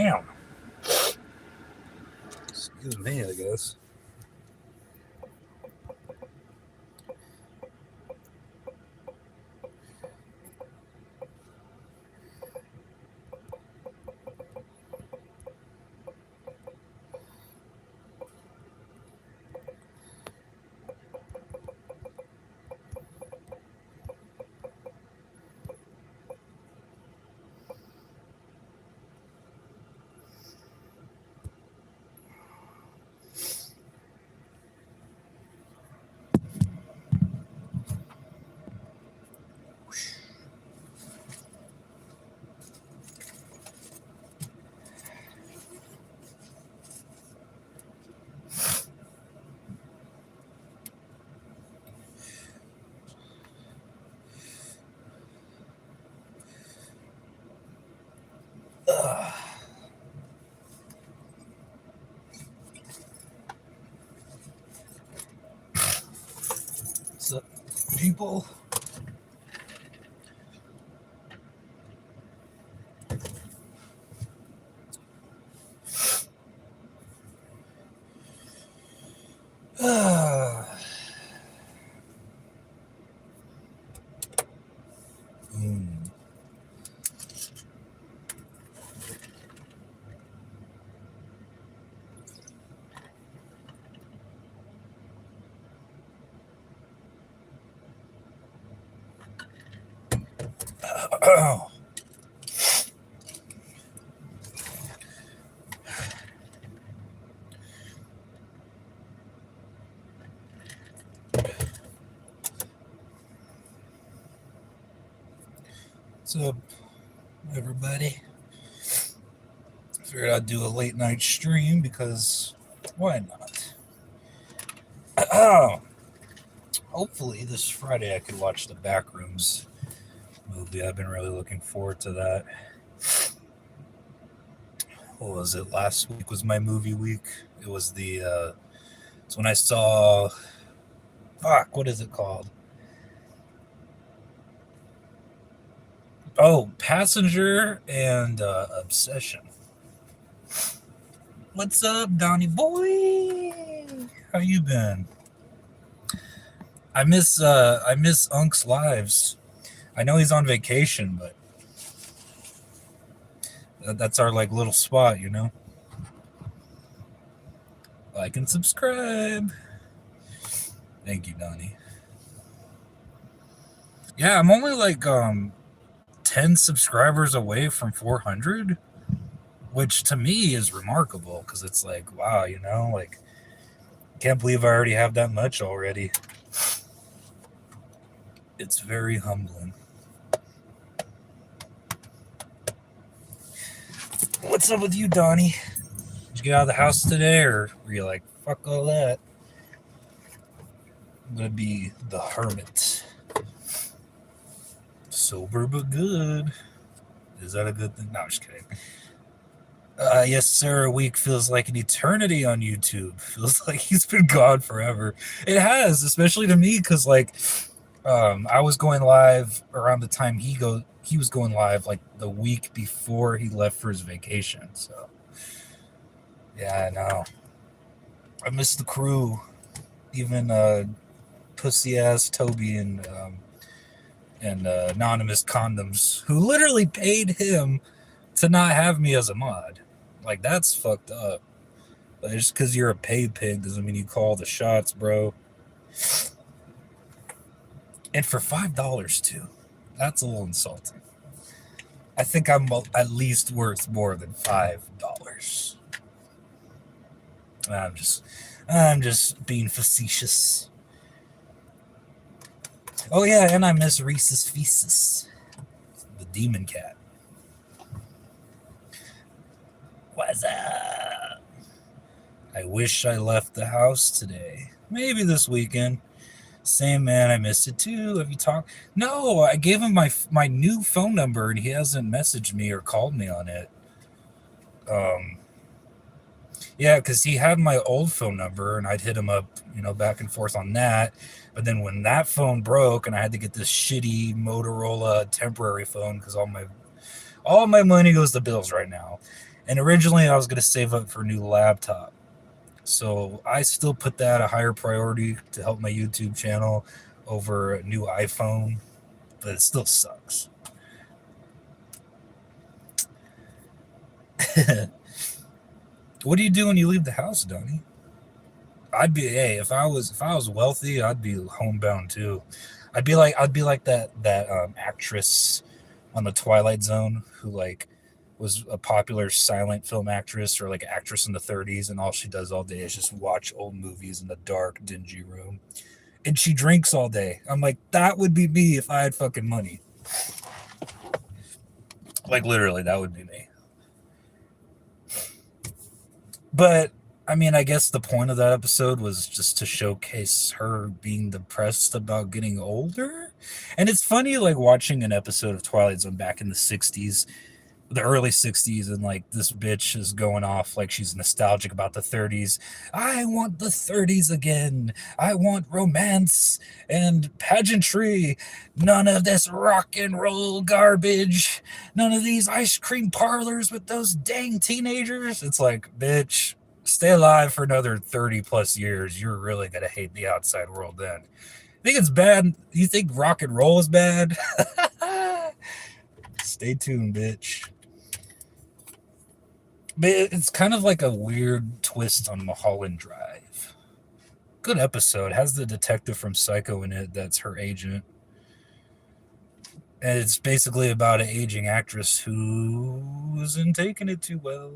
Damn. Excuse me, I guess. What's up, people? What's up, everybody? Figured I'd do a late night stream because why not? Hopefully this Friday I could watch the Backrooms movie. I've been really looking forward to that. What was it? Last week was my movie week. It was it's when I saw, what is it called? Oh, Passenger and Obsession. What's up, Donnie boy? How you been? I miss Unk's lives. I know he's on vacation, but that's our like little spot, you know. Like and subscribe. Thank you, Donnie. Yeah, I'm only like 10 subscribers away from 400, which to me is remarkable because it's like, wow, you know, like can't believe I already have that much already. It's very humbling. What's up with you, Donnie? Did you get out of the house today, or were you like, fuck all that? I'm gonna be the hermit. Sober but good. Is that a good thing? No, I'm just kidding. Yes, sir. A week feels like an eternity on YouTube. Feels like he's been gone forever. It has, especially to me, because like I was going live around the time he was going live like the week before he left for his vacation. So yeah, I know. I miss the crew, even pussy ass Toby and Anonymous Condoms, who literally paid him to not have me as a mod. Like, that's fucked up. But just because you're a paid pig doesn't mean you call the shots, bro. And for $5 too. That's a little insulting. I think I'm at least worth more than $5. I'm just being facetious. Oh yeah, and I miss Reese's Feces, the demon cat. What's up? I wish I left the house today. Maybe this weekend. Same, man. I missed it too. Have you talked? No, I gave him my new phone number, and he hasn't messaged me or called me on it. Yeah, because he had my old phone number, and I'd hit him up, back and forth on that. But then when that phone broke, and I had to get this shitty Motorola temporary phone because all my money goes to bills right now. And originally I was going to save up for a new laptop. So I still put that a higher priority to help my YouTube channel over a new iPhone, but it still sucks. What do you do when you leave the house, Donnie? If I was wealthy, I'd be homebound too. I'd be like that actress on the Twilight Zone who like was a popular silent film actress or like actress in the 30s, and all she does all day is just watch old movies in a dark, dingy room. And she drinks all day. I'm like, that would be me if I had fucking money. Like literally, that would be me. But I mean, I guess the point of that episode was just to showcase her being depressed about getting older. And it's funny, like watching an episode of Twilight Zone back in the 60s, the early 60s, and like this bitch is going off like she's nostalgic about the 30s. I want the 30s again. I want romance and pageantry. None of this rock and roll garbage. None of these ice cream parlors with those dang teenagers. It's like, bitch, stay alive for another 30 plus years. You're really going to hate the outside world then. Think it's bad? You think rock and roll is bad? Stay tuned, bitch. But it's kind of like a weird twist on Mulholland Drive. Good episode. Has the detective from Psycho in it that's her agent. And it's basically about an aging actress who isn't taking it too well.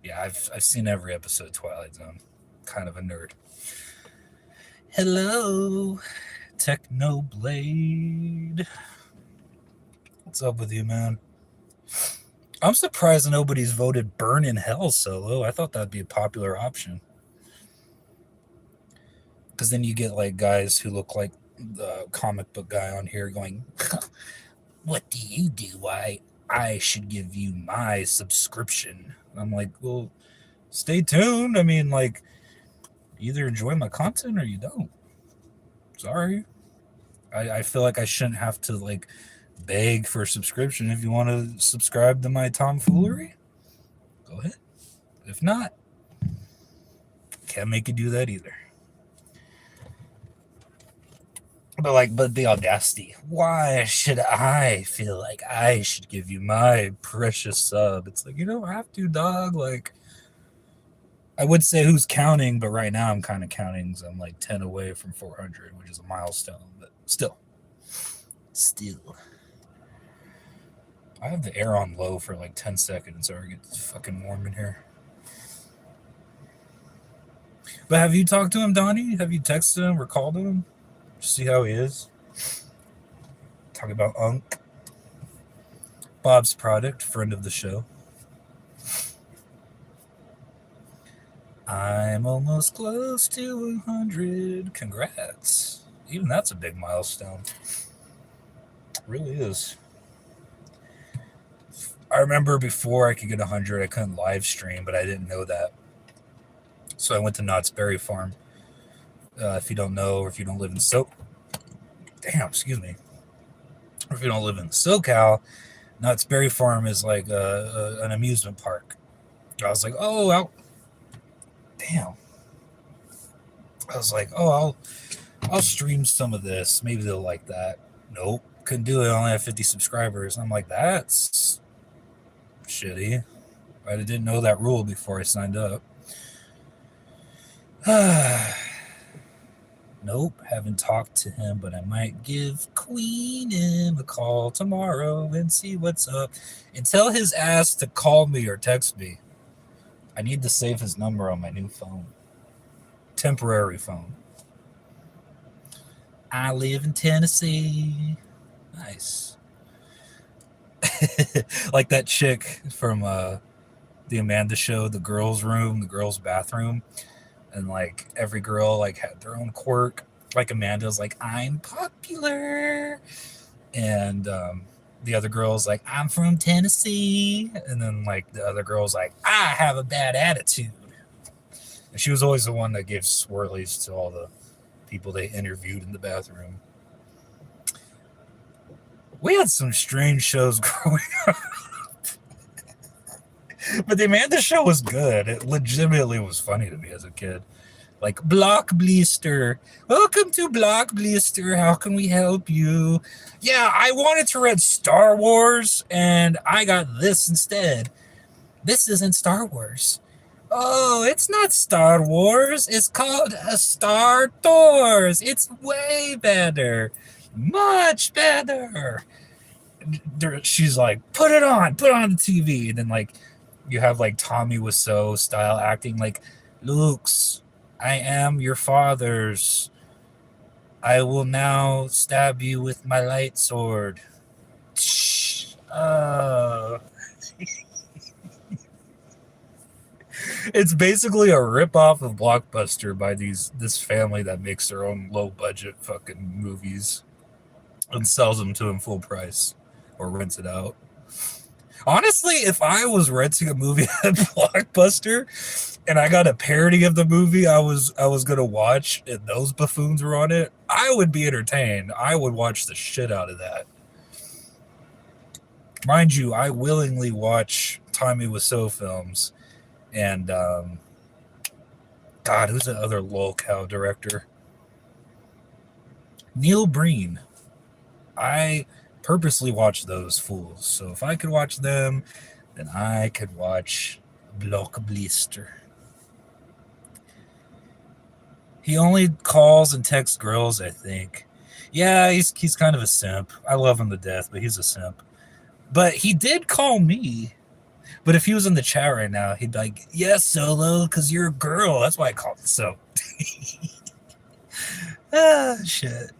Yeah, I've seen every episode of Twilight Zone. Kind of a nerd. Hello, Technoblade. What's up with you, man? I'm surprised nobody's voted Burn in Hell solo. I thought that'd be a popular option. Because then you get like guys who look like the comic book guy on here going, what do you do? Why I should give you my subscription. I'm like, well, stay tuned. I mean, like, either enjoy my content or you don't. Sorry. I feel like I shouldn't have to like beg for a subscription. If you want to subscribe to my tomfoolery, go ahead. If not, can't make you do that either. But the audacity. Why should I feel like I should give you my precious sub? It's like, you don't have to, dog. Like, I would say who's counting, but right now I'm kind of counting. So I'm like 10 away from 400, which is a milestone. But still. I have the air on low for like 10 seconds or it gets fucking warm in here. But have you talked to him, Donnie? Have you texted him or called him? See how he is? Talk about Unk. Bob's product, friend of the show. I'm almost close to 100. Congrats. Even that's a big milestone. It really is. I remember before I could get 100, I couldn't live stream, but I didn't know that. So I went to Knott's Berry Farm. If you don't know, or if you don't live in excuse me. Or if you don't live in SoCal, Knott's Berry Farm is like an amusement park. I was like, damn. I was like, I'll stream some of this. Maybe they'll like that. Nope, couldn't do it. I only have 50 subscribers. I'm like, that's shitty. I didn't know that rule before I signed up. Nope, haven't talked to him, but I might give Queen him a call tomorrow and see what's up. And tell his ass to call me or text me. I need to save his number on my new phone. Temporary phone. I live in Tennessee. Nice. Like that chick from the Amanda show, the girls' room, the girls' bathroom. And like every girl like had their own quirk. Like Amanda's like, I'm popular. And the other girl's like, I'm from Tennessee. And then like the other girl's like, I have a bad attitude. And she was always the one that gave swirlies to all the people they interviewed in the bathroom. We had some strange shows growing up. But the Amanda Show was good. It legitimately was funny to me as a kid. Like, Block Blister. Welcome to Block Blister. How can we help you? Yeah, I wanted to read Star Wars, and I got this instead. This isn't Star Wars. Oh, it's not Star Wars. It's called Star Tours. It's way better. Much better. She's like, put it on the TV. And then, like, you have, like, Tommy Wiseau style acting, like, Luke's, I am your father's. I will now stab you with my light sword. Uh, it's basically a rip-off of Blockbuster by this family that makes their own low-budget fucking movies and sells them to them full price or rents it out. Honestly, if I was renting a movie at Blockbuster and I got a parody of the movie I was gonna watch and those buffoons were on it, I would be entertained. I would watch the shit out of that. Mind you, I willingly watch Tommy Wiseau films. And God, who's the other lolcow director? Neil Breen. I purposely watch those fools. So if I could watch them, then I could watch Blockbuster. He only calls and texts girls, I think. Yeah, he's kind of a simp. I love him to death, but he's a simp. But he did call me. But if he was in the chat right now, he'd be like, yes, Solo, because you're a girl. That's why I called it so. Shit.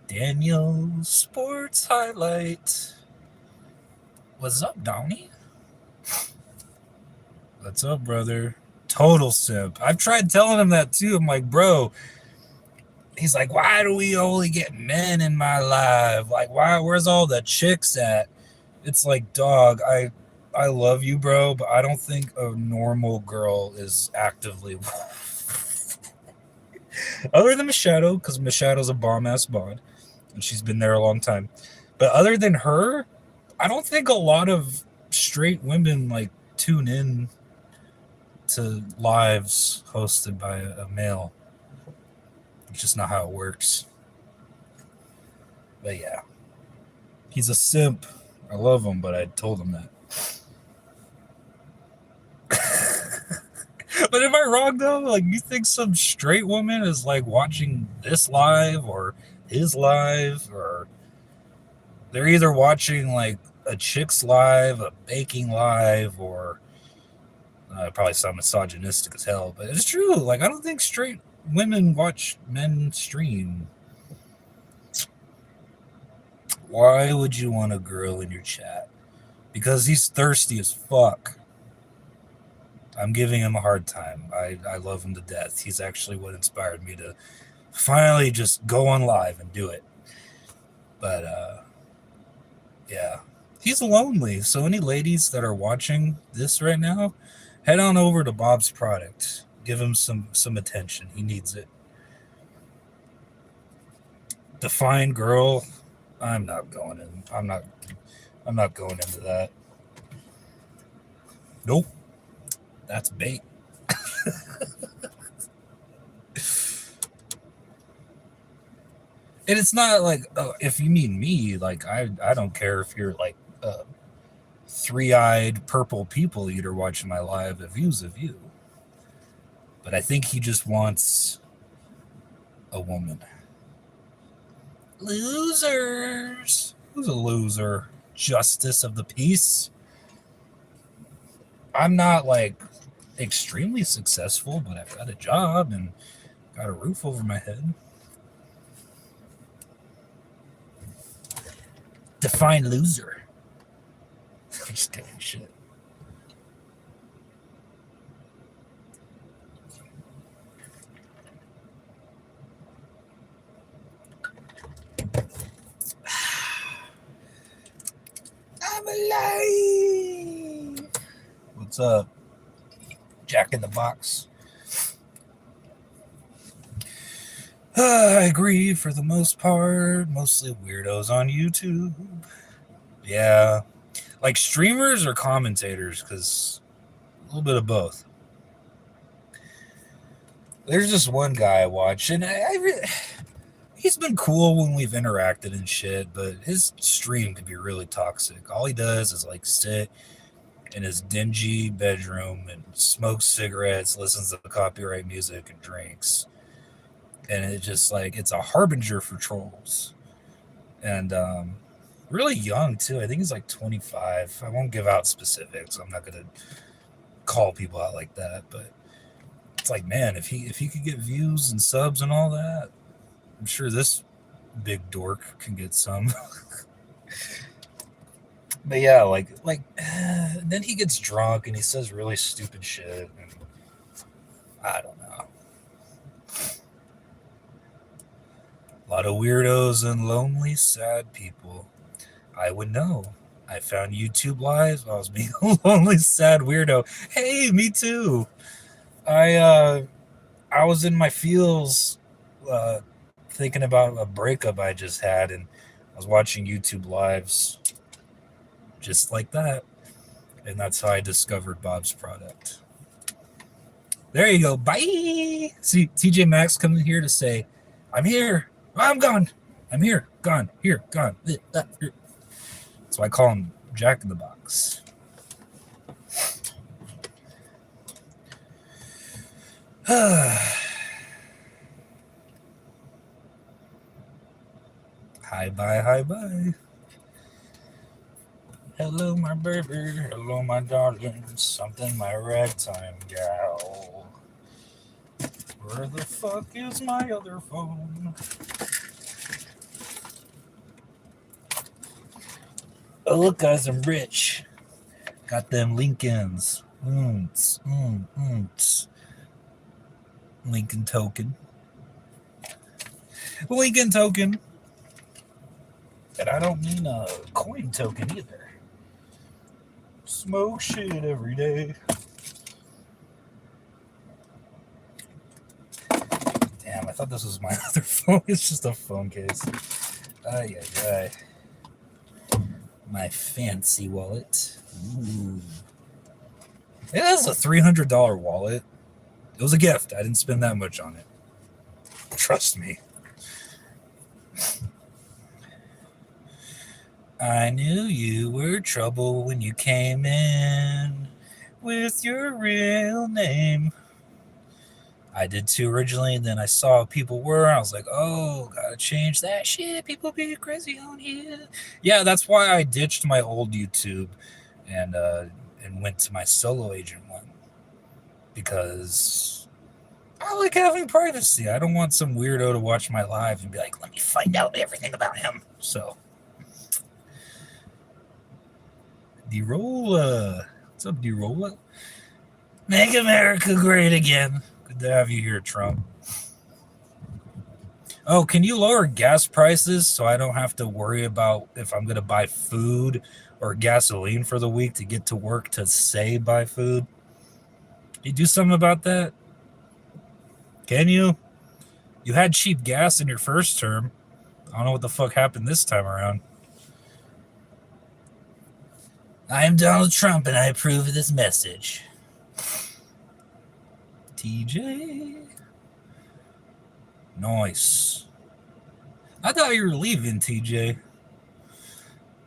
Daniel Sports Highlight. What's up, Downey? What's up, brother? Total simp. I've tried telling him that too. I'm like, bro. He's like, why do we only get men in my life? Like, where's all the chicks at? It's like, dog, I love you, bro, but I don't think a normal girl is actively other than Machado, because Machado's a bomb-ass bod, and she's been there a long time. But other than her, I don't think a lot of straight women, like, tune in to lives hosted by a male. It's just not how it works. But yeah. He's a simp. I love him, but I told him that. But am I wrong though? Like, you think some straight woman is like watching this live or his live, or they're either watching like a chick's live, a baking live, or probably sound misogynistic as hell, but it's true. Like, I don't think straight women watch men stream. Why would you want a girl in your chat? Because he's thirsty as fuck. I'm giving him a hard time. I love him to death. He's actually what inspired me to finally just go on live and do it. But, yeah. He's lonely. So any ladies that are watching this right now, head on over to Bob's Product. Give him some attention. He needs it. Define girl. I'm not going in. I'm not going into that. Nope. That's bait. And it's not like, if you mean me, like, I don't care if you're like three-eyed purple people eater watching my live. A view's a view. But I think he just wants a woman. Losers. Who's a loser? Justice of the peace. I'm not like extremely successful, but I've got a job and got a roof over my head. Define loser. I'm just kidding, shit. I'm alive. What's up? Jack in the Box. I agree for the most part. Mostly weirdos on YouTube. Yeah. Like streamers or commentators, because a little bit of both. There's just one guy I watch, and he's been cool when we've interacted and shit, but his stream can be really toxic. All he does is like sit in his dingy bedroom and smokes cigarettes, listens to copyright music, and drinks. And it's just like, it's a harbinger for trolls. And really young too. I think he's like 25. I won't give out specifics. I'm not gonna call people out like that, but it's like, man, if he could get views and subs and all that, I'm sure this big dork can get some. But yeah, like then he gets drunk and he says really stupid shit, and I don't know. A lot of weirdos and lonely, sad people. I would know. I found YouTube lives. I was being a lonely, sad weirdo. Hey, me too. I was in my feels, thinking about a breakup I just had, and I was watching YouTube lives just like that, and that's how I discovered Bob's product. There you go. Bye. See, TJ Maxx coming here to say, I'm here. I'm gone. I'm here. Gone. Here. Gone. Here. So I call him Jack in the Box. Hi, bye, hi, bye. Hello, my baby. Hello, my darling. Something, my ragtime gal. Where the fuck is my other phone? Oh, look, guys, I'm rich. Got them Lincolns. Lincoln token. Lincoln token. And I don't mean a coin token either. Smoke shit every day. Damn, I thought this was my other phone. It's just a phone case. Ay, ay, ay. My fancy wallet. Ooh. It has a $300 wallet. It was a gift. I didn't spend that much on it. Trust me. I knew you were trouble when you came in with your real name. I did too originally, and then I saw what people were. I was like, oh, gotta change that shit. People be crazy on here. Yeah, that's why I ditched my old YouTube and went to my solo agent one. Because I like having privacy. I don't want some weirdo to watch my live and be like, let me find out everything about him. So, D-Rolla. What's up, D-Rolla? Make America great again. Good to have you here, Trump. Oh, can you lower gas prices so I don't have to worry about if I'm going to buy food or gasoline for the week to get to work to say buy food? You do something about that? Can you? You had cheap gas in your first term. I don't know what the fuck happened this time around. I am Donald Trump and I approve of this message. TJ. Nice. I thought you were leaving, TJ.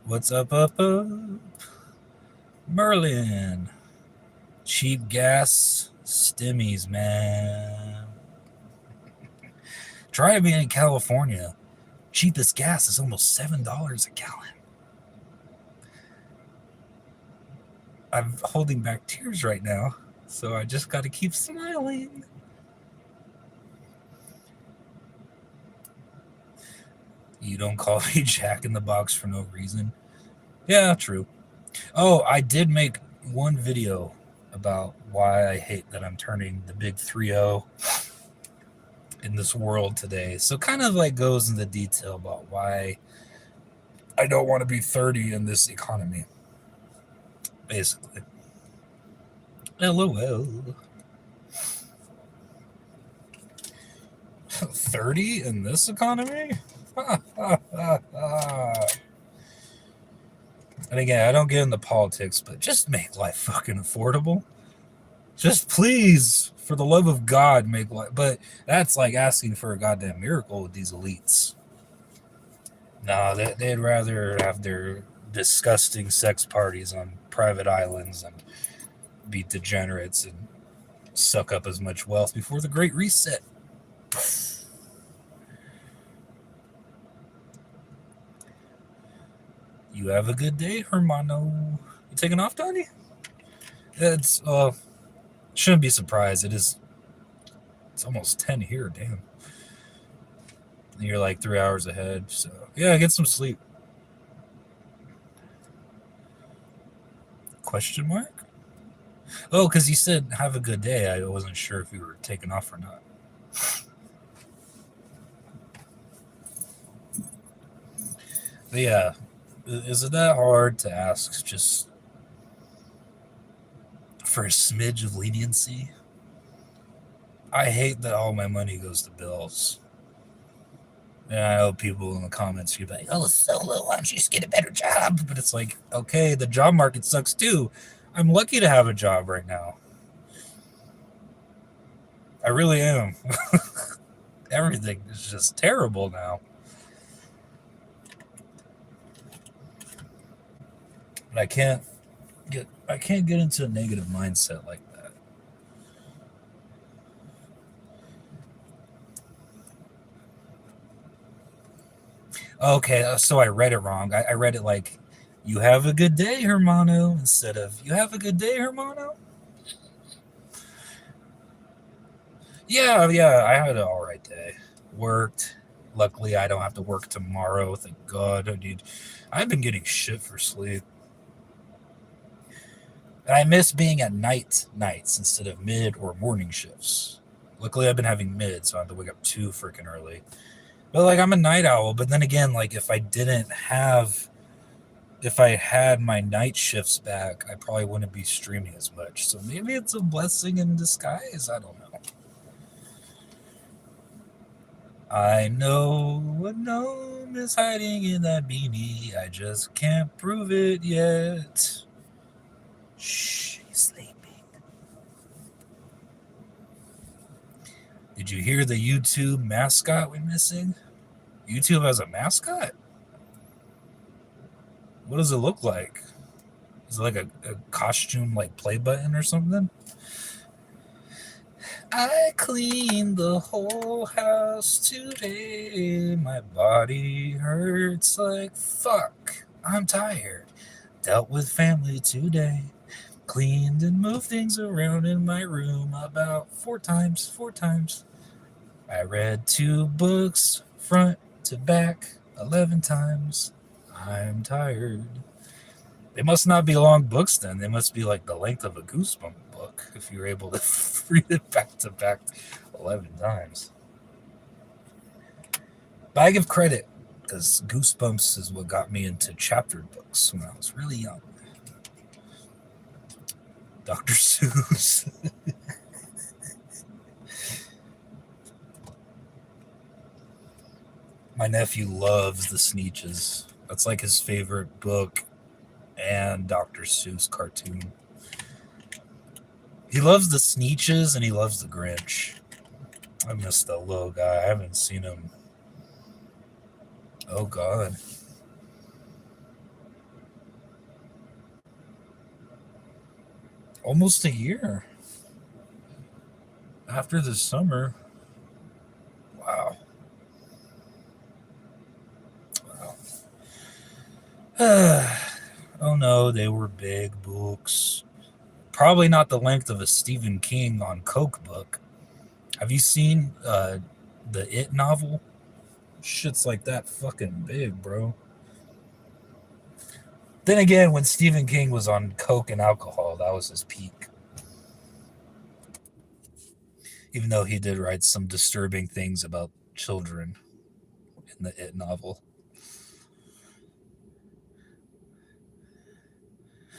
What's up? Merlin. Cheap gas. Stimmies, man. Try being in California. Cheapest gas is almost $7 a gallon. I'm holding back tears right now, so I just got to keep smiling. You don't call me Jack in the Box for no reason. Yeah, true. Oh, I did make one video about why I hate that I'm turning the big 3-0 in this world today. So kind of like goes into detail about why I don't want to be 30 in this economy. Basically. LOL. 30 in this economy? And again, I don't get into politics, but just make life fucking affordable. Just please, for the love of God, make life. But that's like asking for a goddamn miracle with these elites. No, they'd rather have their disgusting sex parties on private islands and be degenerates and suck up as much wealth before the Great Reset. You have a good day, Hermano. You taking off, Donnie? It's shouldn't be surprised. It's almost 10 here, damn. You're like 3 hours ahead, so yeah, get some sleep. Question mark? Oh, because you said have a good day. I wasn't sure if you were taking off or not. But yeah, is it that hard to ask just for a smidge of leniency? I hate that all my money goes to bills. And I know people in the comments, you're like, oh, Solo, why don't you just get a better job? But it's like, okay, the job market sucks too. I'm lucky to have a job right now. I really am. Everything is just terrible now. But I can't get into a negative mindset like that. Okay, so I read it wrong. I read it like, you have a good day, Hermano, instead of, you have a good day, Hermano. Yeah, I had an all right day. Worked. Luckily, I don't have to work tomorrow. Thank God. I've been getting shit for sleep. And I miss being at nights instead of mid or morning shifts. Luckily, I've been having mid, so I have to wake up too freaking early. But like, I'm a night owl. But then again, like, if I had my night shifts back, I probably wouldn't be streaming as much. So maybe it's a blessing in disguise. I don't know. I know what gnome is hiding in that beanie. I just can't prove it yet. Shh, he's sleeping. Did you hear the YouTube mascot we're missing? YouTube has a mascot? What does it look like? Is it like a costume like play button or something? I cleaned the whole house today. My body hurts like fuck. I'm tired. Dealt with family today. Cleaned and moved things around in my room about 4 times. 4 times. I read 2 books front to back 11 times. I'm tired. They must not be long books then. They must be like the length of a Goosebump book if you're able to read it back to back 11 times. But I give credit because Goosebumps is what got me into chaptered books when I was really young. Dr. Seuss. My nephew loves the Sneetches. That's like his favorite book and Dr. Seuss cartoon. He loves the Sneetches and he loves the Grinch. I miss that little guy. I haven't seen him. Oh, God. Almost a year after the summer. Wow. Wow. Oh no, they were big books. Probably not the length of a Stephen King on Coke book. Have you seen the It novel? Shit's like that fucking big, bro. Then again, when Stephen King was on Coke and alcohol, that was his peak. Even though he did write some disturbing things about children in the It novel.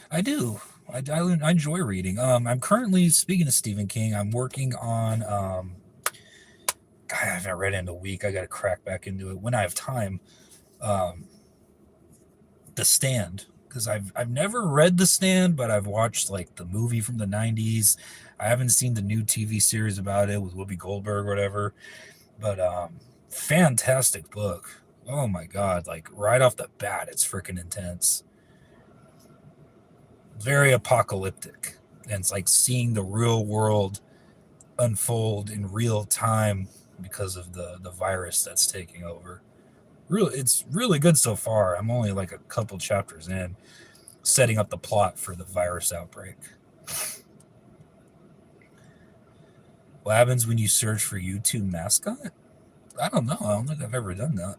I do. I enjoy reading. I'm currently, speaking of Stephen King, I'm working on. God, I haven't read it in a week. I got to crack back into it when I have time. Um, The Stand. because I've never read The Stand, but I've watched like the movie from the 90s. I haven't seen the new TV series about it with Whoopi Goldberg or whatever. But fantastic book. Oh my god, like right off the bat it's freaking intense. Very apocalyptic. And it's like seeing the real world unfold in real time because of the virus that's taking over. Really, it's really good so far. I'm only like a couple chapters in, setting up the plot for the virus outbreak. What happens when you search for YouTube mascot? I don't know. I don't think I've ever done that.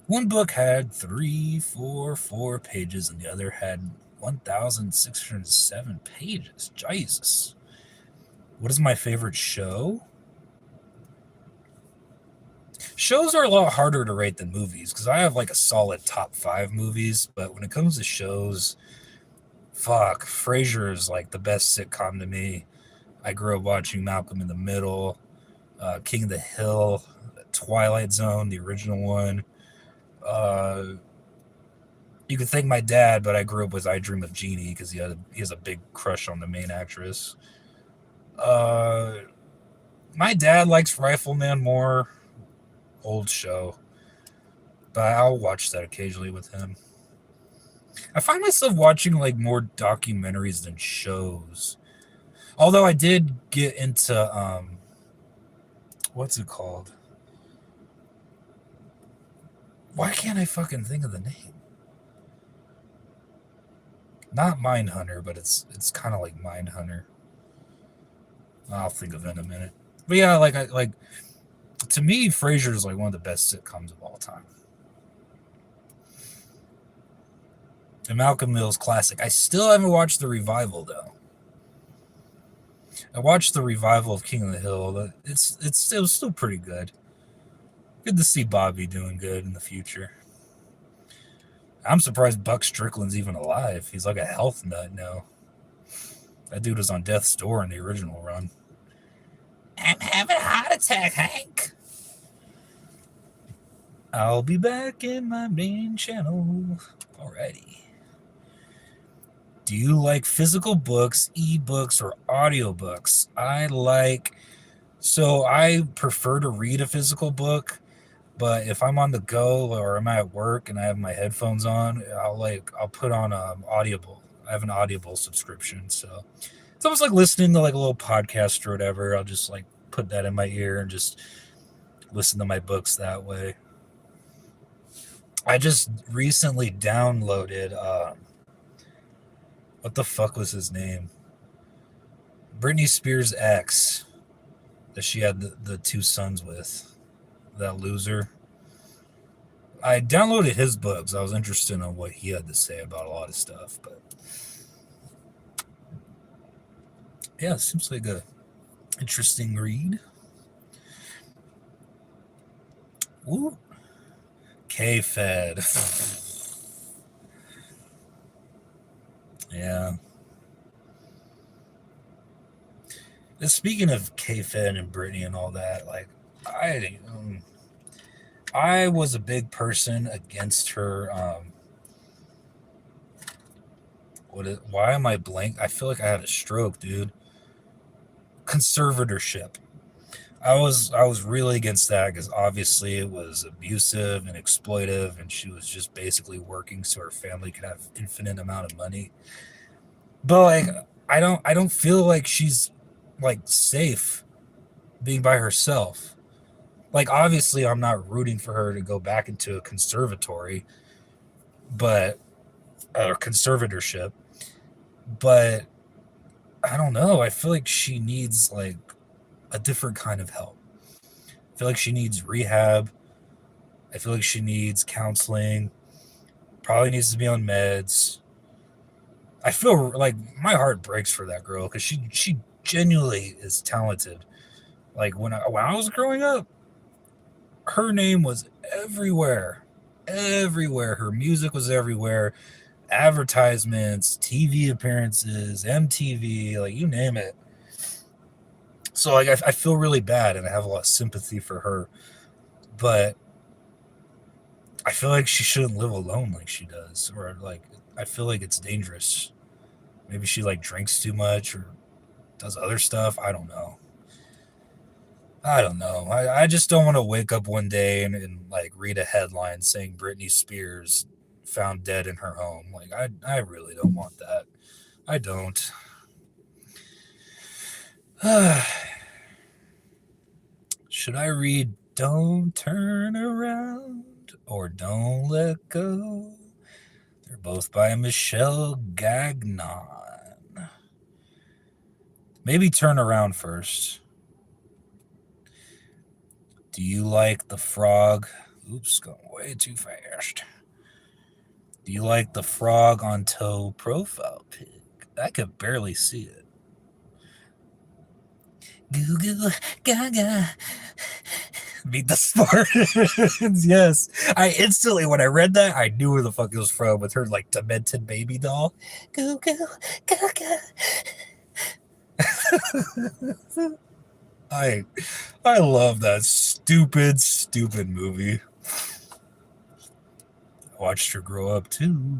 One book had 344 pages, and the other had 1,607 pages. Jesus. What is my favorite show? Shows are a lot harder to rate than movies because I have like a solid top 5 movies, but when it comes to shows, fuck, Frasier is like the best sitcom to me. I grew up watching Malcolm in the Middle, King of the Hill, Twilight Zone, the original one. You could thank my dad, but I grew up with I Dream of Jeannie because he has a big crush on the main actress. My dad likes Rifleman more, old show, but I'll watch that occasionally with him. I find myself watching like more documentaries than shows. Although I did get into what's it called? Why can't I fucking think of the name? Not Mindhunter, but it's kind of like Mindhunter. I'll think of it in a minute. But yeah, like to me, Frasier is like one of the best sitcoms of all time. And Malcolm Mills classic. I still haven't watched the revival though. I watched the revival of King of the Hill. It was still pretty good. Good to see Bobby doing good in the future. I'm surprised Buck Strickland's even alive. He's like a health nut now. That dude was on death's door in the original run. I'm having a heart attack, Hank. I'll be back in my main channel. Alrighty. Do you like physical books, ebooks, or audiobooks? So I prefer to read a physical book, but if I'm on the go or I'm at work and I have my headphones on, I'll put on Audible. I have an Audible subscription, so it's almost like listening to like a little podcast or whatever. I'll just like put that in my ear and just listen to my books that way. I just recently downloaded what the fuck was his name? Britney Spears' ex that she had the 2 sons with. That loser. I downloaded his books. I was interested in what he had to say about a lot of stuff, but yeah, it seems like a interesting read. Ooh. K-Fed. Yeah. And speaking of K-Fed and Britney and all that, like I was a big person against her. Why am I blank? I feel like I had a stroke, dude. Conservatorship. I was really against that because obviously it was abusive and exploitive, and she was just basically working so her family could have infinite amount of money. But like, I don't feel like she's like safe being by herself. Like, obviously, I'm not rooting for her to go back into a conservatory, but or conservatorship. But I don't know. I feel like she needs like a different kind of help. I feel like she needs rehab. I feel like she needs counseling. Probably needs to be on meds. I feel like my heart breaks for that girl because she genuinely is talented. Like when I was growing up, her name was everywhere. Everywhere. Her music was everywhere. Advertisements, TV appearances, MTV, like you name it. So like I feel really bad and I have a lot of sympathy for her. But I feel like she shouldn't live alone like she does, or like I feel like it's dangerous. Maybe she like drinks too much or does other stuff. I don't know. I just don't want to wake up one day and like read a headline saying Britney Spears found dead in her home. Like I really don't want that. I don't. Should I read Don't Turn Around or Don't Let Go? They're both by Michelle Gagnon. Maybe Turn Around first. Do you like the frog? Oops, going way too fast. Do you like the frog on toe profile pic? I could barely see it. Goo goo gaga. Meet the Spartans. Yes. I instantly, when I read that, I knew where the fuck it was from with her like demented baby doll. Goo goo gaga. I I love that stupid movie. I watched her grow up too.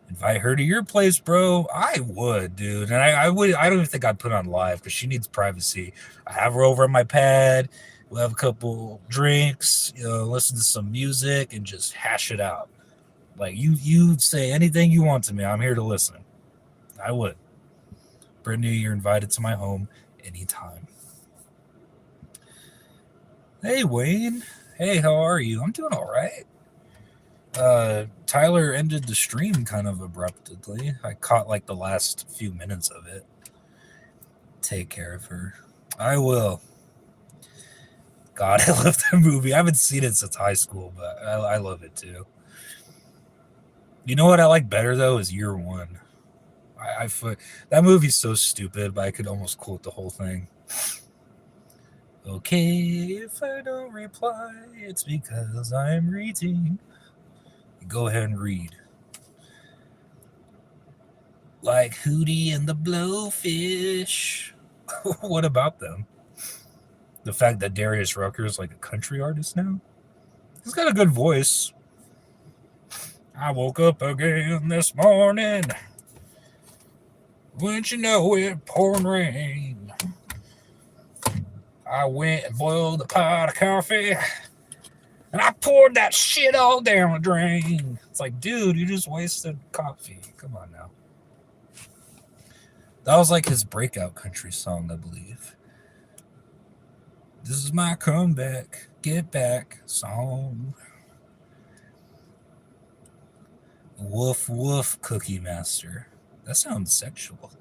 Invite her to your place, bro. I would, dude. And I would. I don't even think I'd put on live because she needs privacy. I have her over on my pad. We'll have a couple drinks, listen to some music, and just hash it out. Like you say anything you want to me. I'm here to listen. I would. Brittany, you're invited to my home anytime. Hey, Wayne. Hey, how are you? I'm doing all right. Tyler ended the stream kind of abruptly. I caught like the last few minutes of it. Take care of her. I will. God, I love that movie. I haven't seen it since high school, but I love it too. You know what I like better though is Year One. That movie's so stupid, but I could almost quote the whole thing. Okay, if I don't reply, it's because I'm reading. Go ahead and read. Like Hootie and the Blowfish. What about them? The fact that Darius Rucker is like a country artist now? He's got a good voice. I woke up again this morning. Wouldn't you know it, pouring rain. I went and boiled a pot of coffee. And I poured that shit all down the drain. It's like, dude, you just wasted coffee. Come on now. That was like his breakout country song, I believe. This is my comeback, get back song. Woof woof, Cookie Master. That sounds sexual.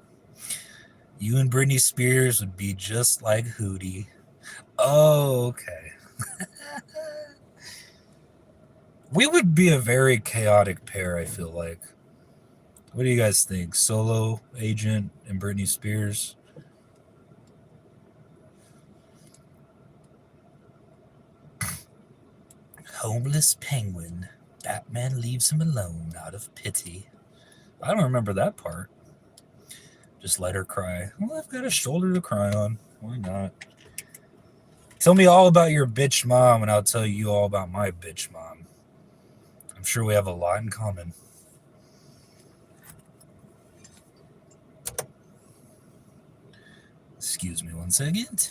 You and Britney Spears would be just like Hootie. Oh, okay. We would be a very chaotic pair, I feel like. What do you guys think? Solo Agent and Britney Spears? Homeless penguin. Batman leaves him alone out of pity. I don't remember that part. Just let her cry. Well, I've got a shoulder to cry on. Why not? Tell me all about your bitch mom, and I'll tell you all about my bitch mom. I'm sure we have a lot in common. Excuse me one second.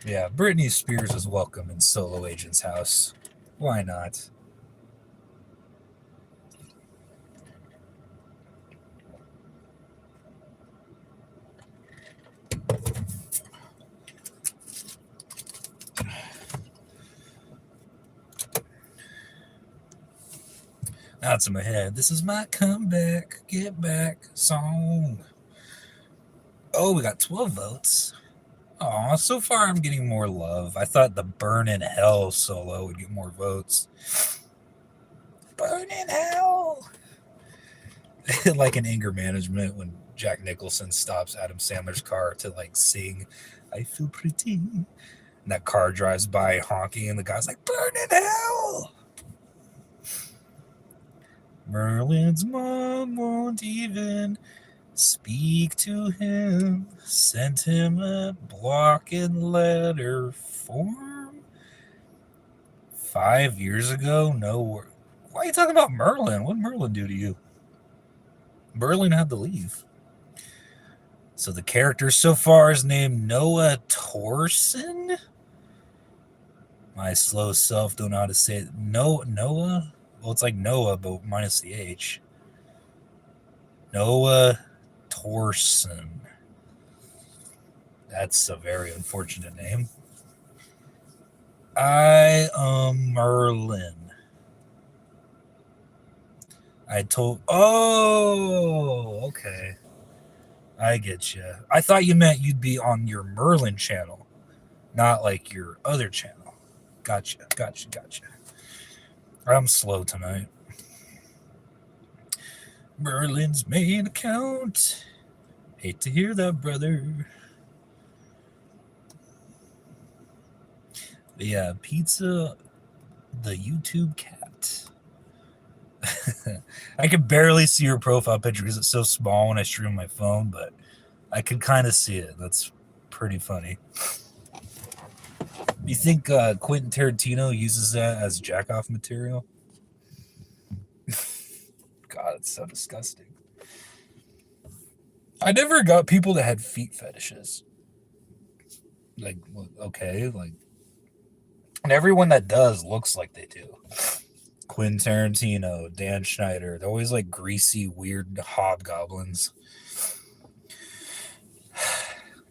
Yeah, Britney Spears is welcome in Solo Agent's house. Why not? That's in my head. This is my comeback, get back song. Oh, we got 12 votes. Aw, so far I'm getting more love. I thought the Burn in Hell solo would get more votes. Burn in Hell! Like in Anger Management when Jack Nicholson stops Adam Sandler's car to like sing I Feel Pretty. And that car drives by honking and the guy's like, Burn in Hell! Merlin's mom won't even speak to him. Sent him a block in letter form. 5 years ago? No. Why are you talking about Merlin? What did Merlin do to you? Merlin had to leave. So the character so far is named Noah Torson? My slow self don't know how to say it. Noah? Well, it's like Noah, but minus the H. Noah Torson. That's a very unfortunate name. I am Merlin. I told... Oh, okay. I get you. I thought you meant you'd be on your Merlin channel, not like your other channel. Gotcha. I'm slow tonight. Merlin's main account. Hate to hear that, brother. Yeah, pizza, the YouTube cat. I can barely see your profile picture because it's so small when I stream my phone, but I can kind of see it. That's pretty funny. You think Quentin Tarantino uses that as jack-off material? God, it's so disgusting. I never got people that had feet fetishes. Like, okay, like, and everyone that does looks like they do. Quentin Tarantino, Dan Schneider, they're always like greasy, weird hobgoblins.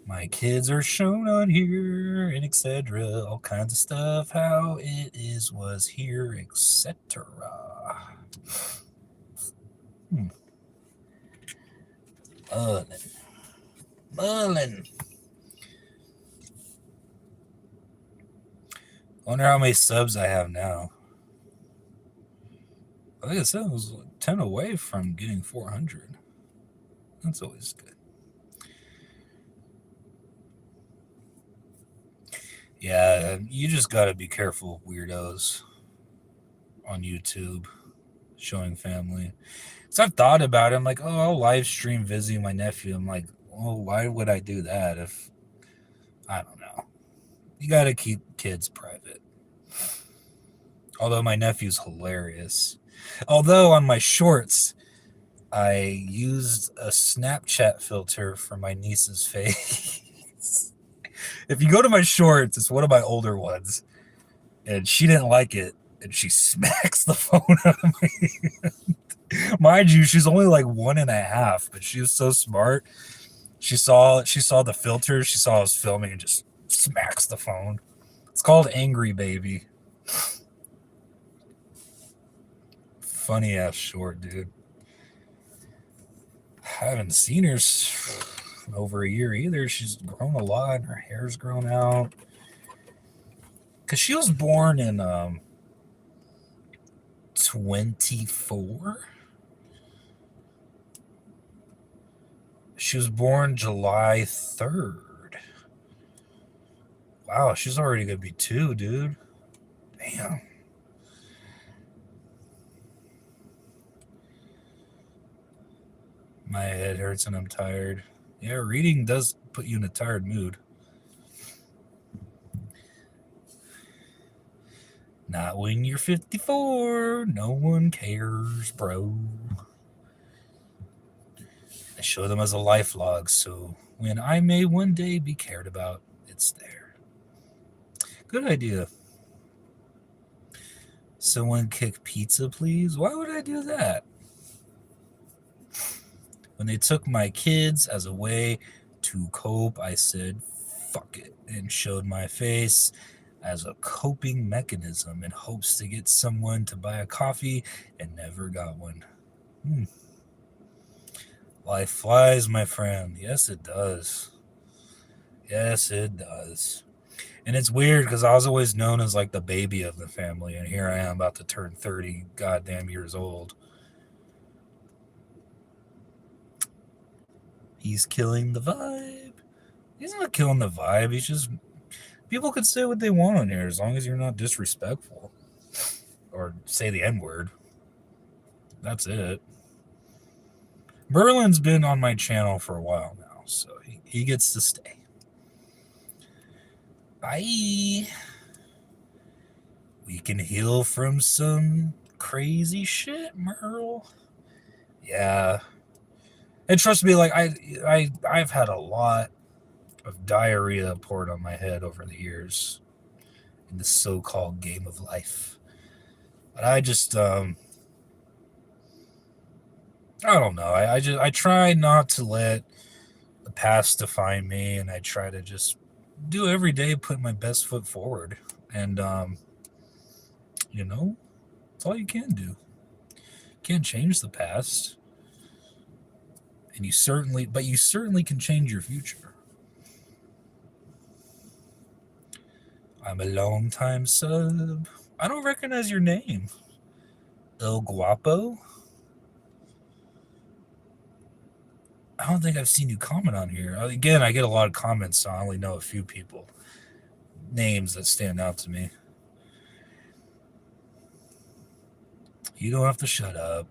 My kids are shown on here, and etc. All kinds of stuff. How it is, was here, etc. Merlin. I wonder how many subs I have now. Like I said, I was 10 away from getting 400. That's always good. Yeah, you just got to be careful, weirdos on YouTube showing family. So I've thought about it. I'm like, oh, I'll live stream visiting my nephew. I'm like, well, why would I do that if, I don't know. You got to keep kids private. Although my nephew's hilarious. Although on my shorts, I used a Snapchat filter for my niece's face. If you go to my shorts, it's one of my older ones. And she didn't like it. And she smacks the phone out of my hand. Mind you, she's only like 1.5, but she was so smart. She saw the filter. She saw I was filming and just smacks the phone. It's called Angry Baby. Funny ass short, dude. I haven't seen her in over a year either. She's grown a lot and her hair's grown out. Because she was born in 24. She was born July 3rd. Wow, she's already going to be 2, dude. Damn. My head hurts and I'm tired. Yeah, reading does put you in a tired mood. Not when you're 54. No one cares, bro. I show them as a life log, so when I may one day be cared about, it's there. Good idea. Someone kick pizza, please? Why would I do that? When they took my kids as a way to cope, I said, fuck it, and showed my face as a coping mechanism in hopes to get someone to buy a coffee and never got one. Life flies, my friend. Yes, it does. Yes, it does. And it's weird because I was always known as like the baby of the family, and here I am about to turn 30 goddamn years old. He's killing the vibe. He's not killing the vibe. He's just... People could say what they want on here as long as you're not disrespectful. Or say the N-word. That's it. Merlin's been on my channel for a while now, so he gets to stay. Bye. We can heal from some crazy shit, Merle. Yeah. And trust me, like I've had a lot of diarrhea poured on my head over the years in this so-called game of life. But I just I don't know. I try not to let the past define me, and I try to just do every day, put my best foot forward, and you know, it's all you can do. You can't change the past, and you certainly can change your future. I'm a long time sub. I don't recognize your name. El Guapo? I don't think I've seen you comment on here. Again, I get a lot of comments, so I only know a few people. Names that stand out to me. You don't have to shut up.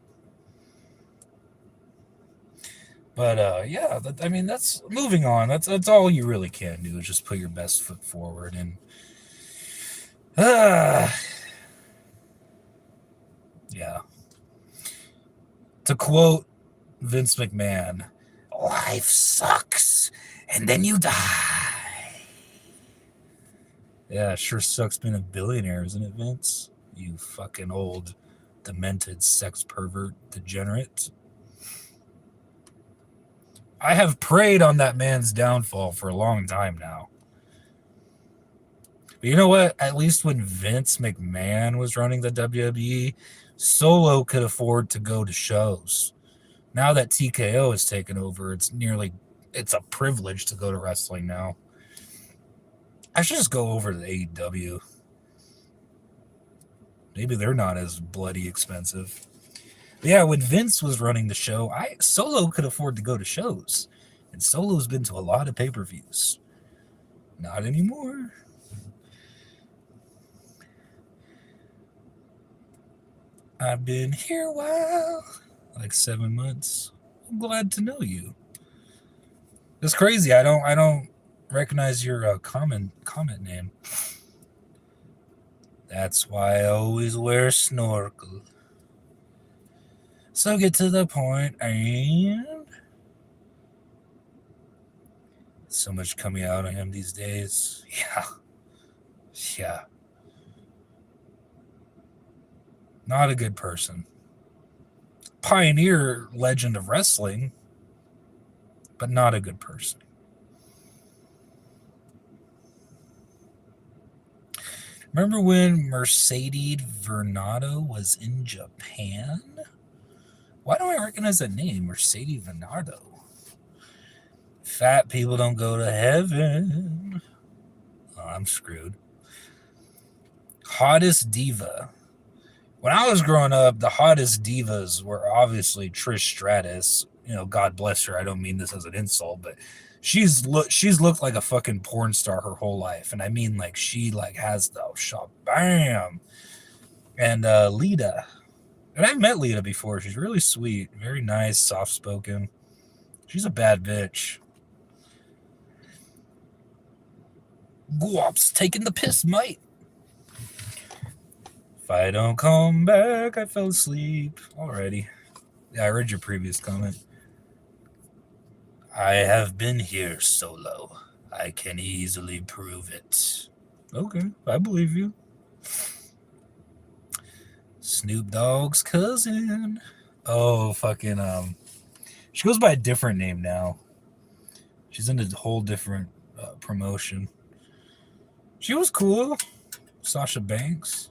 But yeah, I mean, that's moving on. That's all you really can do is just put your best foot forward. And yeah. To quote Vince McMahon, life sucks, and then you die. Yeah, it sure sucks being a billionaire, isn't it, Vince? You fucking old, demented sex pervert degenerate. I have preyed on that man's downfall for a long time now. But you know what? At least when Vince McMahon was running the WWE, Solo could afford to go to shows. Now that TKO has taken over, it's a privilege to go to wrestling now. I should just go over to AEW. Maybe they're not as bloody expensive. But yeah, when Vince was running the show, Solo could afford to go to shows. And Solo's been to a lot of pay-per-views. Not anymore. I've been here a while. Like 7 months. I'm glad to know you. It's crazy. I don't recognize your comment name. That's why I always wear a snorkel. So get to the point, and so much coming out on him these days. Yeah. Not a good person. Pioneer legend of wrestling, but not a good person. Remember when Mercedes Vernado was in Japan? Why do I recognize that name, Mercedes Vernado? Fat people don't go to heaven. Oh, I'm screwed. Hottest diva. When I was growing up, the hottest divas were obviously Trish Stratus. You know, God bless her. I don't mean this as an insult, but she's looked like a fucking porn star her whole life, and I mean like she like has the shot, bam. And Lita, and I've met Lita before. She's really sweet, very nice, soft spoken. She's a bad bitch. Guap's taking the piss, mate. If I don't come back, I fell asleep already. Yeah, I read your previous comment. I have been here, Solo. I can easily prove it. Okay, I believe you. Snoop Dogg's cousin. Oh, fucking, she goes by a different name now. She's in a whole different promotion. She was cool. Sasha Banks.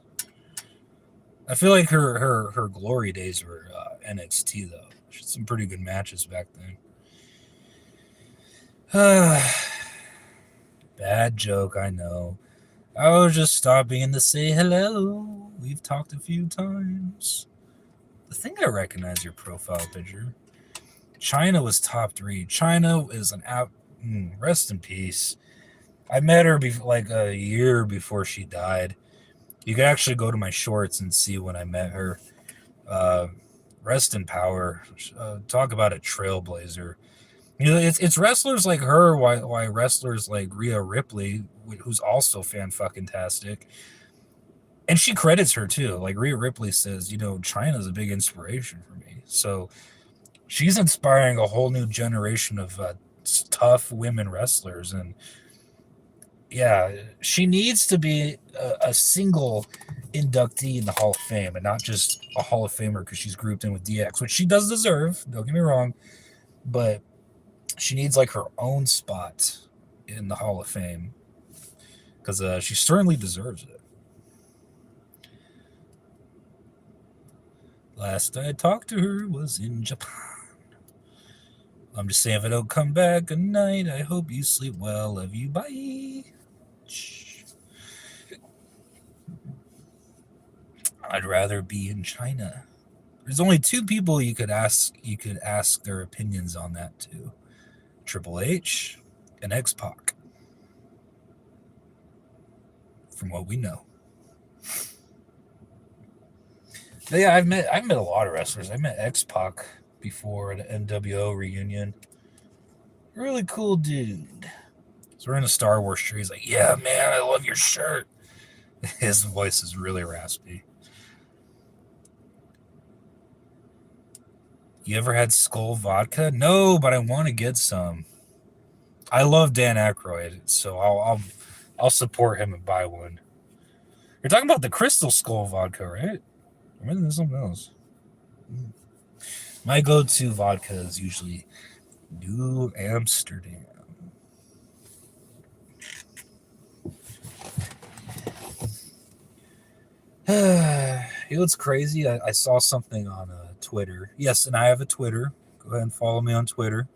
I feel like her glory days were NXT, though. She had some pretty good matches back then. Bad joke, I know. I was just stopping in to say hello. We've talked a few times. I think I recognize your profile picture. China was top 3. China is an app. Rest in peace. I met her like a year before she died. You can actually go to my shorts and see when I met her. Rest in power. Talk about a trailblazer. You know, it's wrestlers like her why wrestlers like Rhea Ripley, who's also fan-fucking-tastic, And she credits her too. Like Rhea Ripley says, China's a big inspiration for me. So she's inspiring a whole new generation of tough women wrestlers. And yeah, she needs to be a single inductee in the Hall of Fame and not just a Hall of Famer because she's grouped in with DX, which she does deserve. Don't get me wrong. But she needs like her own spot in the Hall of Fame because she certainly deserves it. Last I talked to her was in Japan. I'm just saying, if I don't come back good night, I hope you sleep well. Love you. Bye. I'd rather be in China. There's only two people you could ask their opinions on that to. Triple H and X-Pac. From what we know. But yeah, I've met a lot of wrestlers. I met X-Pac before at an NWO reunion. Really cool dude. So we're in a Star Wars tree. He's like, yeah, man, I love your shirt. His voice is really raspy. You ever had Skull vodka? No, but I want to get some. I love Dan Aykroyd, so I'll support him and buy one. You're talking about the Crystal Skull vodka, right? Or maybe there's something else. My go-to vodka is usually New Amsterdam. What's crazy? I saw something on Twitter. Yes, and I have a Twitter. Go ahead and follow me on Twitter.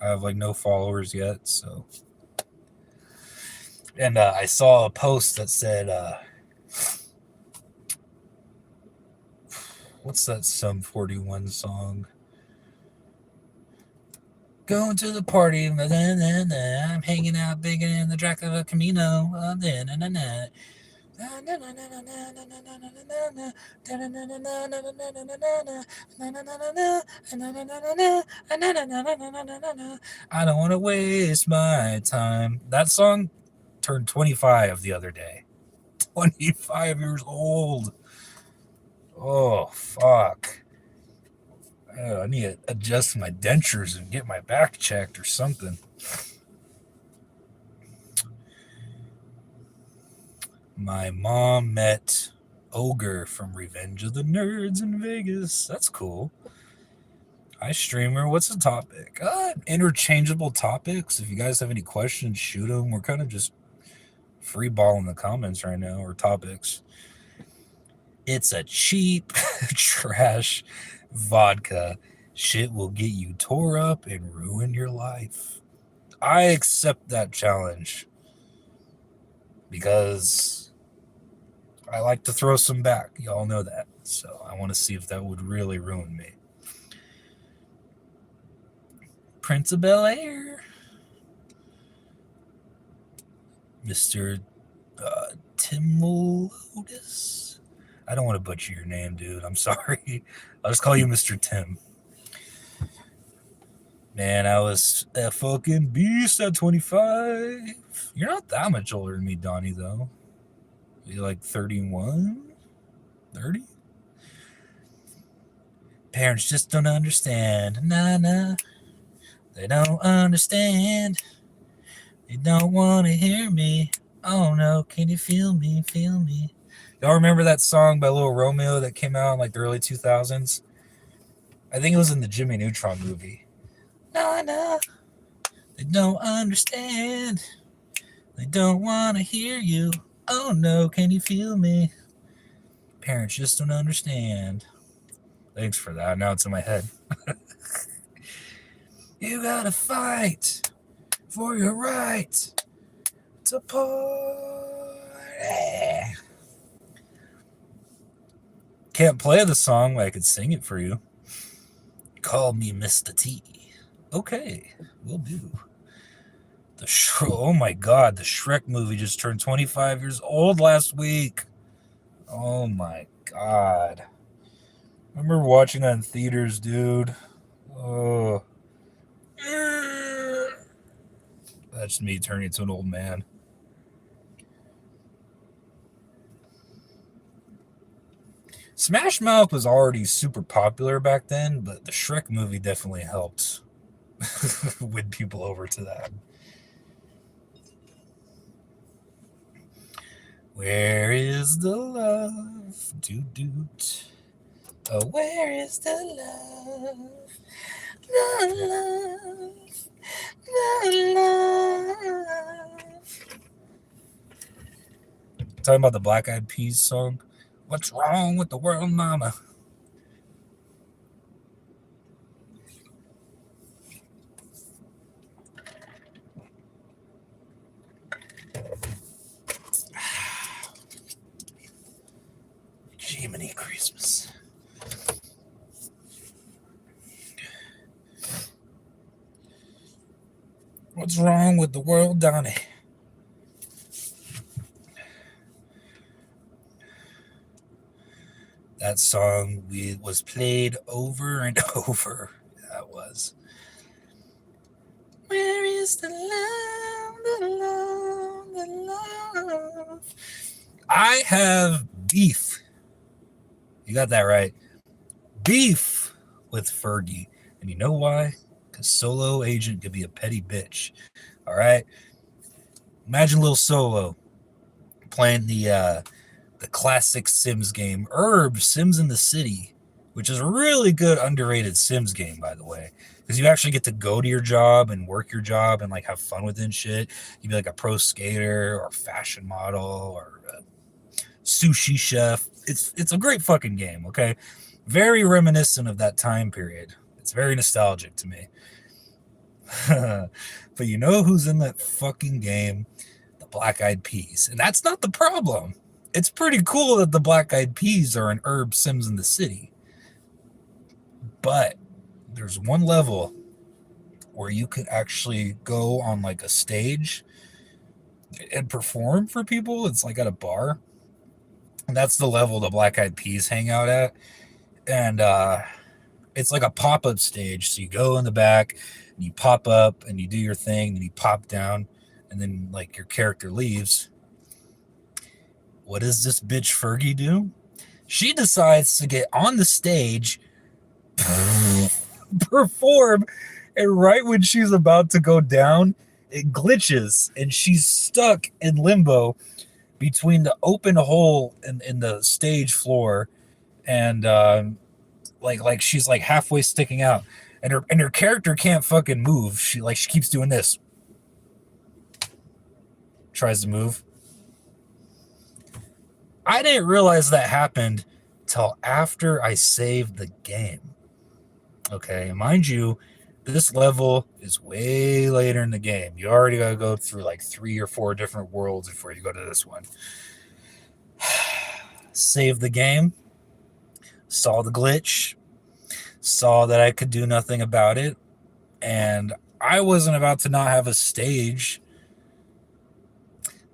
I have like no followers yet, so. And I saw a post that said, what's that Sum 41 song? Going to the party, I'm hanging out big in the Dracula Camino. I don't want to waste my time. That song turned 25 the other day. 25 years old. Oh, fuck. I need to adjust my dentures and get my back checked or something. My mom met Ogre from Revenge of the Nerds in Vegas. That's cool. Hi, streamer. What's the topic? Interchangeable topics. If you guys have any questions, shoot them. We're kind of just free balling the comments right now, or topics. It's a cheap trash vodka. Shit will get you tore up and ruin your life. I accept that challenge because I like to throw some back. Y'all know that. So I want to see if that would really ruin me. Prince of Bel-Air. Mr. Timolodus. I don't want to butcher your name, dude. I'm sorry. I'll just call you Mr. Tim. Man, I was a fucking beast at 25. You're not that much older than me, Donnie, though. You're like 31? 30? Parents just don't understand. Nah. They don't understand. They don't want to hear me. Oh no, can you feel me? Feel me? Y'all remember that song by Lil Romeo that came out in like the early 2000s? I think it was in the Jimmy Neutron movie. Nah. They don't understand. They don't want to hear you. Oh no, can you feel me? Parents just don't understand. Thanks for that. Now it's in my head. You gotta fight for your right to party. Can't play the song, but I could sing it for you. Call me Mr. T. Okay, will do. Oh my god, the Shrek movie just turned 25 years old last week. Oh my god. I remember watching that in theaters, dude. Oh. That's me turning into an old man. Smash Mouth was already super popular back then, but the Shrek movie definitely helped win people over to that. Where is the love? Doot doot. Oh, where is the love? The love. The love. Talking about the Black Eyed Peas song. What's wrong with the world, mama? Jiminy Christmas. What's wrong with the world, Donnie? That song was played over and over. That was. Where is the love, the love, the love? I have beef. You got that right. Beef with Fergie. And you know why? Because Solo Agent could be a petty bitch. All right? Imagine little Solo playing the classic Sims game, Sims in the City, which is a really good underrated Sims game, by the way, because you actually get to go to your job and work your job and like have fun with it and shit. You'd be like a pro skater or fashion model or a sushi chef. It's a great fucking game. Okay, very reminiscent of that time period. It's very nostalgic to me. But you know who's in that fucking game? The Black Eyed Peas, and that's not the problem. It's pretty cool that the Black Eyed Peas are in Sims in the City. But there's one level where you could actually go on like a stage and perform for people. It's like at a bar. And that's the level the Black Eyed Peas hang out at. And it's like a pop-up stage. So you go in the back and you pop up and you do your thing, and you pop down, and then like your character leaves. What does this bitch Fergie do? She decides to get on the stage, perform, and right when she's about to go down, it glitches and she's stuck in limbo between the open hole in the stage floor and like she's like halfway sticking out, and her character can't fucking move. She keeps doing this, tries to move. I didn't realize that happened till after I saved the game. Okay, mind you, this level is way later in the game. You already gotta go through like 3 or 4 different worlds before you go to this one. Save the game, saw the glitch, saw that I could do nothing about it, and I wasn't about to not have a stage.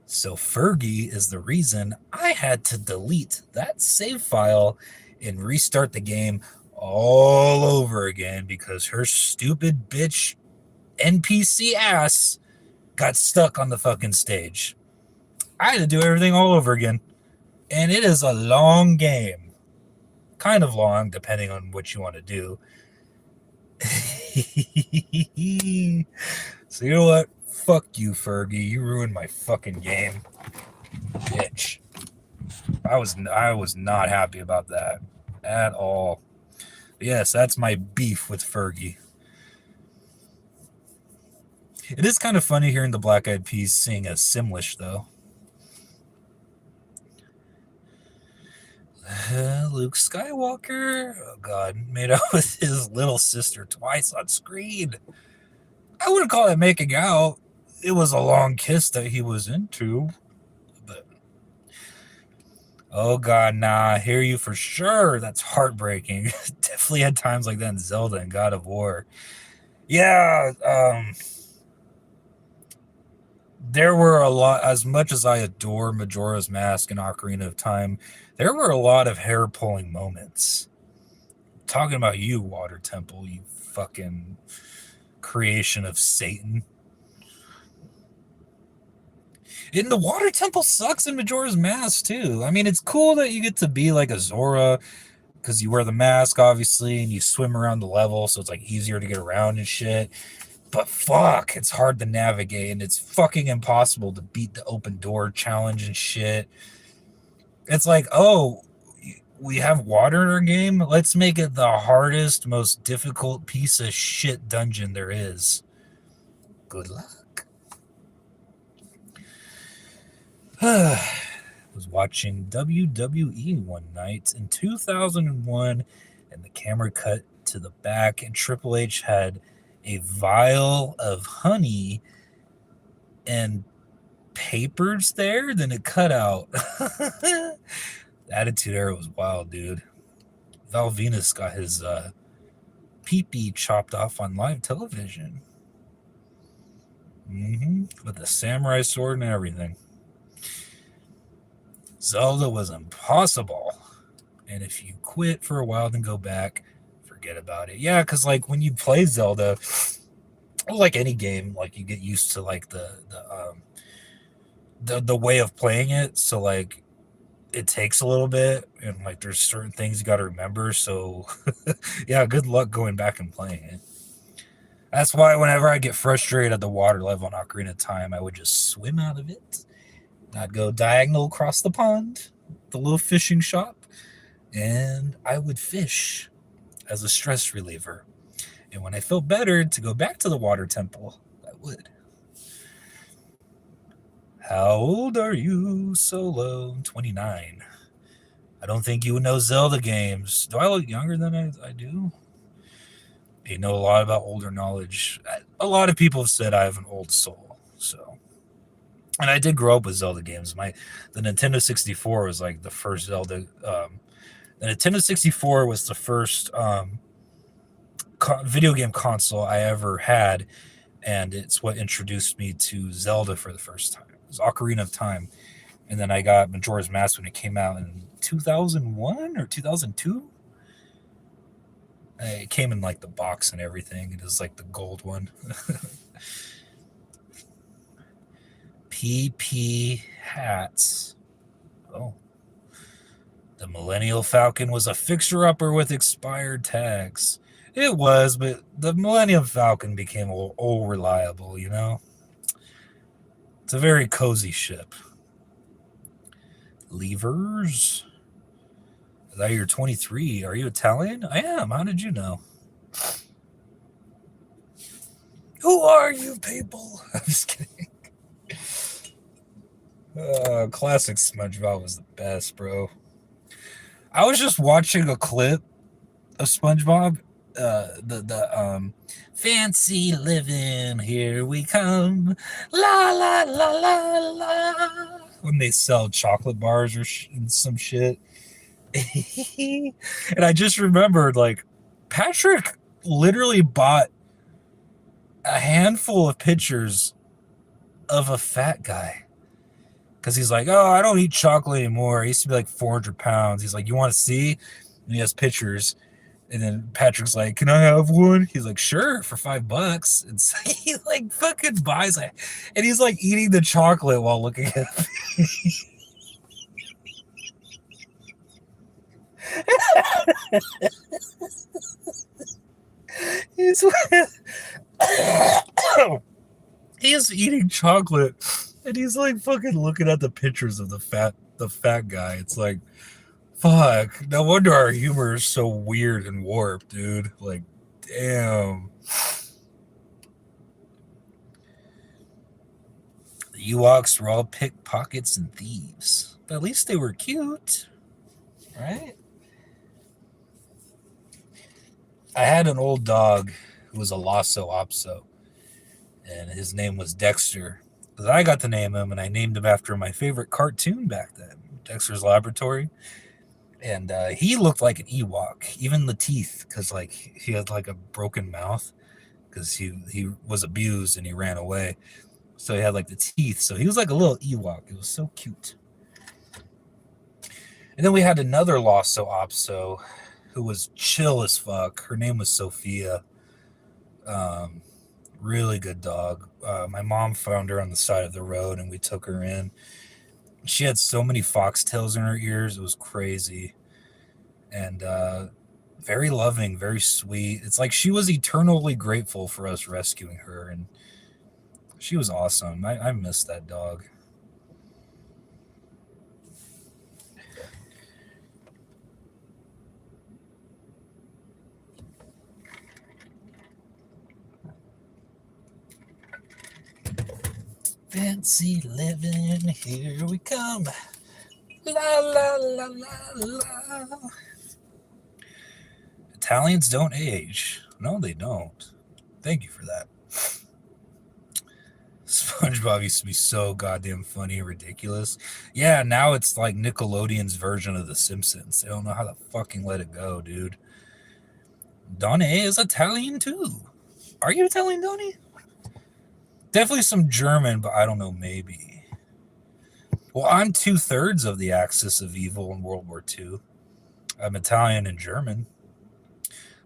So Fergie is the reason I had to delete that save file and restart the game all over again because her stupid bitch NPC ass got stuck on the fucking stage. I had to do everything all over again. And it is a long game. Kind of long, depending on what you want to do. So you know what? Fuck you, Fergie. You ruined my fucking game. Bitch. I was not happy about that at all. But yes, that's my beef with Fergie. It is kind of funny hearing the Black Eyed Peas sing a Simlish, though. Luke Skywalker, oh god, made out with his little sister twice on screen. I wouldn't call it making out. It was a long kiss that he was into. But oh god, nah, I hear you for sure. That's heartbreaking. Definitely had times like that in Zelda and God of War. Yeah, there were a lot, as much as I adore Majora's Mask and Ocarina of Time, there were a lot of hair pulling moments. Talking about you, Water Temple, you fucking creation of Satan. And the water temple sucks in Majora's Mask too. I mean, it's cool that you get to be like a Zora because you wear the mask, obviously, and you swim around the level, so it's like easier to get around and shit. But fuck, it's hard to navigate, and it's fucking impossible to beat the open door challenge and shit. It's like, oh, we have water in our game. Let's make it the hardest, most difficult piece of shit dungeon there is. Good luck. Was watching WWE one night in 2001, and the camera cut to the back, and Triple H had a vial of honey and papers there. Then it cut out. The Attitude Era was wild, dude. Val Venus got his pee-pee chopped off on live television. With a samurai sword and everything. Zelda was impossible. And if you quit for a while, then go back, forget about it. Yeah, because like when you play Zelda, like any game, like you get used to like the way of playing it. So like it takes a little bit, and like there's certain things you got to remember. So yeah, good luck going back and playing it. That's why whenever I get frustrated at the water level in Ocarina of Time, I would just swim out of it. I'd go diagonal across the pond, the little fishing shop, and I would fish as a stress reliever. And when I felt better to go back to the water temple, I would. How old are you, Solo? 29. I don't think you would know Zelda games. Do I look younger than I do? You know a lot about older knowledge. A lot of people have said I have an old soul, so. And I did grow up with Zelda games. The Nintendo 64 was like the first Zelda. The Nintendo 64 was the first video game console I ever had, and it's what introduced me to Zelda for the first time. It was Ocarina of Time, and then I got Majora's Mask when it came out in 2001 or 2002. It came in like the box and everything. It was like the gold one. PP hats. Oh. The Millennial Falcon was a fixer-upper with expired tags. It was, but the Millennium Falcon became old reliable, you know? It's a very cozy ship. Levers. That you're 23. Are you Italian? I am. How did you know? Who are you people? I'm just kidding. Classic SpongeBob was the best, bro. I was just watching a clip of SpongeBob. The fancy living, here we come, la la la la la. When they sell chocolate bars or some shit. And I just remembered, like, Patrick literally bought a handful of pictures of a fat guy. Because he's like, oh, I don't eat chocolate anymore. I used to be like 400 pounds. He's like, you want to see? And he has pictures. And then Patrick's like, can I have one? He's like, sure, for $5. And so he like fucking buys it. And he's like eating the chocolate while looking at it. He's eating chocolate, and he's like fucking looking at the pictures of the fat guy. It's like, fuck. No wonder our humor is so weird and warped, dude. Like, damn. The Ewoks were all pickpockets and thieves. But at least they were cute, right? I had an old dog who was a Lhasa Apso, and his name was Dexter. But I got to name him, and I named him after my favorite cartoon back then, Dexter's Laboratory. And he looked like an Ewok, even the teeth, because like he had like a broken mouth because he was abused and he ran away. So he had like the teeth. So he was like a little Ewok. It was so cute. And then we had another Lhasa Apso who was chill as fuck. Her name was Sophia. Really good dog. My mom found her on the side of the road, and we took her in. She had so many foxtails in her ears; it was crazy. And very loving, very sweet. It's like she was eternally grateful for us rescuing her, and she was awesome. I miss that dog. Fancy living, here we come. La la la la la. Italians don't age. No, they don't. Thank you for that. SpongeBob used to be so goddamn funny and ridiculous. Yeah, now it's like Nickelodeon's version of The Simpsons. They don't know how to fucking let it go, dude. Donnie is Italian too. Are you Italian, Donnie? Definitely some German, but I don't know, maybe. Well, I'm 2/3 of the axis of evil in World War II. I'm Italian and German,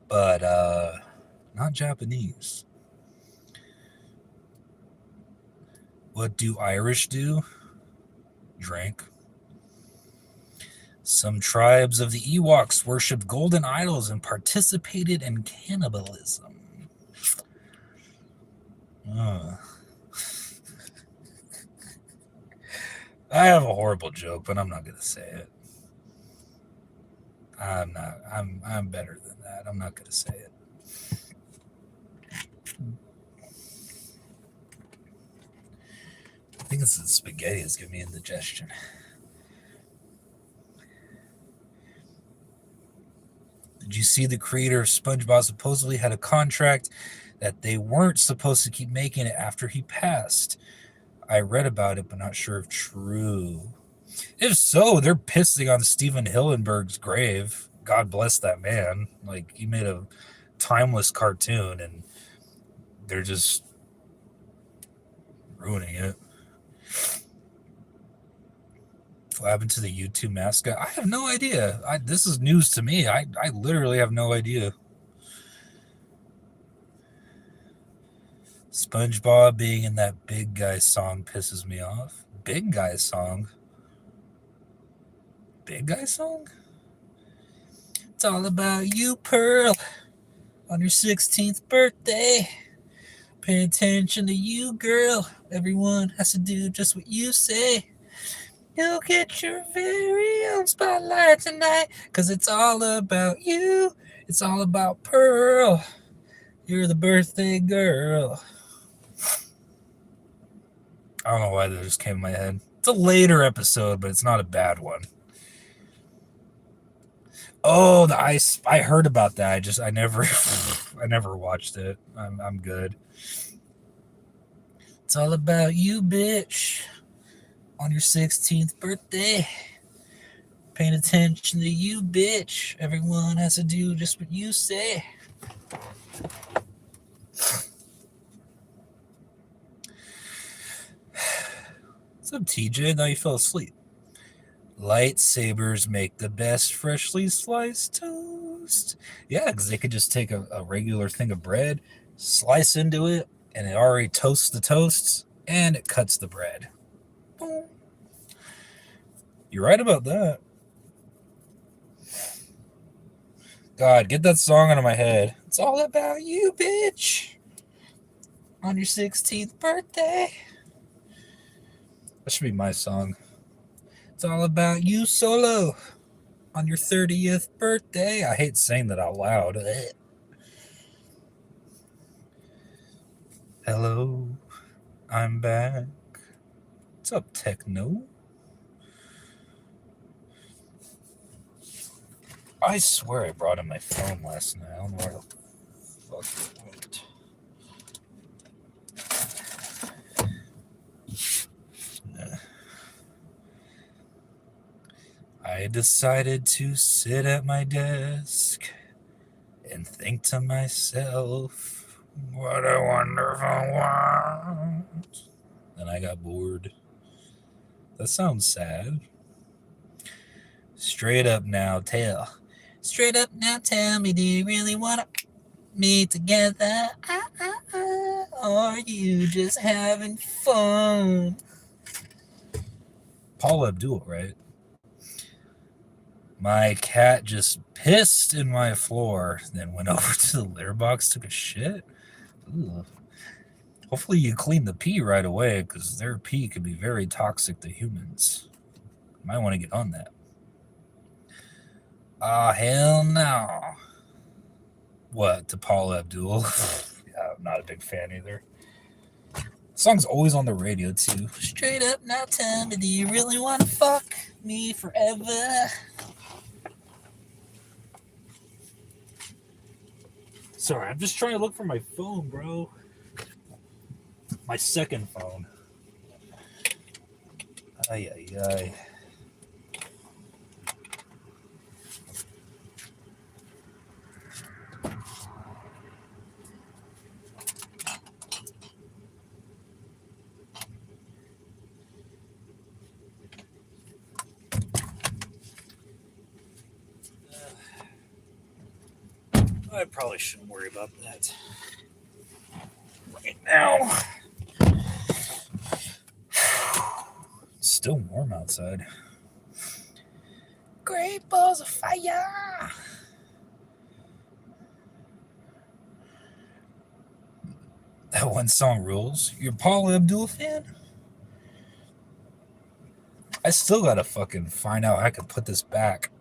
but not Japanese. What do Irish do? Drink. Some tribes of the Ewoks worshipped golden idols and participated in cannibalism. Uh. I have a horrible joke, but I'm not gonna say it. I'm not. I'm better than that. I'm not gonna say it. I think it's the spaghetti that's giving me indigestion. Did you see the creator of SpongeBob supposedly had a contract that they weren't supposed to keep making it after he passed? I read about it, but not sure if true. If so, they're pissing on Steven Hillenberg's grave. God bless that man. Like, he made a timeless cartoon, and they're just ruining it. What happened to the YouTube mascot? I have no idea. This is news to me. I literally have no idea. SpongeBob being in that Big Guy song pisses me off. Big Guy song? Big Guy song? It's all about you, Pearl, on your 16th birthday. Pay attention to you, girl. Everyone has to do just what you say. You'll get your very own spotlight tonight, 'cause it's all about you. It's all about Pearl. You're the birthday girl. I don't know why that just came in my head. It's a later episode, but it's not a bad one. Oh, the ice! I heard about that. I never watched it. I'm good. It's all about you, bitch. On your 16th birthday, paying attention to you, bitch. Everyone has to do just what you say. What's up, TJ? Now you fell asleep. Lightsabers make the best freshly sliced toast. Yeah, because they could just take a regular thing of bread, slice into it, and it already toasts the toasts, and it cuts the bread. Boom. You're right about that. God, get that song out of my head. It's all about you, bitch. On your 16th birthday. That should be my song. It's all about you, Solo. On your 30th birthday. I hate saying that out loud. Hello, I'm back. What's up, Techno? I swear I brought in my phone last night. I don't know where the fuck it went. I decided to sit at my desk and think to myself, what a wonderful world. Then I got bored. That sounds sad. Straight up now, tell. Straight up now, tell me, do you really want to meet together? Are you just having fun? Paula Abdul, right? My cat just pissed in my floor, then went over to the litter box, took a shit. Ooh. Hopefully you clean the pee right away, because their pee could be very toxic to humans. Might want to get on that. Hell no. What, to Paula Abdul? Yeah, I'm not a big fan either. The song's always on the radio, too. Straight up, now tell me, do you really want to fuck me forever? Sorry, I'm just trying to look for my phone, bro. My second phone. Ay, ay, ay. I probably shouldn't worry about that right now. It's still warm outside. Great balls of fire. That one song rules. You're a Paula Abdul fan? I still gotta fucking find out how I can put this back.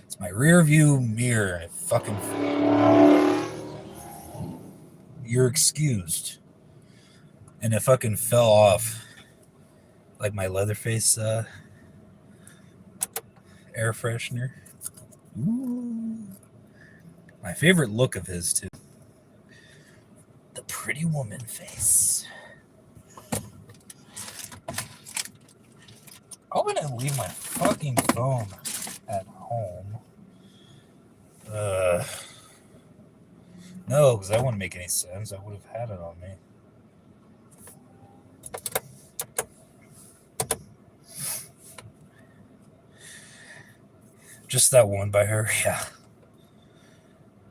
It's my rear view mirror. Fucking. You're excused. And it fucking fell off. Like my Leatherface air freshener. Ooh. My favorite look of his, too. The pretty woman face. I'm gonna leave my fucking phone at home. No, because that wouldn't make any sense. I would have had it on me. Just that one by her, yeah.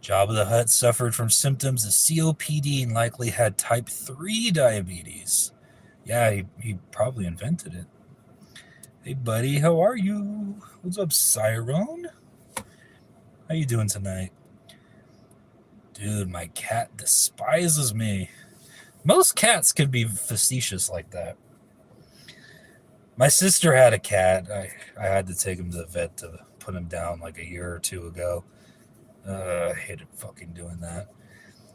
Jabba the Hutt suffered from symptoms of COPD and likely had type 3 diabetes. Yeah, he probably invented it. Hey, buddy, how are you? What's up, Cyrone? How you doing tonight? Dude, my cat despises me. Most cats can be facetious like that. My sister had a cat. I had to take him to the vet to put him down like a year or two ago. I hated fucking doing that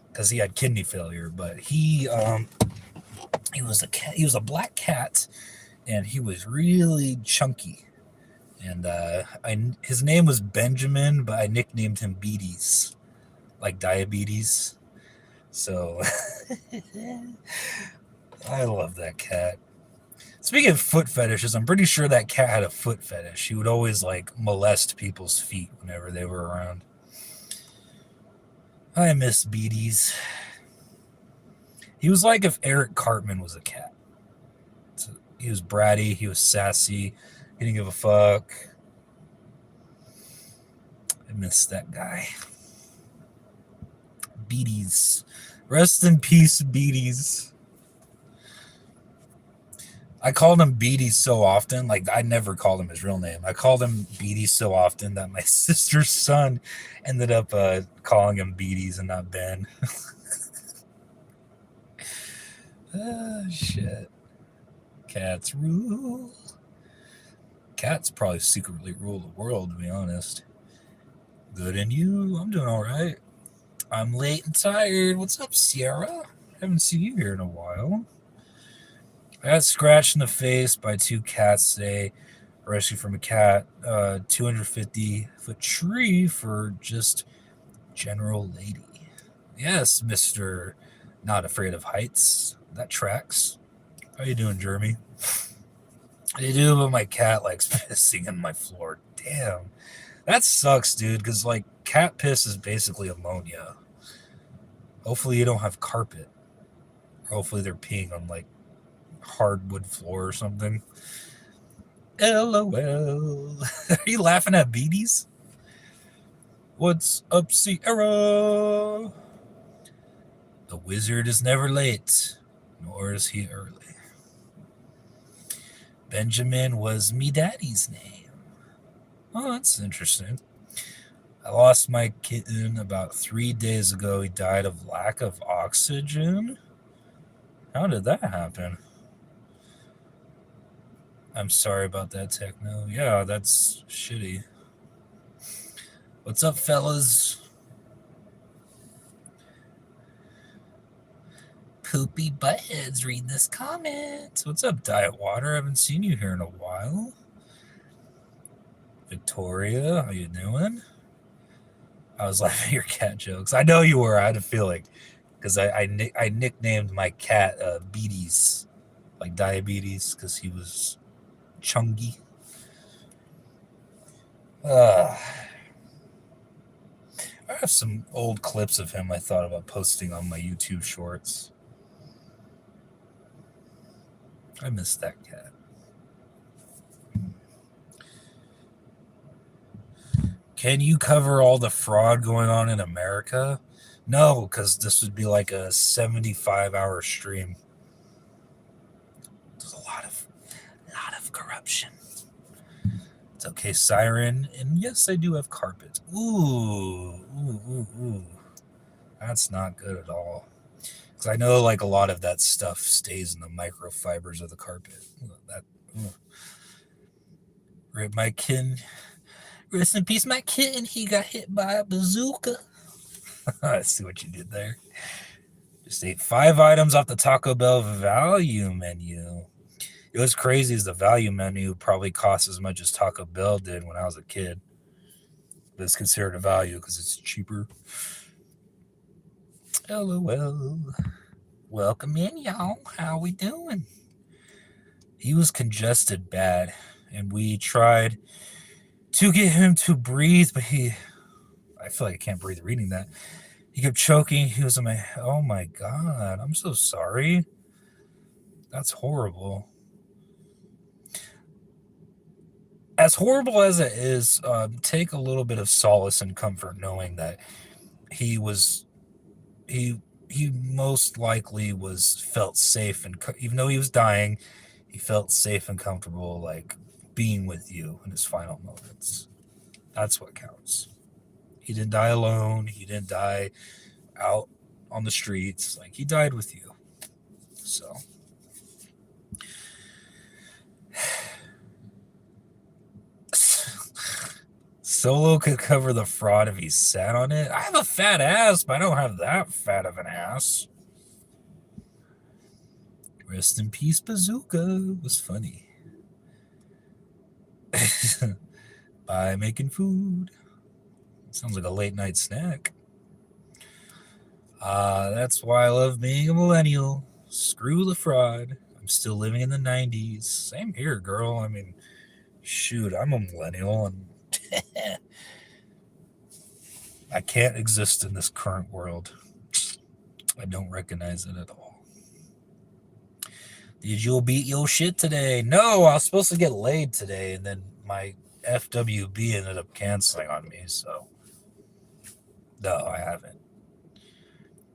because he had kidney failure. But he was a cat. He was a black cat, and he was really chunky. And his name was Benjamin, but I nicknamed him Beaties, like diabetes. So I love that cat. Speaking of foot fetishes, I'm pretty sure that cat had a foot fetish. He would always like molest people's feet whenever they were around. I miss Beaties. He was like if Eric Cartman was a cat. So he was bratty, he was sassy, he didn't give a fuck. I miss that guy. Beaties. Rest in peace, Beaties. I called him Beaties so often, like I never called him his real name. I called him Beaties so often that my sister's son ended up calling him Beaties and not Ben. Shit. Cats rule. Cats probably secretly rule the world, to be honest. Good, and you? I'm doing all right. I'm late and tired. What's up, Sierra? Haven't seen you here in a while. I got scratched in the face by two cats today. Rescued from a cat 250-foot tree for just general lady. Yes, Mr. Not Afraid of Heights. That tracks. How you doing, Jeremy? I do, but my cat likes pissing in my floor. Damn. That sucks, dude, because, like, cat piss is basically ammonia. Hopefully you don't have carpet. Or hopefully they're peeing on, like, hardwood floor or something. LOL. Are you laughing at Beaties? What's up, Sierra? The wizard is never late, nor is he early. Benjamin was me daddy's name. Oh, that's interesting. I lost my kitten about 3 days ago. He died of lack of oxygen. How did that happen? I'm sorry about that, Techno. Yeah, that's shitty. What's up, fellas? Poopy buttheads read this comment. What's up, Diet Water? I haven't seen you here in a while. Victoria, how you doing? I was laughing at your cat jokes. I know you were. I had a feeling because I nicknamed my cat Beaties, like diabetes, because he was chungy. I have some old clips of him I thought about posting on my YouTube shorts. I miss that cat. Can you cover all the fraud going on in America? No, because this would be like a 75-hour stream. There's a lot of corruption. It's okay, Siren. And yes, I do have carpet. Ooh. That's not good at all. Because I know like a lot of that stuff stays in the microfibers of the carpet. Rip my kitten. Rest in peace, my kitten. He got hit by a bazooka. I see what you did there. Just ate 5 items off the Taco Bell value menu. It was crazy as the value menu probably cost as much as Taco Bell did when I was a kid. But it's considered a value because it's cheaper. LOL. Welcome in, y'all. How we doing? He was congested bad, and we tried to get him to breathe, but I feel like I can't breathe reading that. He kept choking. He was in my, oh my God, I'm so sorry. That's horrible. As horrible as it is, take a little bit of solace and comfort knowing that he most likely felt safe, and even though he was dying, he felt safe and comfortable, like being with you in his final moments. That's what counts. He didn't die alone. He didn't die out on the streets. Like, he died with you. So Solo could cover the fraud if he sat on it. I have a fat ass, but I don't have that fat of an ass. Rest in peace, Bazooka. It was funny. By making food. Sounds like a late night snack. That's why I love being a millennial. Screw the fraud. I'm still living in the 90s. Same here, girl. I mean, shoot, I'm a millennial and I can't exist in this current world. I don't recognize it at all. Did you beat your shit today? No, I was supposed to get laid today, and then my FWB ended up canceling on me, so no, I haven't.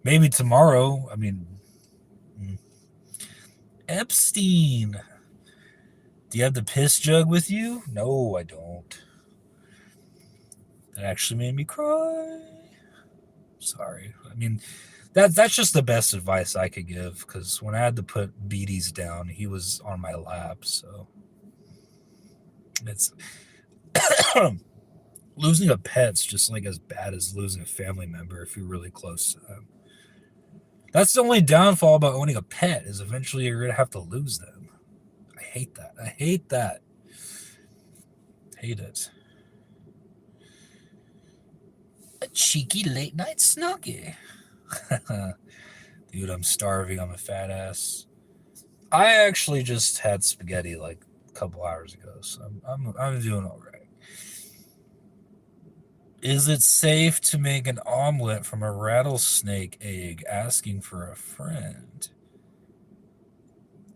Maybe tomorrow. I mean, Epstein. Do you have the piss jug with you? No, I don't. That actually made me cry. Sorry. I mean, that's just the best advice I could give, because when I had to put Beatties down, he was on my lap, so it's losing a pet's just like as bad as losing a family member if you're really close to them. That's the only downfall about owning a pet, is eventually you're gonna have to lose them. I hate that. Hate it. A cheeky late night snuggie. Dude, I'm starving. I'm a fat ass. I actually just had spaghetti like a couple hours ago, so I'm doing all right. Is it safe to make an omelet from a rattlesnake egg? Asking for a friend.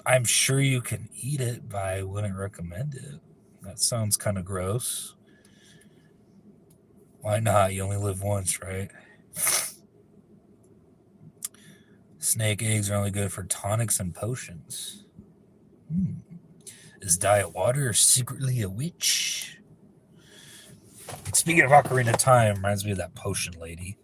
I'm sure you can eat it, but I wouldn't recommend it. That sounds kind of gross. Why not? You only live once, right? Snake eggs are only good for tonics and potions. Is Diet Water secretly a witch? Speaking of Ocarina of Time, reminds me of that potion lady.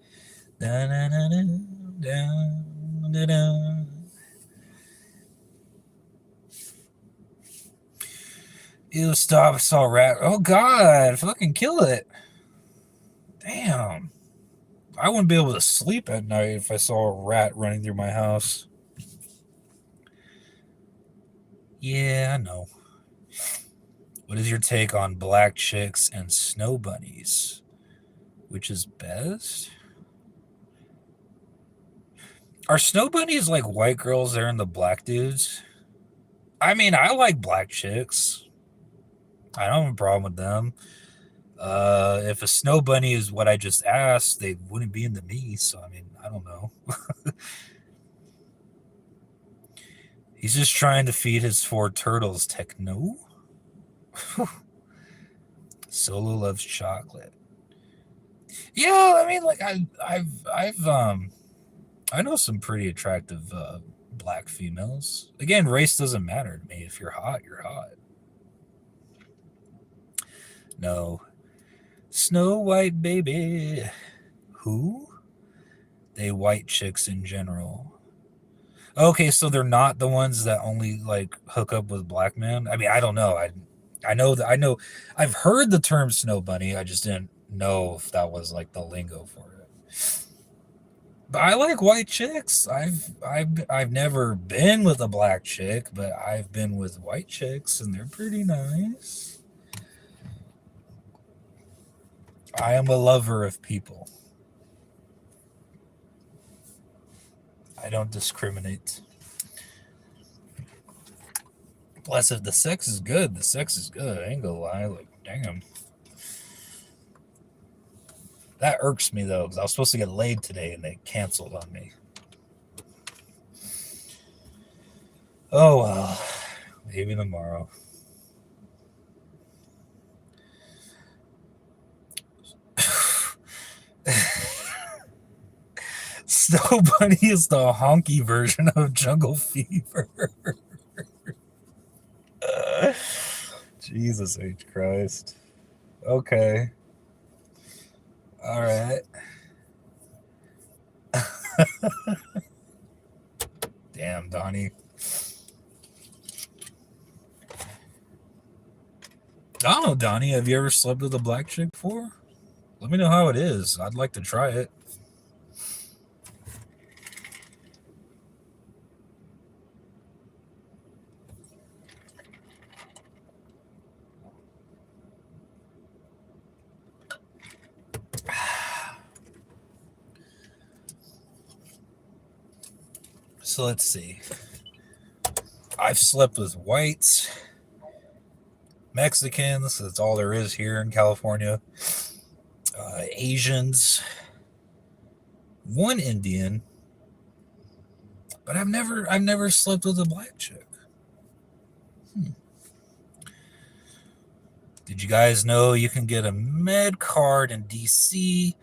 Ew, stop, I saw a rat. Oh god, fucking kill it. Damn. I wouldn't be able to sleep at night if I saw a rat running through my house. Yeah, I know. What is your take on black chicks and snow bunnies? Which is best? Are snow bunnies like white girls there and the black dudes? I mean, I like black chicks. I don't have a problem with them. If a snow bunny is what I just asked, they wouldn't be into me. So, I mean, I don't know. He's just trying to feed his 4 turtles techno. Solo loves chocolate. Yeah, I mean, like I know some pretty attractive black females. Again, race doesn't matter to me. If you're hot, you're hot. No. Snow White baby. Who? They white chicks in general. Okay, so they're not the ones that only like hook up with black men. I mean, I don't know. I know I've heard the term snow bunny. I just didn't know if that was like the lingo for it. But I like white chicks. I've never been with a black chick, but I've been with white chicks and they're pretty nice. I am a lover of people. I don't discriminate. Plus, if the sex is good, the sex is good. I ain't gonna lie. Like, damn. That irks me, though, because I was supposed to get laid today and they canceled on me. Oh, well. Maybe tomorrow. Snow Bunny is the honky version of Jungle Fever. Jesus H. Christ. Okay. All right. Damn, Donnie. I don't know, Donnie. Have you ever slept with a black chick before? Let me know how it is. I'd like to try it. So let's see. I've slept with whites, Mexicans. That's all there is here in California. Asians, one Indian, but I've never slept with a black chick. Did you guys know you can get a med card in DC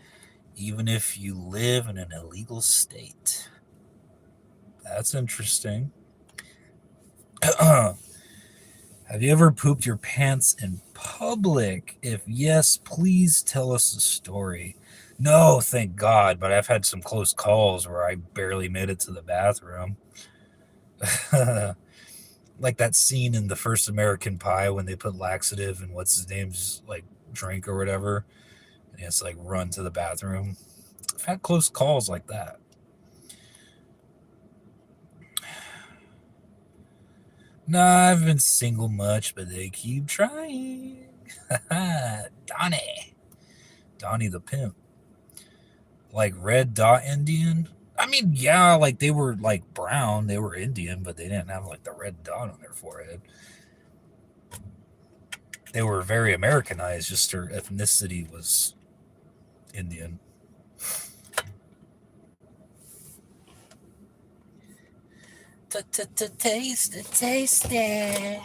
even if you live in an illegal state? That's interesting. Have you ever pooped your pants in public? If yes, please tell us the story. No, thank God, but I've had some close calls where I barely made it to the bathroom. Like that scene in the first American Pie when they put laxative in what's his name's like drink or whatever, and he has to like run to the bathroom. I've had close calls like that. Nah, I've been single much, but they keep trying. Donnie the pimp. Like Red Dot Indian. I mean, yeah, like they were like brown, they were Indian, but they didn't have like the red dot on their forehead. They were very Americanized, just their ethnicity was Indian. Taste it.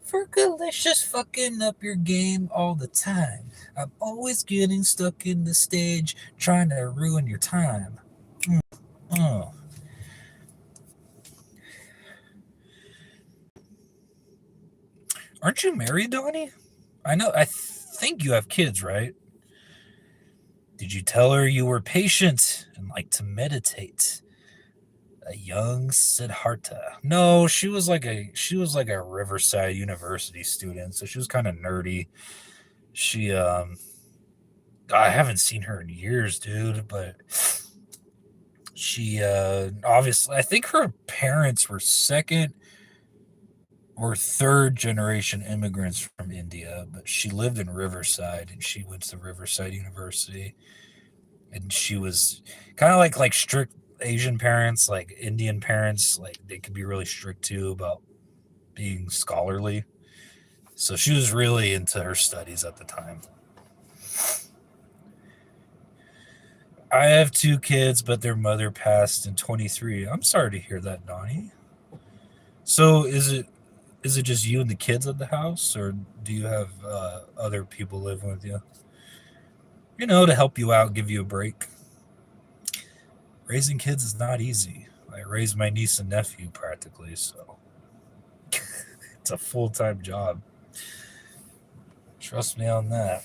Fergalicious fucking up your game all the time. I'm always getting stuck in the stage, trying to ruin your time. Oh. Aren't you married, Donnie? I know. I think you have kids, right? Did you tell her you were patient and like to meditate? A young Siddhartha. No, she was like a Riverside University student, so she was kind of nerdy. She I haven't seen her in years, dude, but she obviously I think her parents were second or third generation immigrants from India, but she lived in Riverside and she went to Riverside University, and she was kind of like strict Asian parents, like Indian parents, like they could be really strict too about being scholarly. So she was really into her studies at the time. I have two kids, but their mother passed in 23. I'm sorry to hear that, Donnie. So is it just you and the kids at the house, or do you have other people living with you? To help you out, give you a break. Raising kids is not easy. I raised my niece and nephew practically, so it's a full time job. Trust me on that.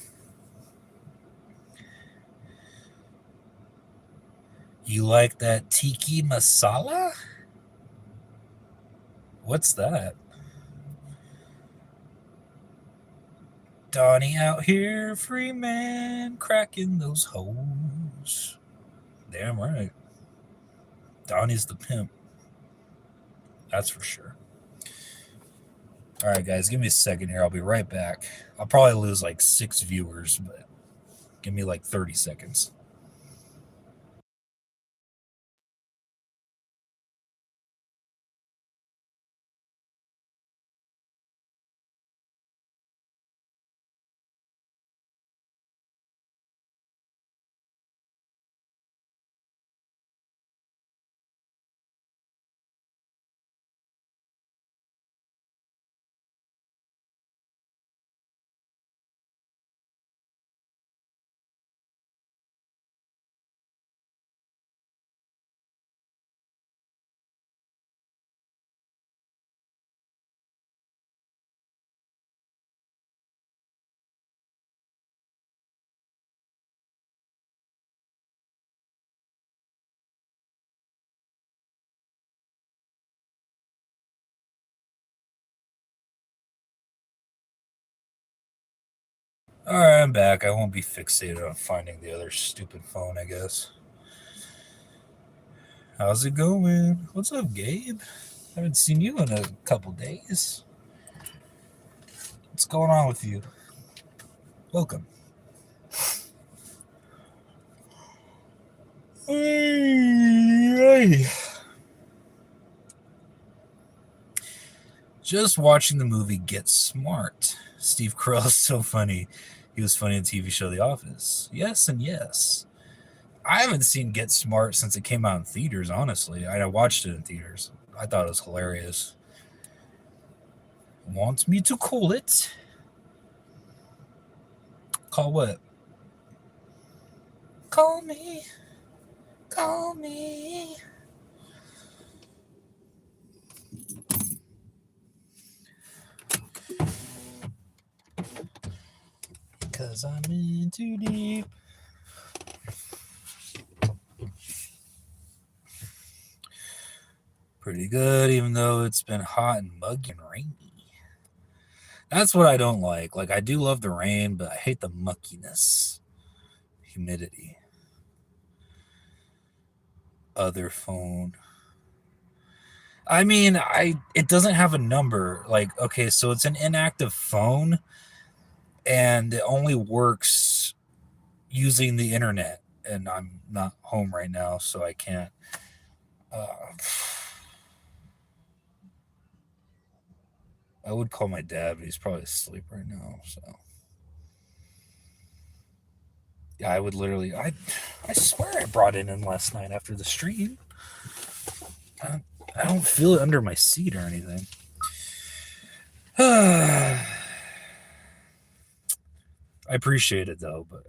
You like that tiki masala? What's that? Donnie out here, free man, cracking those hoes. Damn right. Donnie's the pimp. That's for sure. All right, guys, give me a second here. I'll be right back. I'll probably lose like 6 viewers, but give me like 30 seconds. All right, I'm back. I won't be fixated on finding the other stupid phone, I guess. How's it going? What's up, Gabe? Haven't seen you in a couple days. What's going on with you? Welcome. Just watching the movie Get Smart. Steve Carell is so funny. He was funny in the TV show The Office. Yes and yes. I haven't seen Get Smart since it came out in theaters, honestly. I watched it in theaters. I thought it was hilarious. Want me to call it? Call what? Call me. Call me. Cause I'm in too deep. Pretty good, even though it's been hot and muggy and rainy. That's what I don't like. Like, I do love the rain, but I hate the muckiness, humidity. Other phone. I mean, it doesn't have a number. Like, okay, so it's an inactive phone, and it only works using the internet. And I'm not home right now, so I can't. Uh, I would call my dad, but he's probably asleep right now. So yeah, I would literally. I swear I brought it in last night after the stream. I don't feel it under my seat or anything. I appreciate it though, but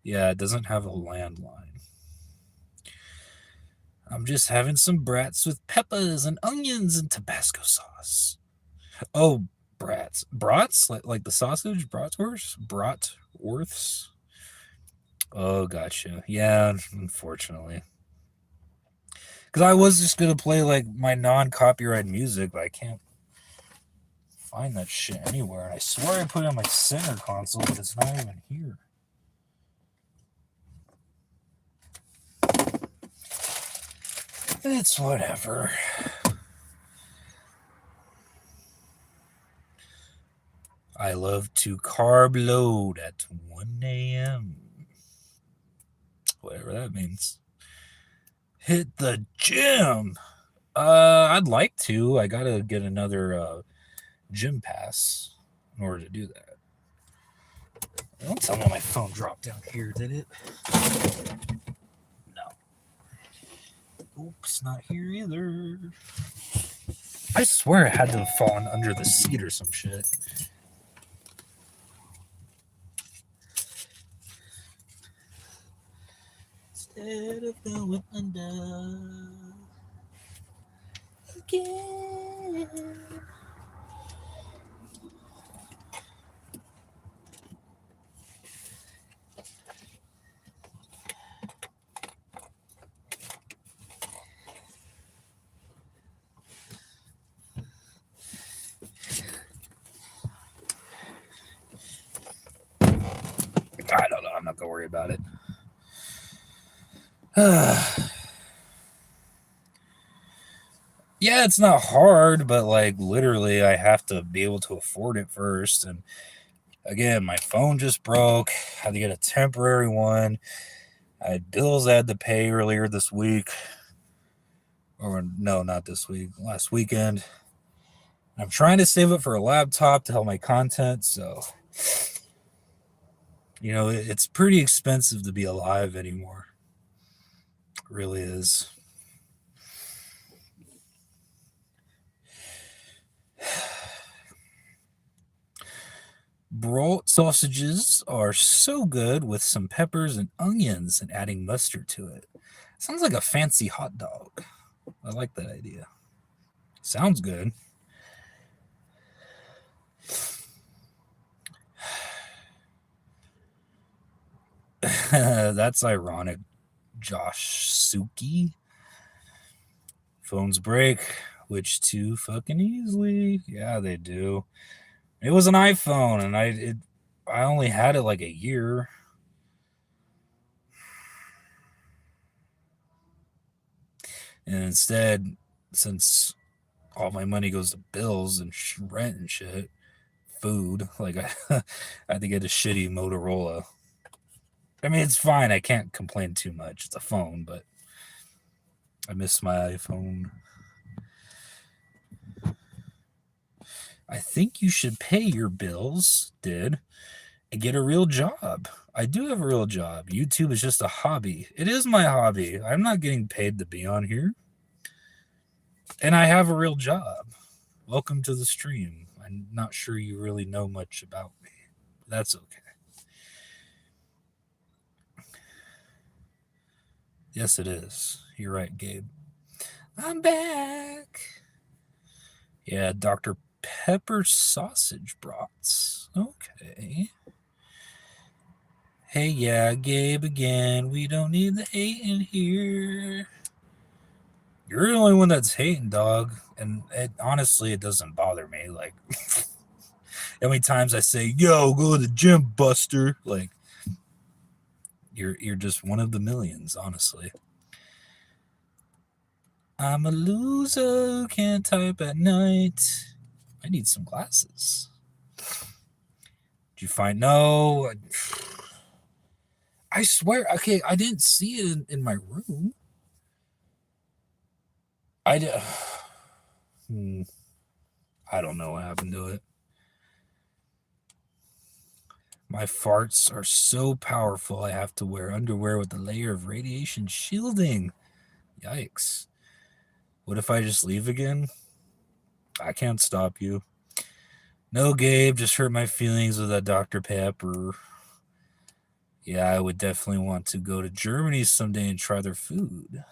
yeah, it doesn't have a landline. I'm just having some brats with peppers and onions and Tabasco sauce. Oh, Brats, like the sausage, bratwursts. Oh, gotcha. Yeah, unfortunately, because I was just gonna play like my non-copyright music, but I can't find that shit anywhere. And I swear I put it on my center console, but it's not even here. It's whatever. I love to carb load at 1 a.m. Whatever that means. Hit the gym. I'd like to. I gotta get another gym pass in order to do that. Don't tell me my phone dropped down here, did it? No. Oops, not here either. I swear it had to have fallen under the seat or some shit. Instead of going under again. I don't know. I'm not gonna worry about it. Yeah, it's not hard, but like literally, I have to be able to afford it first. And again, my phone just broke. I had to get a temporary one. I had bills I had to pay earlier this week. Or no, not this week. Last weekend. I'm trying to save up for a laptop to help my content. So, it's pretty expensive to be alive anymore. It really is. Broiled sausages are so good with some peppers and onions and adding mustard to it. Sounds like a fancy hot dog. I like that idea. Sounds good. That's ironic. Josh Suki. Phones break, which too fucking easily. Yeah, they do. It was an iPhone, and I only had it like a year. And instead, since all my money goes to bills and rent and shit, food, like I had to get a shitty Motorola. I mean, it's fine. I can't complain too much. It's a phone, but I miss my iPhone. I think you should pay your bills, and get a real job. I do have a real job. YouTube is just a hobby. It is my hobby. I'm not getting paid to be on here. And I have a real job. Welcome to the stream. I'm not sure you really know much about me. That's okay. Yes, it is. You're right, Gabe. I'm back. Yeah, Dr. Pepper sausage brats. Okay. Hey, yeah, Gabe again. We don't need the hate in here. You're the only one that's hating, dog. And honestly, it doesn't bother me. Like, how many times I say, yo, go to the gym, Buster? Like, you're just one of the millions, honestly. I'm a loser, can't type at night. I need some glasses. Did you find? No. I swear, okay, I didn't see it in my room. I don't know what happened to it. My farts are so powerful, I have to wear underwear with a layer of radiation shielding. Yikes. What if I just leave again? I can't stop you. No, Gabe, just hurt my feelings with that Dr. Pepper. Yeah, I would definitely want to go to Germany someday and try their food.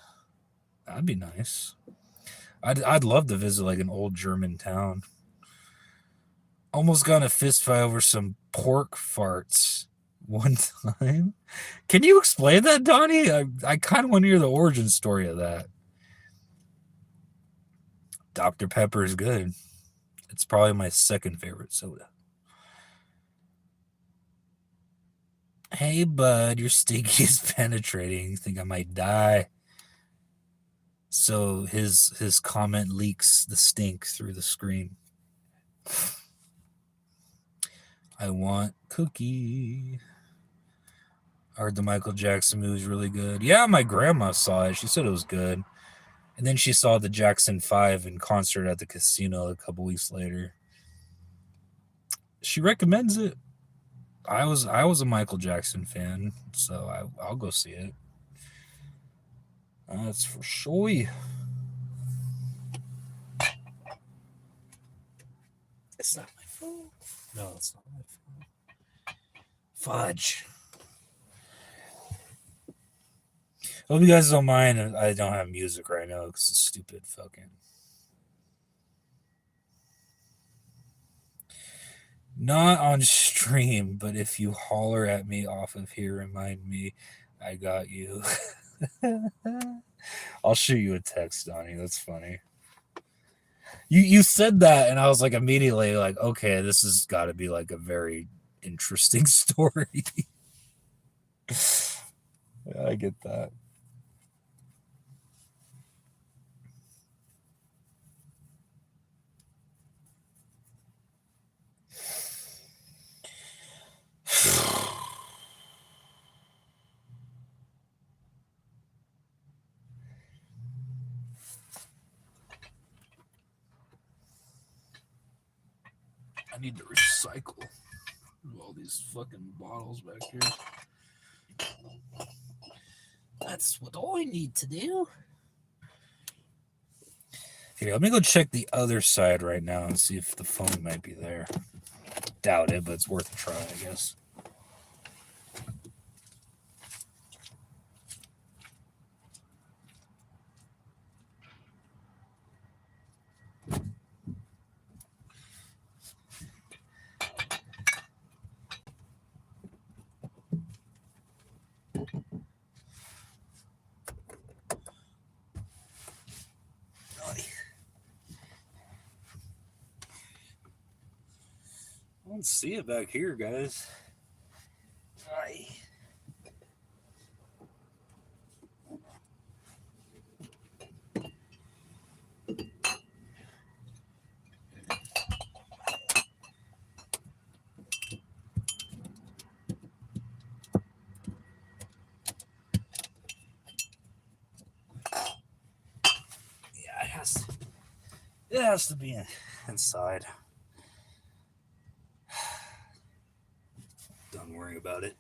That'd be nice. I'd love to visit like an old German town. Almost got in a fist fight over some pork farts one time. Can you explain that, Donnie? I kind of want to hear the origin story of that. Dr. Pepper is good. It's probably my second favorite soda. Hey, bud, your stinky is penetrating. You think I might die? So his comment leaks the stink through the screen. I want cookie. I heard the Michael Jackson movie was really good. Yeah, my grandma saw it. She said it was good. And then she saw the Jackson 5 in concert at the casino a couple weeks later. She recommends it. I was a Michael Jackson fan, so I'll go see it. That's for sure. It's not my phone. No, it's not my phone. Fudge. Hope you guys don't mind. I don't have music right now because it's stupid fucking. Not on stream, but if you holler at me off of here, remind me I got you. I'll shoot you a text, Donnie. That's funny. You said that, and I was like immediately like, okay, this has got to be like a very interesting story. Yeah, I get that. I need to recycle all these fucking bottles back here. That's what I need to do. Here, let me go check the other side right now and see if the phone might be there. Doubt it, but it's worth a try, I guess. I don't see it back here, guys. Aye. Yeah, it has to be inside. Don't worry about it.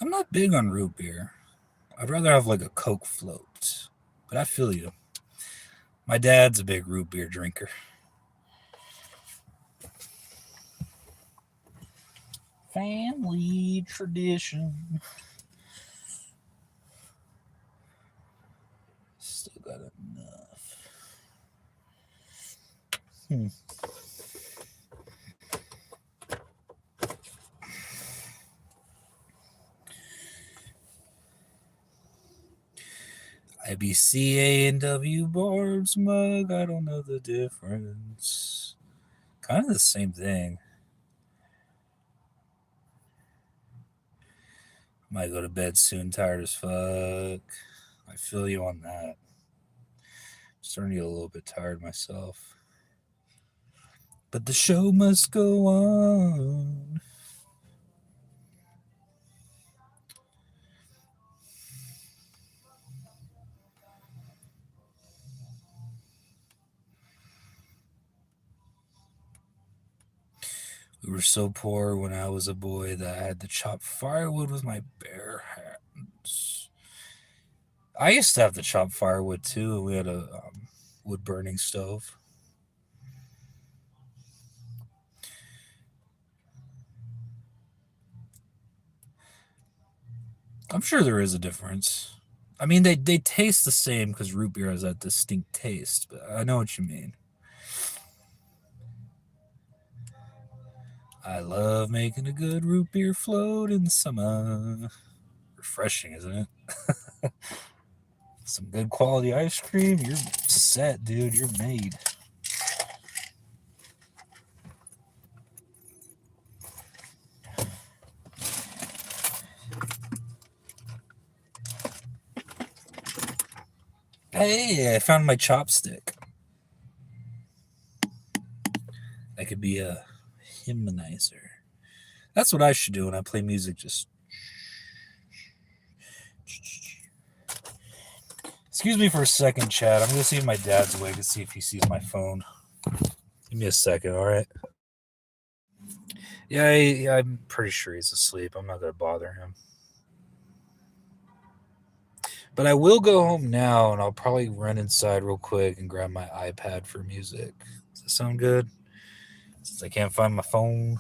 I'm not big on root beer. I'd rather have like a Coke float. But I feel you. My dad's a big root beer drinker. Family tradition. Still got enough. IBCA and W Barb's mug. I don't know the difference. Kind of the same thing. Might go to bed soon, tired as fuck. I feel you on that. Starting to get a little bit tired myself. But the show must go on. We were so poor when I was a boy that I had to chop firewood with my bare hands. I used to have to chop firewood too. We had a wood burning stove. I'm sure there is a difference. I mean, they taste the same because root beer has that distinct taste, but I know what you mean. I love making a good root beer float in the summer. Refreshing, isn't it? Some good quality ice cream. You're set, dude. You're made. Hey, I found my chopstick. That could be a hymnizer. That's what I should do when I play music. Just excuse me for a second, Chad. I'm gonna see if my dad's awake and see if he sees my phone. Give me a second, all right? Yeah, I'm pretty sure he's asleep. I'm not gonna bother him. But I will go home now, and I'll probably run inside real quick and grab my iPad for music. Does that sound good? Since I can't find my phone.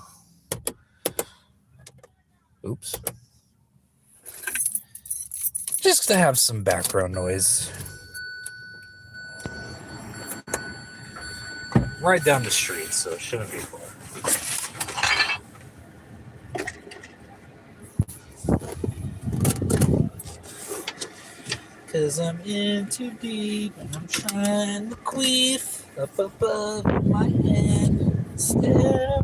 Oops. Just to have some background noise. Right down the street, so it shouldn't be far. Cause I'm in too deep and I'm trying to queef up above my head. Stare.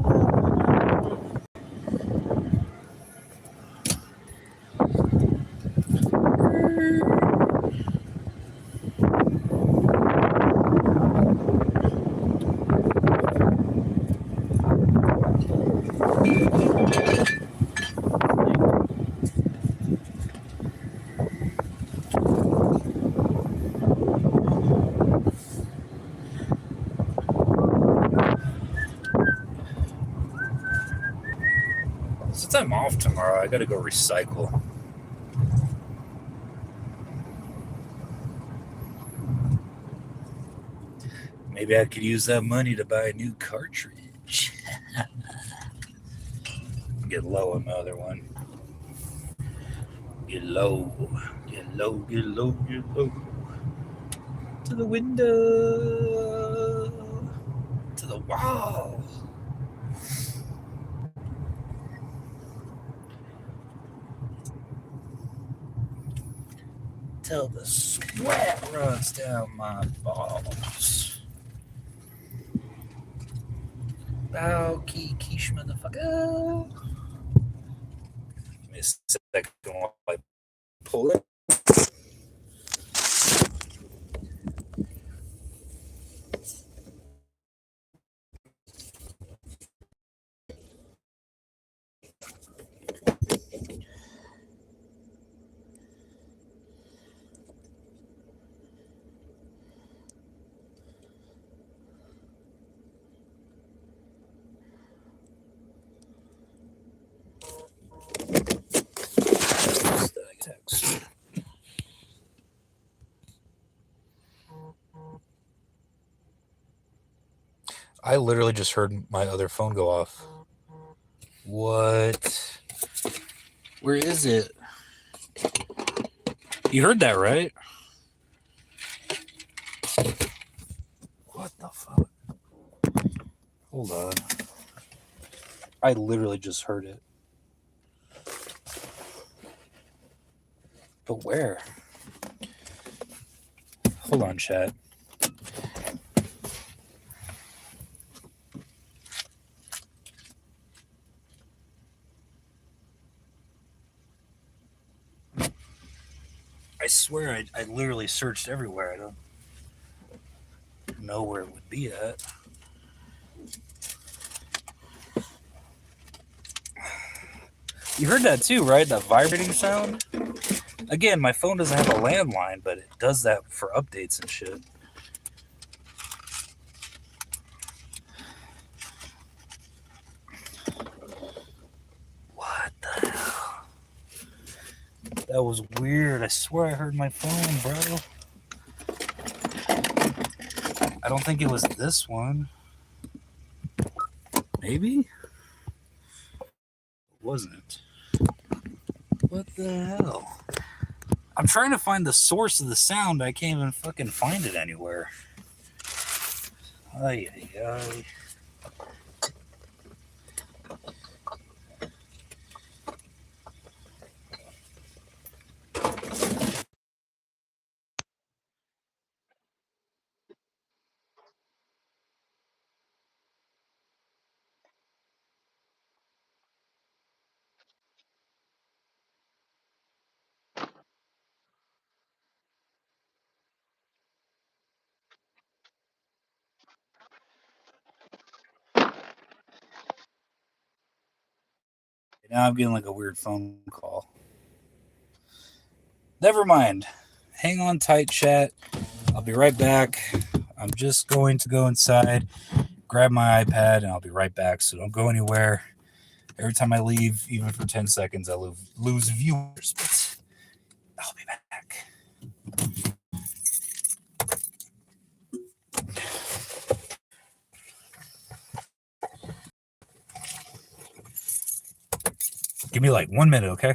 Since I'm off tomorrow, I gotta go recycle. Maybe I could use that money to buy a new cartridge. Get low on the other one. Get low. Get low, get low, get low. To the window. To the wall. Till the sweat runs down my balls. Bow, quiche, motherfucker. Give me a second while I pull it. Text. I literally just heard my other phone go off. What? Where is it? You heard that, right? What the fuck? Hold on. I literally just heard it. But where? Hold on, chat. I swear I literally searched everywhere. I don't know where it would be at. You heard that too, right? That vibrating sound? Again, my phone doesn't have a landline, but it does that for updates and shit. What the hell? That was weird. I swear I heard my phone, bro. I don't think it was this one. Maybe? It wasn't. What the hell? I'm trying to find the source of the sound. I can't even fucking find it anywhere. Ay, ay, ay. Now I'm getting like a weird phone call. Never mind. Hang on tight, chat. I'll be right back. I'm just going to go inside, grab my iPad, and I'll be right back. So don't go anywhere. Every time I leave, even for 10 seconds, I lose viewers. But I'll be back. Give me like 1 minute, okay?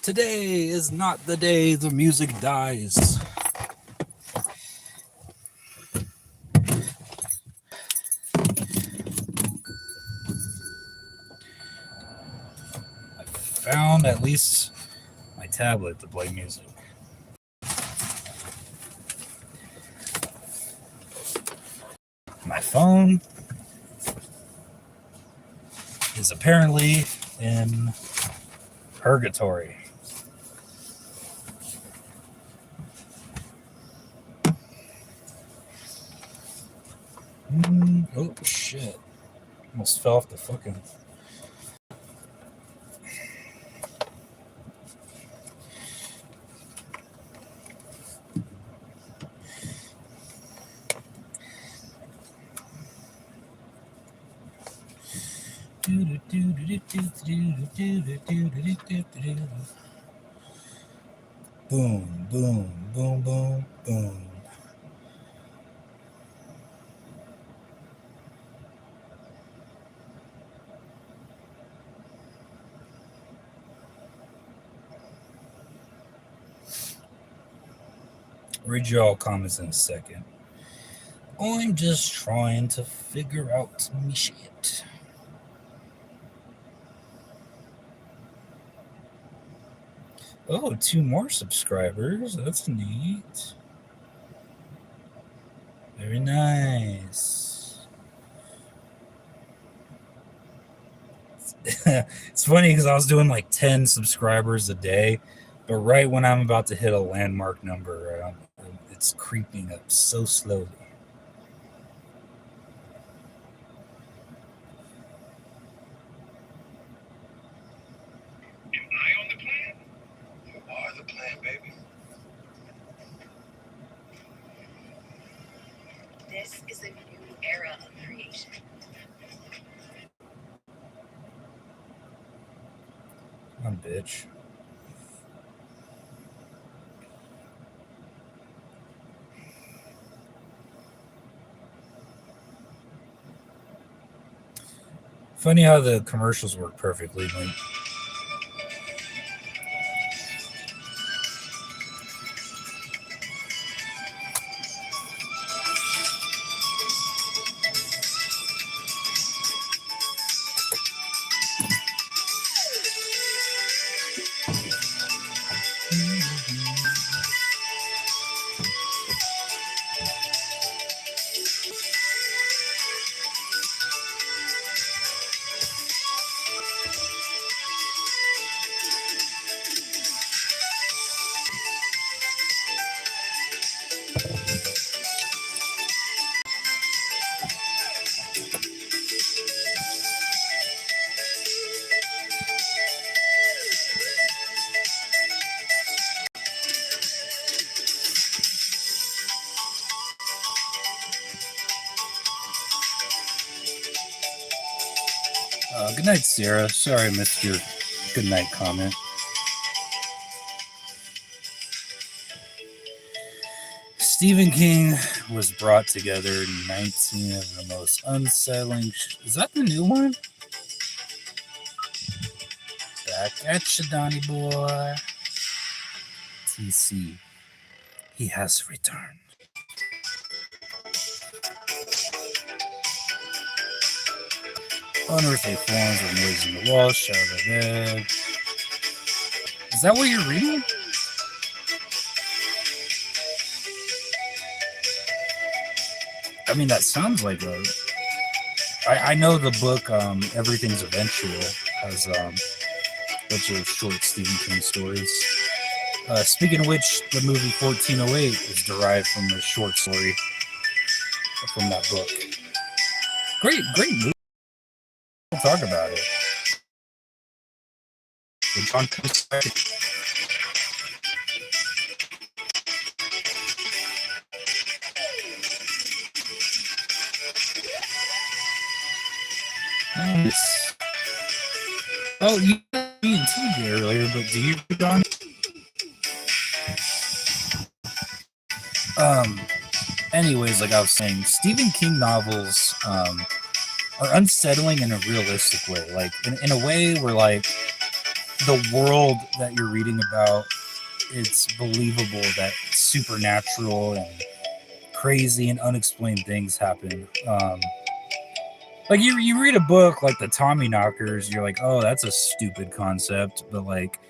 Today is not the day the music dies. I found at least my tablet to play music. My phone is apparently in purgatory. Oh shit. Almost fell off the fucking... Boom, boom, boom, boom, boom. Read your all comments in a second. I'm just trying to figure out me shit. Oh, 2 more subscribers. That's neat. Very nice. It's funny because I was doing like 10 subscribers a day, but right when I'm about to hit a landmark number, it's creeping up so slowly. Am I on the plan? You are the plan, baby. This is a new era of creation. Come on, bitch. Funny how the commercials work perfectly. Like, good night, Sarah. Sorry I missed your good night comment. Stephen King was brought together in 19 of the most unsettling... Is that the new one? Back at you, Donnie boy. TC. He has returned. Unearthly forms of noise in the walls, shadow of the bed. Is that what you're reading? I mean, that sounds like a... I know the book, Everything's Eventual, has a bunch of short Stephen King stories. Speaking of which, the movie 1408 is derived from a short story from that book. Great movie. We'll talk about it. When John comes back. Nice. Oh, you had me and TJ earlier, but do you read on? Anyways, like I was saying, Stephen King novels are unsettling in a realistic way. Like in a way where like the world that you're reading about, it's believable that supernatural and crazy and unexplained things happen. Like you read a book like the Tommy Knockers, you're like, oh, that's a stupid concept. But like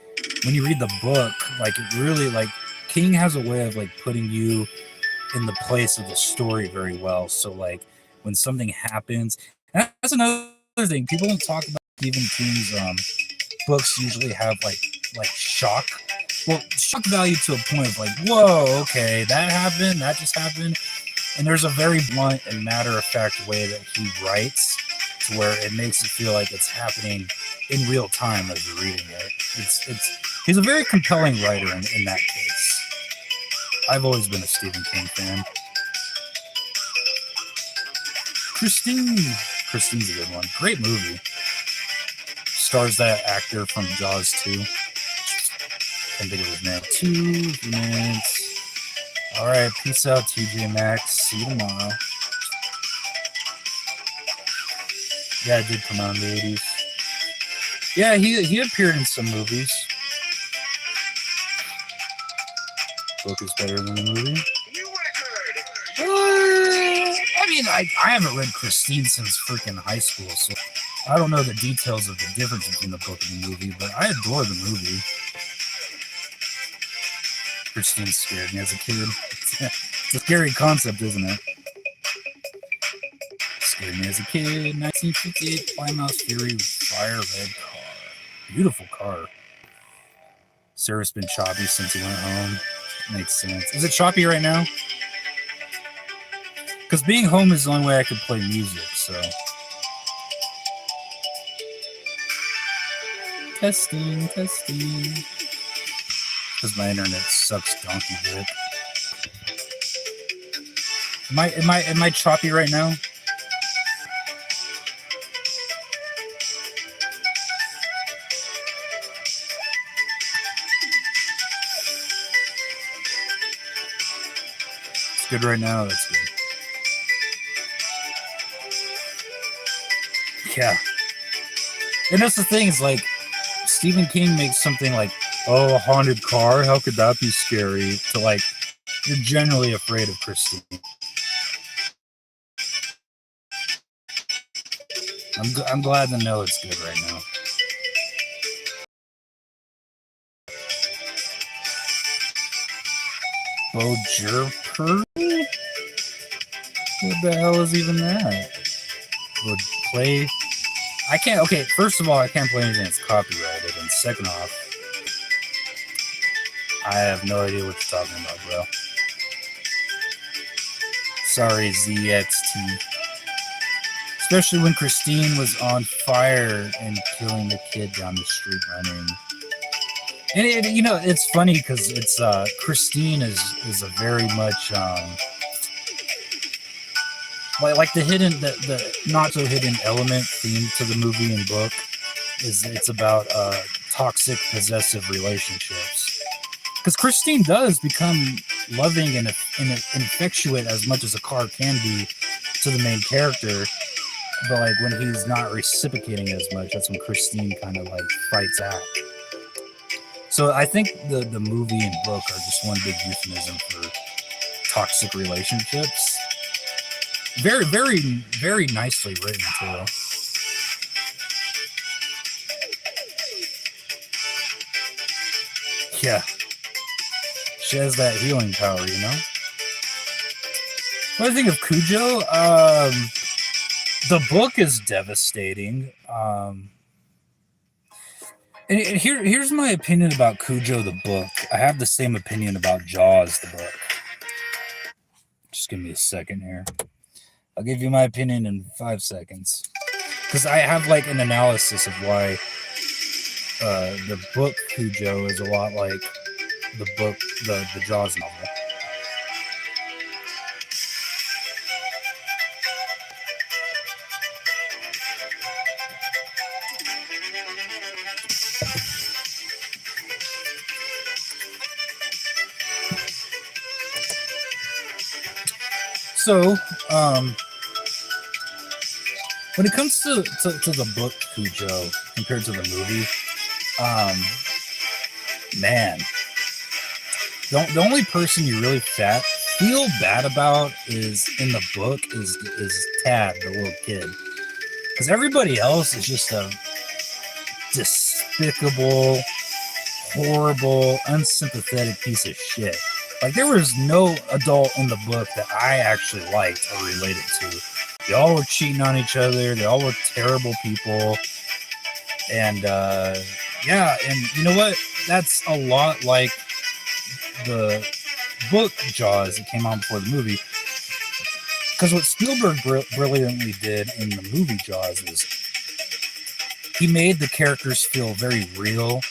when you read the book, like it really like King has a way of like putting you in the place of the story very well. So like when something happens, and that's another thing people don't talk about. Stephen King's books usually have like shock, well, shock value to a point of like, whoa, okay, that happened, that just happened. And there's a very blunt and matter-of-fact way that he writes to where it makes it feel like it's happening in real time as you're reading it. He's a very compelling writer in that case. I've always been a Stephen King fan. Christine's a good one. Great movie. Stars that actor from Jaws 2. Can't think of his name. 2 minutes. All right, peace out, TJ Maxx. See you tomorrow. Yeah, it did come out in the 80s. Yeah, he appeared in some movies. Book is better than the movie. New record. I mean, I haven't read Christine since freaking high school, so I don't know the details of the difference between the book and the movie, but I adore the movie. Christine scared me as a kid. It's a scary concept, isn't it? Scared me as a kid. 1958 Plymouth Fury fire red car. Beautiful car. Service been choppy since he went home. Makes sense. Is it choppy right now? Because being home is the only way I could play music, so. Testing. Because my internet sucks donkey dick. Am I choppy right now? It's good right now. That's good. Yeah. And that's the thing, is like Stephen King makes something like, oh, a haunted car, how could that be scary? To like, you're generally afraid of Christine. I'm glad to know it's good right now. Bojerper? What the hell is even that? Would play. I can't. Okay, first of all, I can't play anything that's copyrighted, and second off, I have no idea what you're talking about, bro. Sorry, ZXT. Especially when Christine was on fire and killing the kid down the street running. And it's funny because it's Christine is a very much like the not so hidden element theme to the movie and book is it's about toxic possessive relationships. Because Christine does become loving and infatuate as much as a car can be to the main character, but like when he's not reciprocating as much, that's when Christine kind of like fights out. So I think the movie and book are just one big euphemism for toxic relationships. Very, very, very nicely written too. Yeah. She has that healing power, you know? What do I think of Cujo? The book is devastating. And here's my opinion about Cujo, the book. I have the same opinion about Jaws, the book. Just give me a second here. I'll give you my opinion in 5 seconds. Because I have like an analysis of why the book Cujo is a lot like the book, the Jaws novel. So, when it comes to the book Cujo compared to the movie, Man, the only person you really feel bad about is in the book is Tad, the little kid, because everybody else is just a despicable, horrible, unsympathetic piece of shit. Like, there was no adult in the book that I actually liked or related to. They all were cheating on each other. They all were terrible people. And yeah, and you know what? That's a lot like the book Jaws that came out before the movie. Because what Spielberg brilliantly did in the movie Jaws is he made the characters feel very real,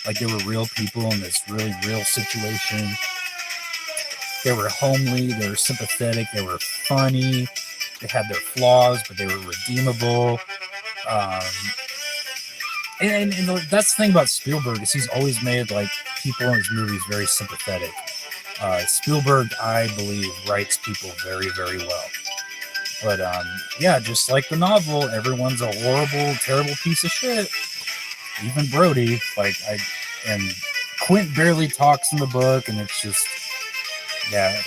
like they were real people in this really real situation. They were homely, they were sympathetic, they were funny, they had their flaws, but they were redeemable. And that's the thing about Spielberg is he's always made like people in his movies very sympathetic. Spielberg, I believe, writes people very, very well. But yeah, just like the novel, everyone's a horrible, terrible piece of shit. Even Brody, and Quint barely talks in the book, and it's just, yeah,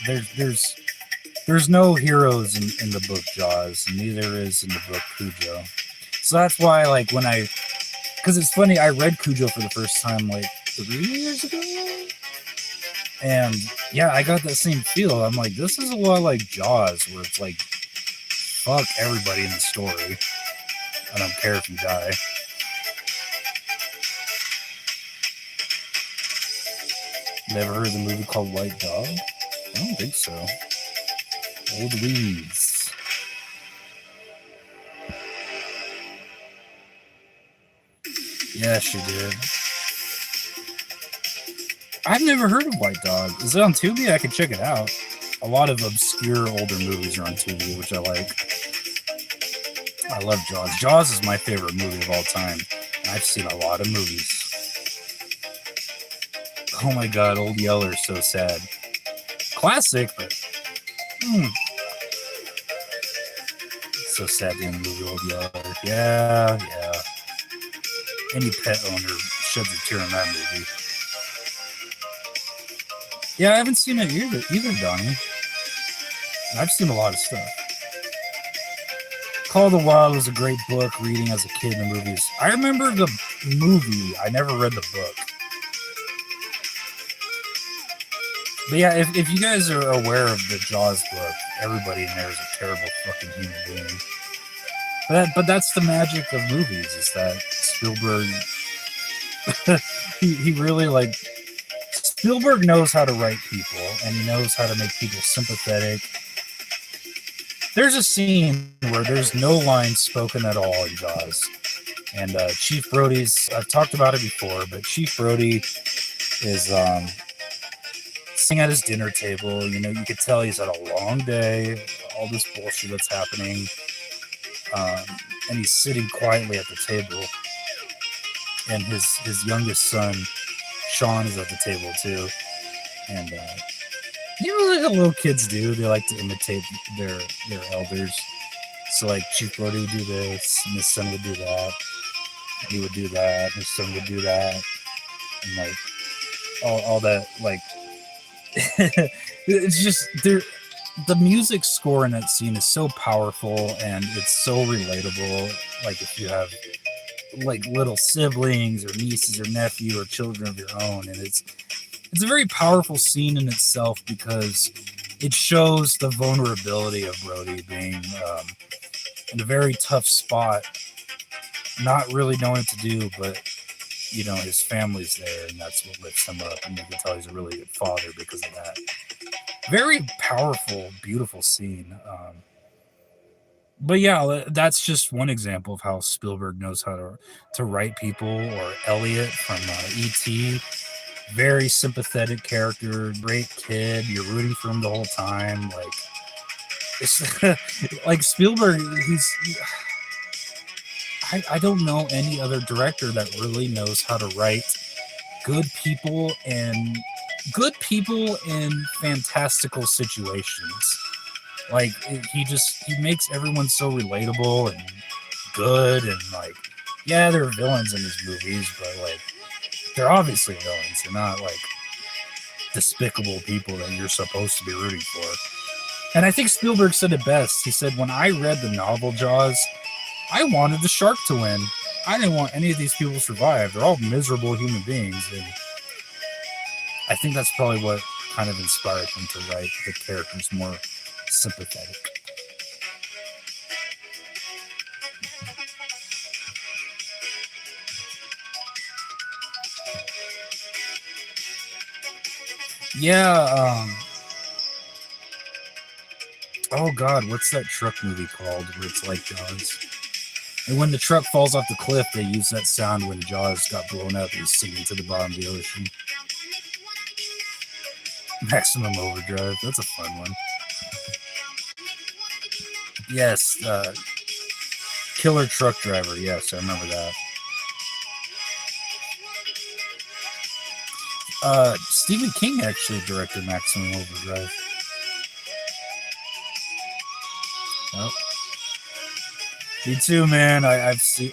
there's no heroes in the book Jaws, and neither is in the book Cujo. So that's why, like, because it's funny, I read Cujo for the first time like 3 years ago, and yeah, I got that same feel. I'm like, this is a lot like Jaws, where it's like, fuck everybody in the story. I don't care if you die. Never heard of the movie called White Dog? I don't think so. Old Weeds. Yeah, she did. I've never heard of White Dog. Is it on Tubi? I could check it out. A lot of obscure older movies are on Tubi, which I like. I love Jaws. Jaws is my favorite movie of all time. I've seen a lot of movies. Oh my god, Old Yeller is so sad. Classic, but so sad in the movie Old Yeller. Yeah. Any pet owner sheds a tear in that movie. Yeah, I haven't seen it either, Donnie. I've seen a lot of stuff. Call of the Wild was a great book reading as a kid in the movies. I remember the movie. I never read the book. But yeah, if you guys are aware of the Jaws book, everybody in there is a terrible fucking human being. But that's the magic of movies, is that Spielberg, he really, like, Spielberg knows how to write people, and he knows how to make people sympathetic. There's a scene where there's no lines spoken at all in Jaws. And Chief Brody's, I've talked about it before, but Chief Brody is sitting at his dinner table. You know, you could tell he's had a long day, all this bullshit that's happening. And he's sitting quietly at the table. And his youngest son, Sean, is at the table too. And you know, like little kids do, they like to imitate their elders. So like Chief Brody would do this, and his son would do that. And he would do that, and his son would do that. And like all that, like it's just there. The music score in that scene is so powerful, and it's so relatable. Like if you have like little siblings or nieces or nephew or children of your own, and it's a very powerful scene in itself because it shows the vulnerability of Brody being in a very tough spot, not really knowing what to do, but you know, his family's there, and that's what lifts him up, and you can tell he's a really good father because of that. Very powerful, beautiful scene. But yeah, that's just one example of how Spielberg knows how to write people. Or Elliot from E.T., very sympathetic character, great kid. You're rooting for him the whole time. Like, it's like Spielberg. I don't know any other director that really knows how to write good people in fantastical situations. Like he makes everyone so relatable and good, and like Yeah, they're villains in his movies, but like they're obviously villains. They're not like despicable people that you're supposed to be rooting for. And I think Spielberg said it best. He said, when I read the novel Jaws, I wanted the shark to win. I didn't want any of these people to survive. They're all miserable human beings. And I think that's probably what kind of inspired him to write the characters more sympathetic. Yeah, oh god, what's that truck movie called where it's like Jaws? And when the truck falls off the cliff, they use that sound when Jaws got blown up. He's sinking to the bottom of the ocean. Maximum Overdrive. That's a fun one. Yes, Killer Truck Driver. Yes, I remember that. Stephen King actually directed Maximum Overdrive. Oh. Me too, man. I've seen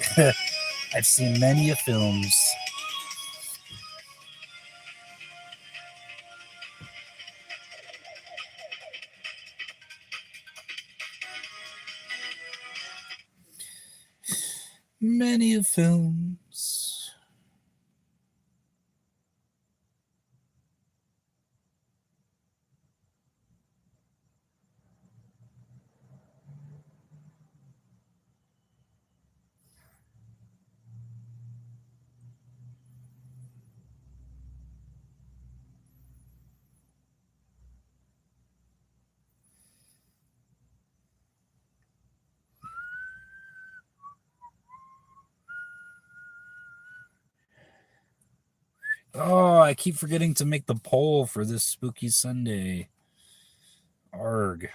I've seen many films. Many films. Oh, I keep forgetting to make the poll for this spooky Sunday. Arg.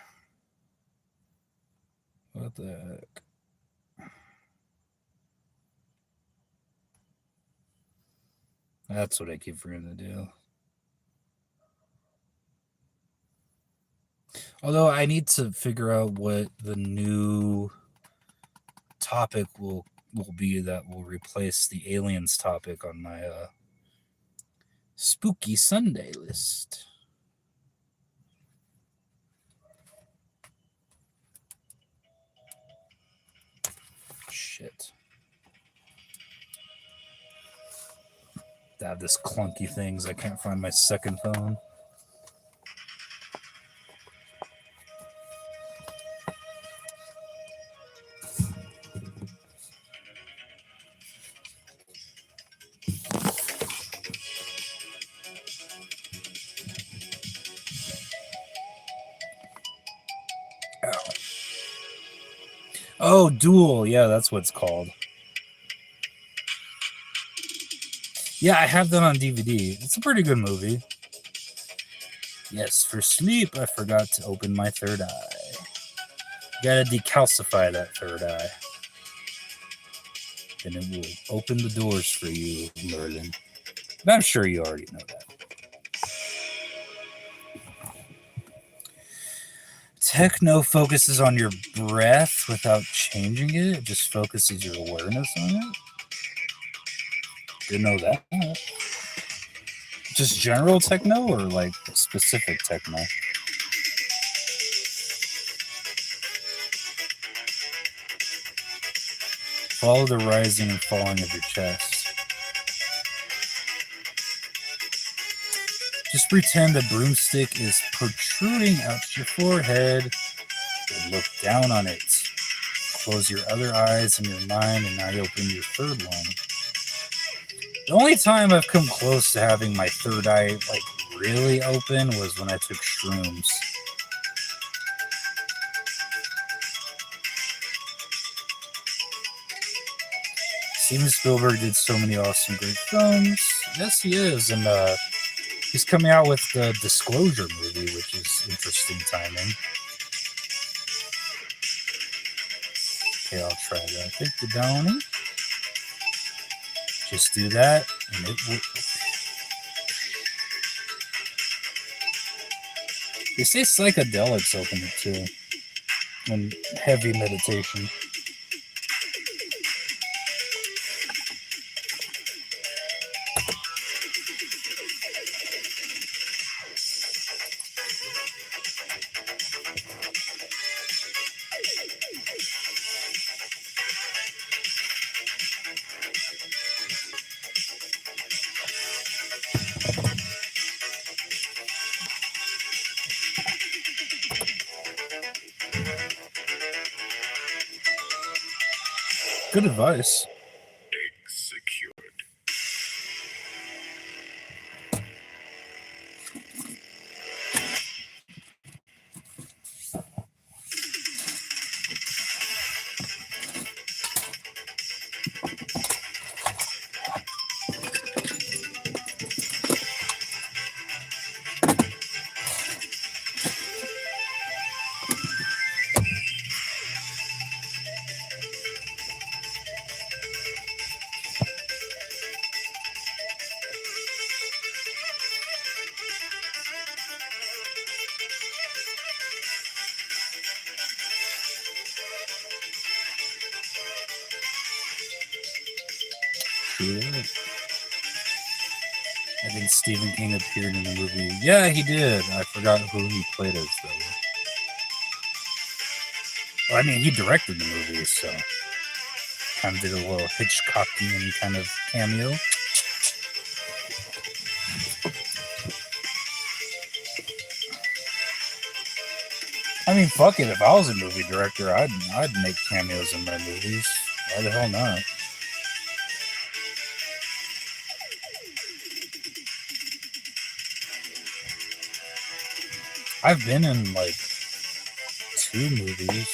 What the heck? That's what I keep forgetting to do. Although I need to figure out what the new topic will be that will replace the aliens topic on my spooky Sunday list. Shit. I have this clunky things. I can't find my second phone. Oh, Duel. Yeah, that's what it's called. Yeah, I have that on DVD. It's a pretty good movie. Yes, for sleep, I forgot to open my third eye. Gotta decalcify that third eye. And it will open the doors for you, Merlin. But I'm sure you already know that. Techno focuses on your breath without changing it. It just focuses your awareness on it. Didn't know that. Just general techno or like specific techno? Follow the rising and falling of your chest. Just pretend a broomstick is protruding out your forehead and look down on it. Close your other eyes in your mind and now you open your third one. The only time I've come close to having my third eye like really open was when I took shrooms. Steven Spielberg did so many awesome, great films. Yes, he is. And he's coming out with the Disclosure movie, which is interesting timing. Okay, I'll try that. Take the downy. Just do that, and it will. They say psychedelics open it too, and heavy meditation. Good advice. Egg secured. Yeah. I think Stephen King appeared in the movie. Yeah, he did. I forgot who he played as, though. Well, I mean, he directed the movie, so kind of did a little Hitchcockian kind of cameo. I mean, fuck it. If I was a movie director, I'd make cameos in my movies. Why the hell not? I've been in like 2 movies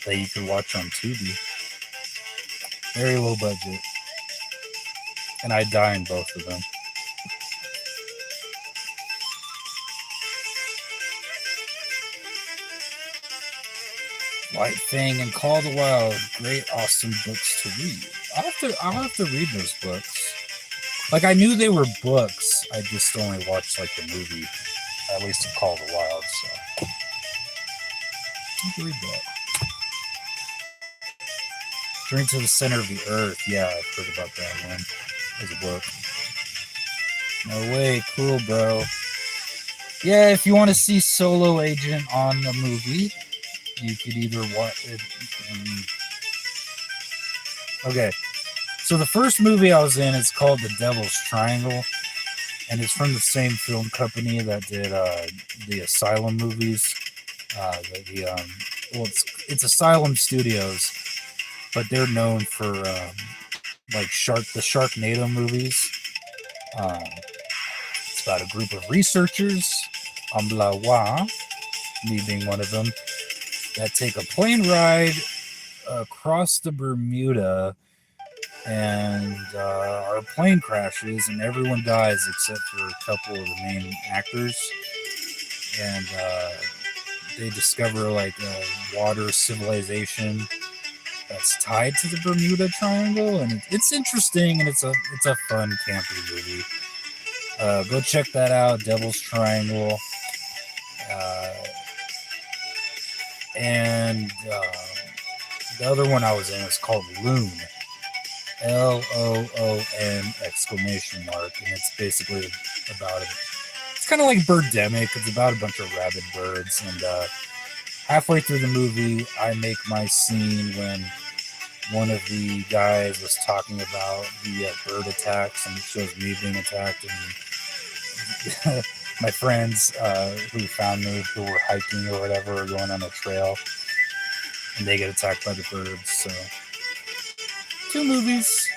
that you can watch on Tubi. Very low budget. And I die in both of them. White Fang and Call of the Wild, great, awesome books to read. I'll have to read those books. Like, I knew they were books. I just only watched like the movie, at least in Call of the Wild. So I can read that. Journey to the Center of the Earth. Yeah, I've heard about that one. There's a book. No way, cool, bro. Yeah, if you want to see Solo Agent on the movie, you could either watch it. Okay, so the first movie I was in is called The Devil's Triangle, and it's from the same film company that did the Asylum movies. It's Asylum Studios, but they're known for like the Sharknado movies. It's about a group of researchers, Amblawa, me being one of them, that take a plane ride across the Bermuda, and our plane crashes, and everyone dies except for a couple of the main actors. And they discover like a water civilization that's tied to the Bermuda Triangle, and it's interesting, and it's a fun campy movie. Go check that out, Devil's Triangle. And the other one I was in is called Loon, Loon exclamation mark, and it's basically about it's kind of like Birdemic. It's about a bunch of rabid birds, and halfway through the movie, I make my scene when one of the guys was talking about the bird attacks, and it shows me being attacked, and my friends who found me, who were hiking or whatever, or going on a trail, and they get attacked by the birds. So 2 movies.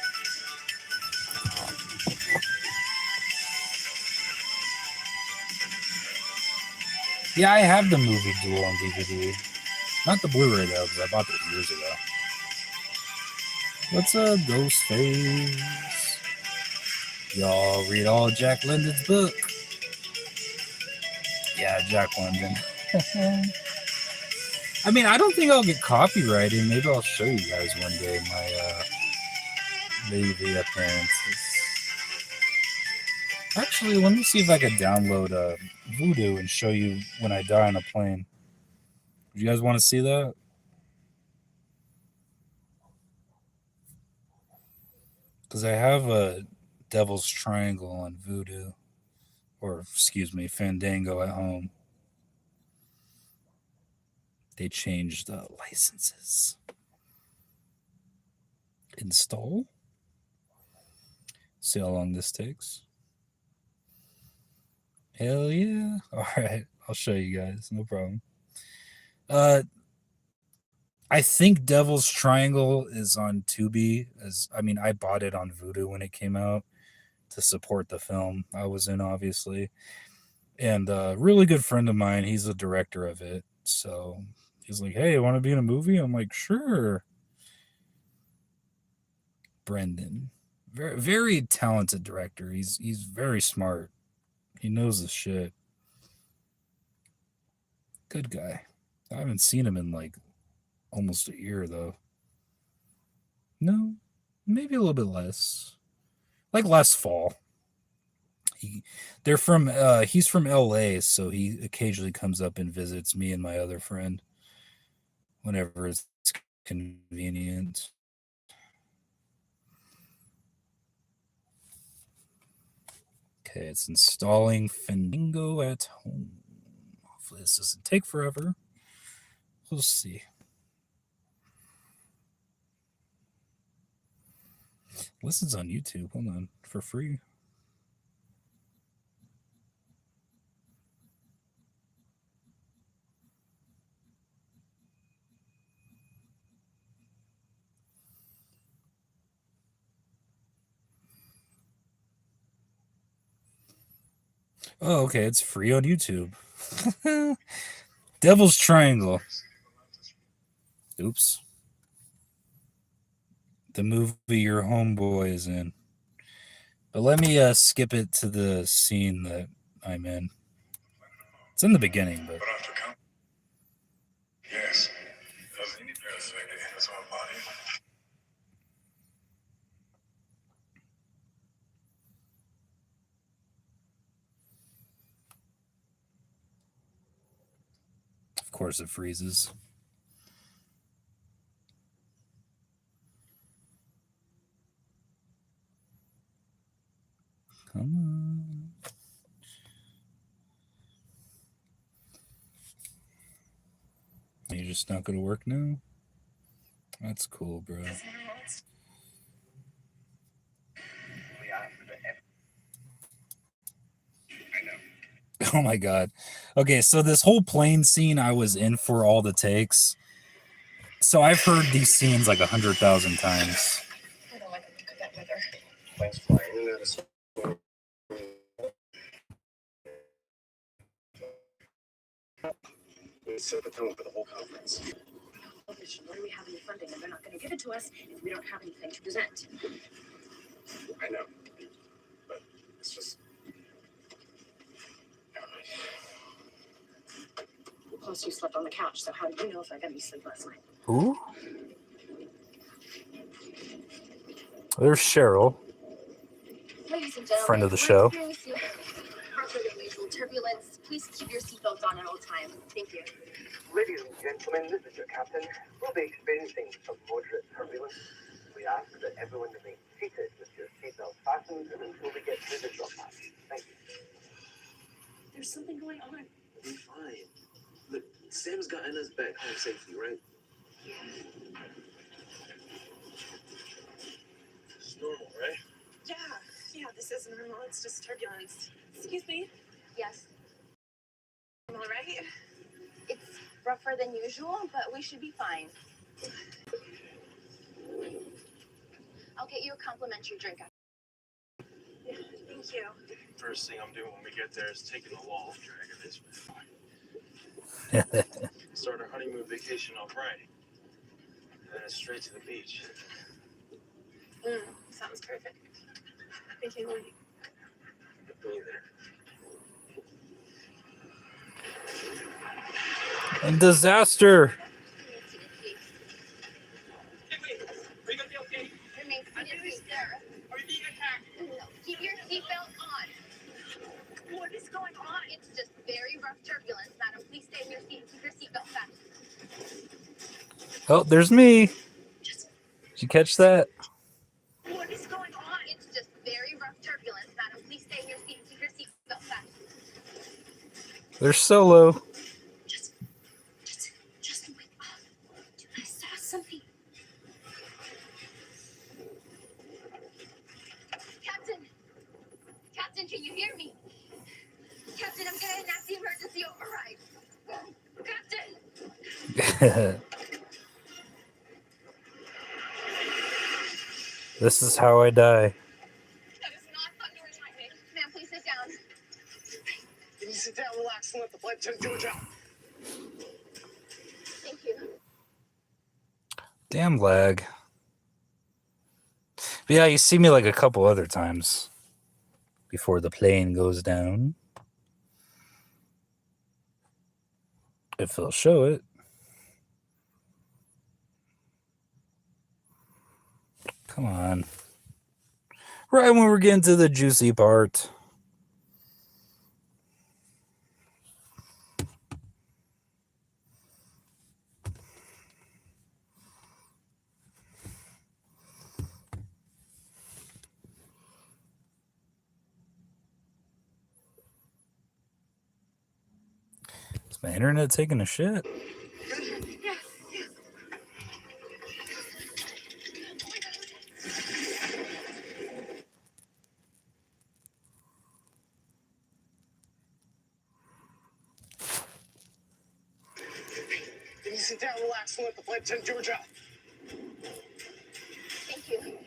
Yeah, I have the movie Duel on DVD. Not the Blu-ray though, because I bought it years ago. What's up, Ghostface? Y'all read all Jack London's book. Yeah, Jack London. I mean, I don't think I'll get copyrighted. Maybe I'll show you guys one day my movie appearances. Actually, let me see if I can download Voodoo and show you when I die on a plane. Do you guys want to see that? Because I have a Devil's Triangle on Voodoo. Or, excuse me, Fandango at home. They changed the licenses. Install. See how long this takes. Hell yeah. All right. I'll show you guys. No problem. I think Devil's Triangle is on Tubi. I bought it on Vudu when it came out to support the film I was in, obviously. And a really good friend of mine, he's the director of it. So he's like, hey, want to be in a movie? I'm like, sure. Brendan. Very, very talented director. He's very smart. He knows his shit. Good guy. I haven't seen him in like almost a year though. No, maybe a little bit less. Like last fall. He's from LA, so he occasionally comes up and visits me and my other friend whenever it's convenient. Okay, it's installing Fandango at home. Hopefully this doesn't take forever. We'll see. Listens on YouTube. Hold on. For free. Oh, okay. It's free on YouTube. Devil's Triangle. Oops. The movie your homeboy is in. But let me skip it to the scene that I'm in. It's in the beginning, but Yes. That's my body. of course it freezes. Come on. You're just not going to work now? That's cool, bro. Oh my god. Okay, so this whole plane scene I was in for all the takes. So I've heard these scenes like 100,000 times. I don't like to cook that weather. Plane's flying in and out of storm. We set the tone for the whole conference. What do we have any funding? And they're not going to give it to us if we don't have anything to present. I know. But it's just. Plus, you slept on the couch, so how do you know if I got any sleep last night? Who? There's Cheryl. Ladies and gentlemen, Friend of the we're show. experiencing harsher than usual turbulence. Please keep your seatbelts on at all times. Thank you. Ladies and gentlemen, this is your captain. We'll be experiencing some moderate turbulence. We ask that everyone remain seated with your seatbelt fastened until we get through the drop hatch. Thank you. There's something going on. We'll be fine. Look, Sam's gotten us back home safely, right? It's normal, right? Yeah, this is normal. It's just turbulence. Excuse me. Yes, Am I right? it's rougher than usual, but we should be fine. I'll get you a complimentary drink. Yeah, thank you. First thing I'm doing when we get there is taking the law drag of this. Start our honeymoon vacation on Friday. And then it's straight to the beach. Sounds perfect. I can't wait. Me there. And disaster. Are you gonna be okay? Remain seated, sir. Are you being attacked? No, keep your seatbelt on. What is going on? It's just very rough turbulence, madam. Please stay in your seat and keep your seatbelt fastened. Oh, there's me. Did you catch that? What is going on? It's just very rough turbulence, madam. Please stay in your seat and keep your seatbelt fastened. There's Solo. Just wait up. I saw something. Captain, can you hear me? Captain, I'm gonna enact the emergency override. Captain! This is how I die. That is not thunder and lightning. Ma'am, please sit down. Can you sit down, relax, and let the flight attendant do her job? Thank you. Damn lag. But yeah, you see me like a couple other times before the plane goes down. If they'll show it. Come on. Right when we're getting to the juicy part. Is my internet taking a shit? Can you sit down, relax, and let the flight attendant do her job? Thank you.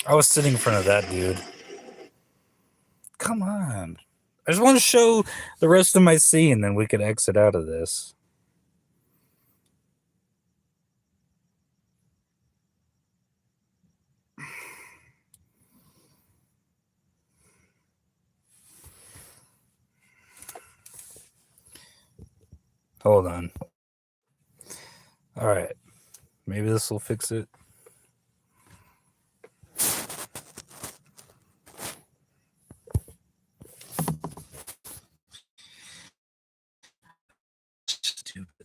I was sitting in front of that dude. Come on. I just want to show the rest of my scene, then we could exit out of this. Hold on. All right. Maybe this will fix it.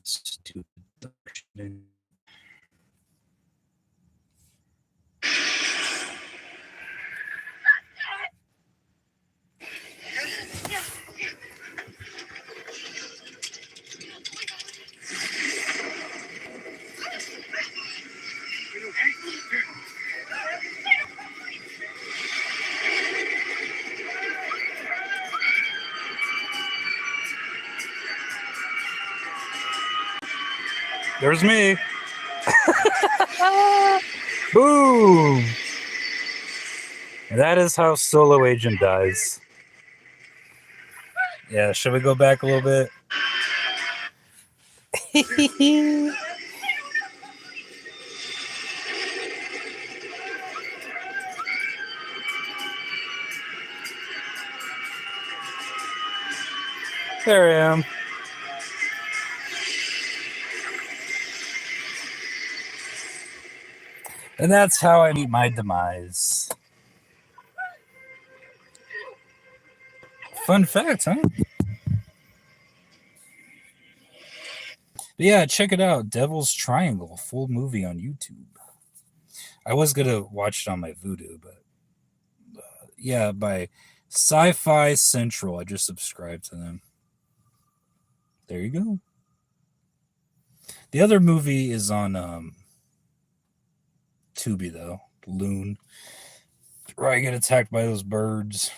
Stupid. There's me. Boom. That is how Solo Agent dies. Yeah, should we go back a little bit? There I am. And that's how I meet my demise. Fun fact, huh? But yeah, check it out. Devil's Triangle, full movie on YouTube. I was going to watch it on my Vudu, but yeah, by Sci-Fi Central. I just subscribed to them. There you go. The other movie is on Tubi, though. Loon. Where I get attacked by those birds.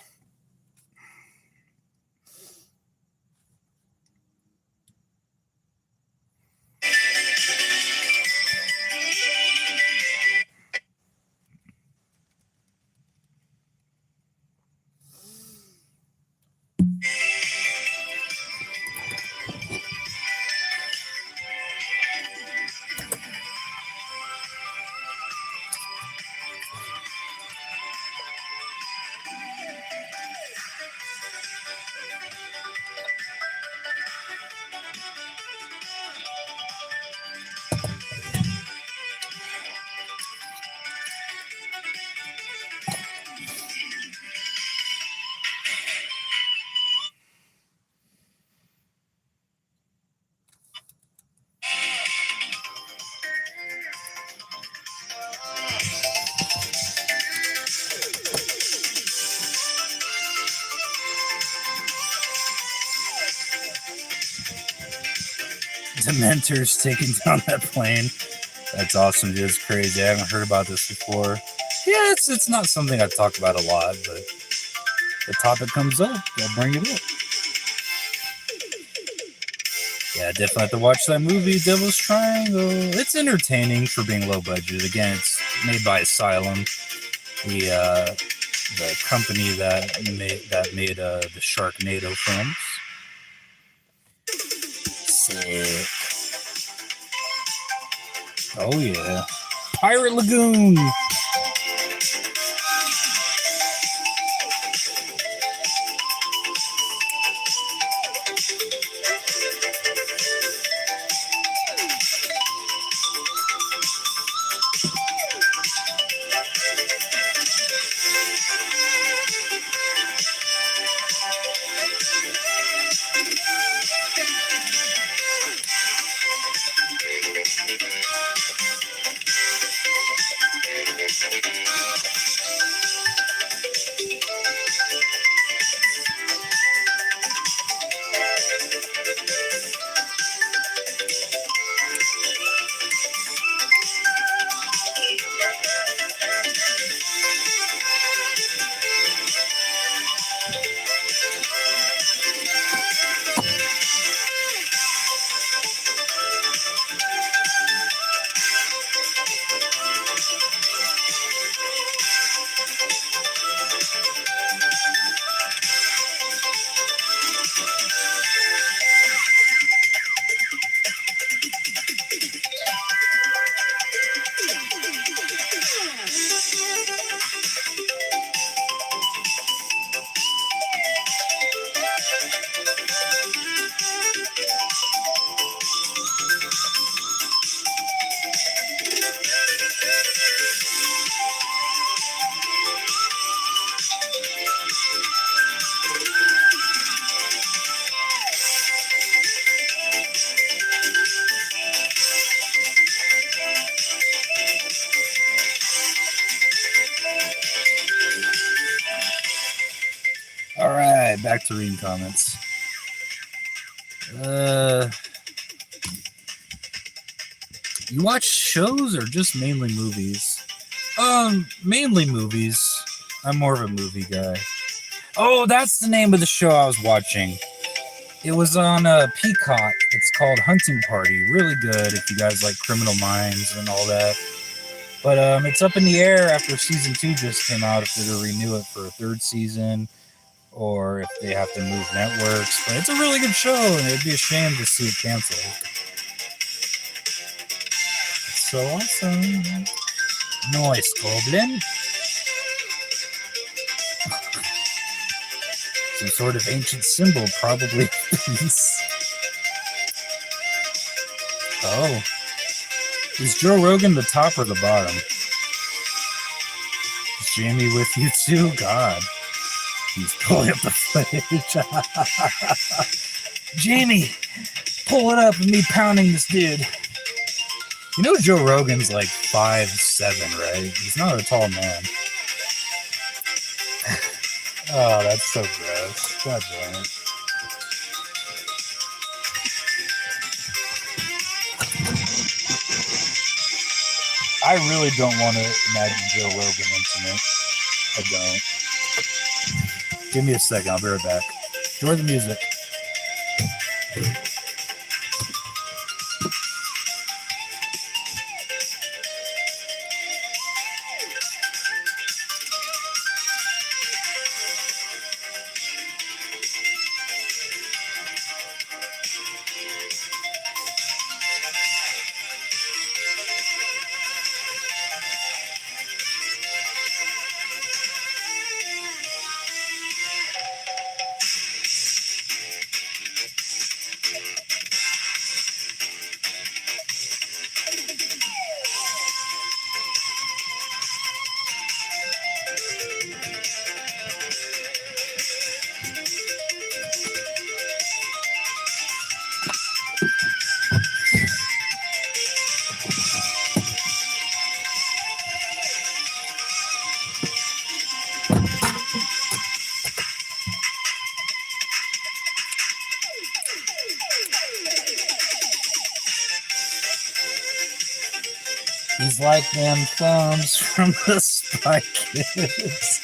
Dementors taking down that plane. That's awesome, dude. It's crazy. I haven't heard about this before. Yeah, it's not something I talk about a lot, but the topic comes up, I'll bring it up. Yeah, definitely have to watch that movie, Devil's Triangle. It's entertaining for being low budget. Again, it's made by Asylum, the company that made the Sharknado films. Sick. Oh yeah, Pirate Lagoon. All right, back to reading comments. You watch shows or just mainly movies? Mainly movies. I'm more of a movie guy. Oh, that's the name of the show I was watching. It was on Peacock. It's called Hunting Party. Really good if you guys like Criminal Minds and all that. But it's up in the air after season 2 just came out, if they're to renew it for a 3rd season or if they have to move networks. But it's a really good show, and it'd be a shame to see it canceled. It's so awesome. Nice, Goblin. Some sort of ancient symbol, probably peace. Oh. Is Joe Rogan the top or the bottom? Is Jamie with you too? God. He's pulling up the footage. Jamie, pull it up of me pounding this dude. You know Joe Rogan's like 5'7", right? He's not a tall man. Oh, that's so gross. God damn it. I really don't want to imagine Joe Rogan intimate. I don't. Give me a second. I'll be right back. Enjoy the music. He's like them thumbs from the Spy Kids.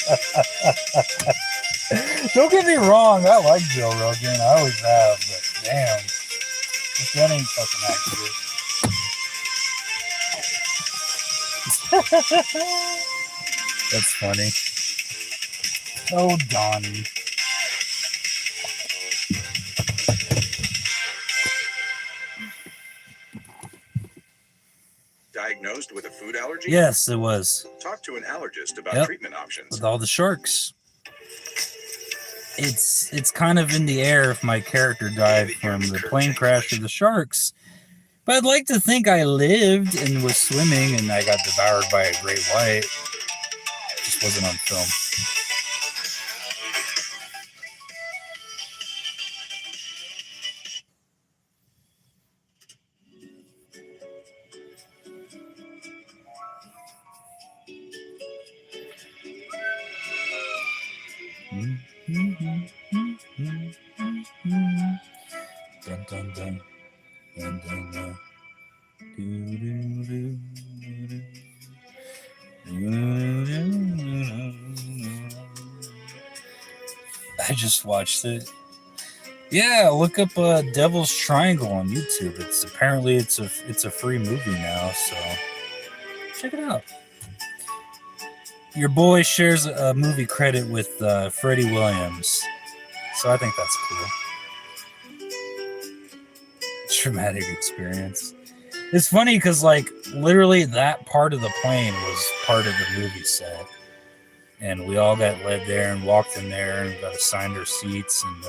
Don't get me wrong, I like Joe Rogan. I always have, but damn. If that ain't fucking accurate. That's funny. Oh, Donnie. Diagnosed with a food allergy? Yes, it was. Talk to an allergist about treatment options. With all the sharks. It's kind of in the air if my character died from the plane crash of the sharks. But I'd like to think I lived and was swimming and I got devoured by a great white. It just wasn't on film. Dun, dun, dun. Dun, dun, dun. Do, do, do, do, do. I just watched it. Yeah, look up Devil's Triangle on YouTube. It's apparently it's a free movie now, so check it out. Your boy shares a movie credit with Freddie Williams, so I think that's cool. Traumatic experience. It's funny because, like, literally that part of the plane was part of the movie set. And we all got led there and walked in there and got assigned our seats. And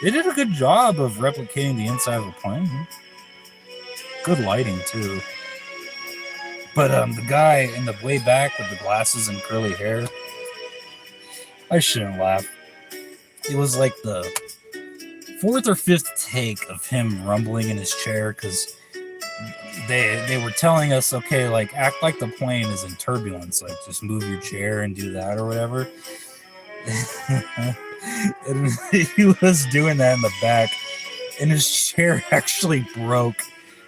they did a good job of replicating the inside of a plane. Good lighting, too. But the guy in the way back with the glasses and curly hair, I shouldn't laugh. It was like the fourth or fifth take of him rumbling in his chair because they were telling us, okay, like, act like the plane is in turbulence, like just move your chair and do that or whatever. And he was doing that in the back, and his chair actually broke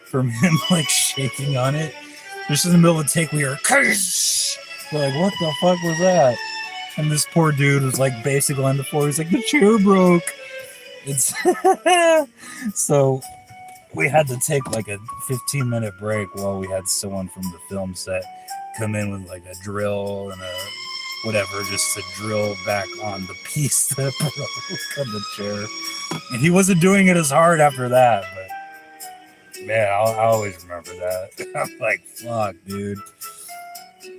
from him like shaking on it. Just in the middle of the take, we were like, what the fuck was that? And this poor dude was like basically on the floor. He's like, the chair broke. It's so we had to take like a 15-minute break while we had someone from the film set come in with like a drill and a whatever just to drill back on the piece that broke on the chair. And he wasn't doing it as hard after that, but man, I'll always remember that. I'm like, fuck, dude.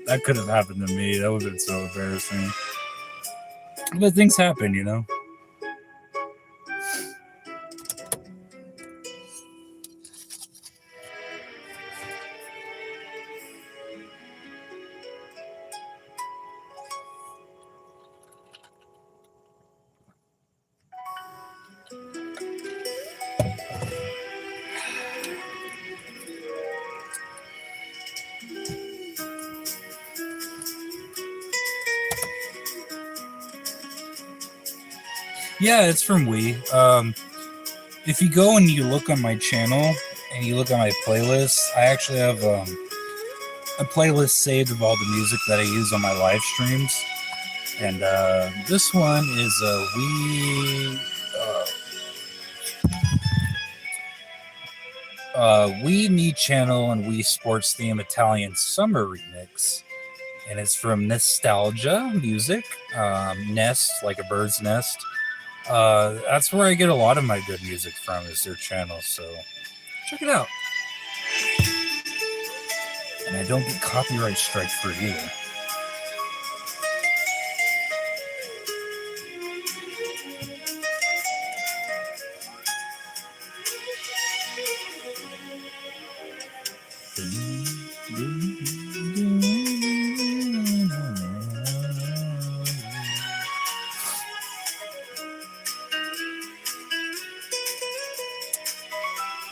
That could have happened to me. That would have been so embarrassing. But things happen, you know? Yeah, it's from Wii. If you go and you look on my channel and you look on my playlist, I actually have a playlist saved of all the music that I use on my live streams. And this one is a Wii Me Channel and Wii Sports Theme Italian Summer Remix. And it's from Nostalgia Music, Nest, like a bird's nest. That's where I get a lot of my good music from, is their channel, so check it out. And I don't get copyright strikes for it either.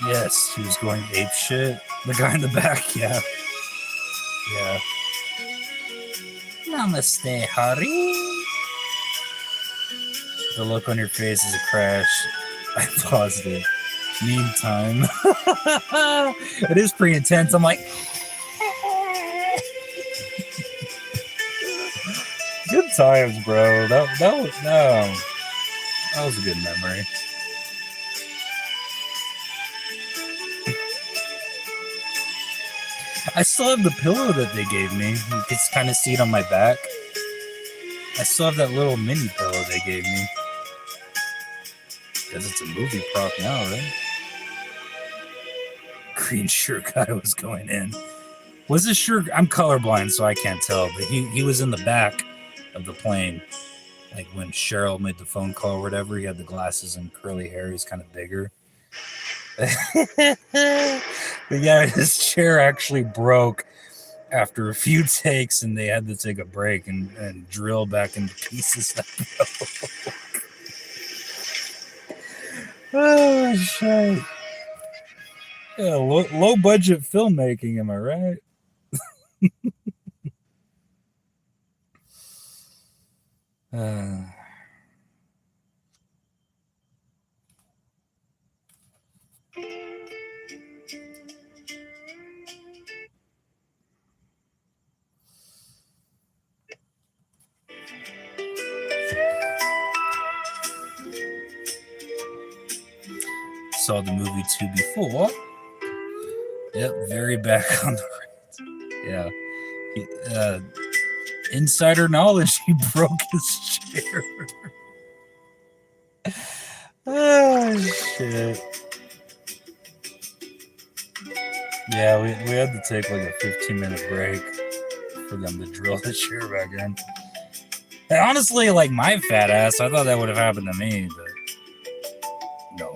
Yes, he was going ape shit. The guy in the back, yeah. Yeah. Namaste, Hari. The look on your face is a crash. I paused it. Meme time. It is pretty intense. I'm like... Good times, bro. That was a good memory. I still have the pillow that they gave me. You can kind of see it on my back. I still have that little mini pillow they gave me. Because it's a movie prop now, right? Green shirt guy was going in. Was this shirt? I'm colorblind, so I can't tell. But he was in the back of the plane. Like when Cheryl made the phone call or whatever, he had the glasses and curly hair. He's kind of bigger. But yeah, his chair actually broke after a few takes, and they had to take a break and drill back into pieces that broke. Oh, shit. Yeah, low budget filmmaking, am I right? Saw the movie 2 before. Yep, very back on the right. Yeah. Insider knowledge, he broke his chair. Oh, shit. Yeah, we had to take like a 15-minute break for them to drill the chair back in. And honestly, like my fat ass, I thought that would have happened to me, but no.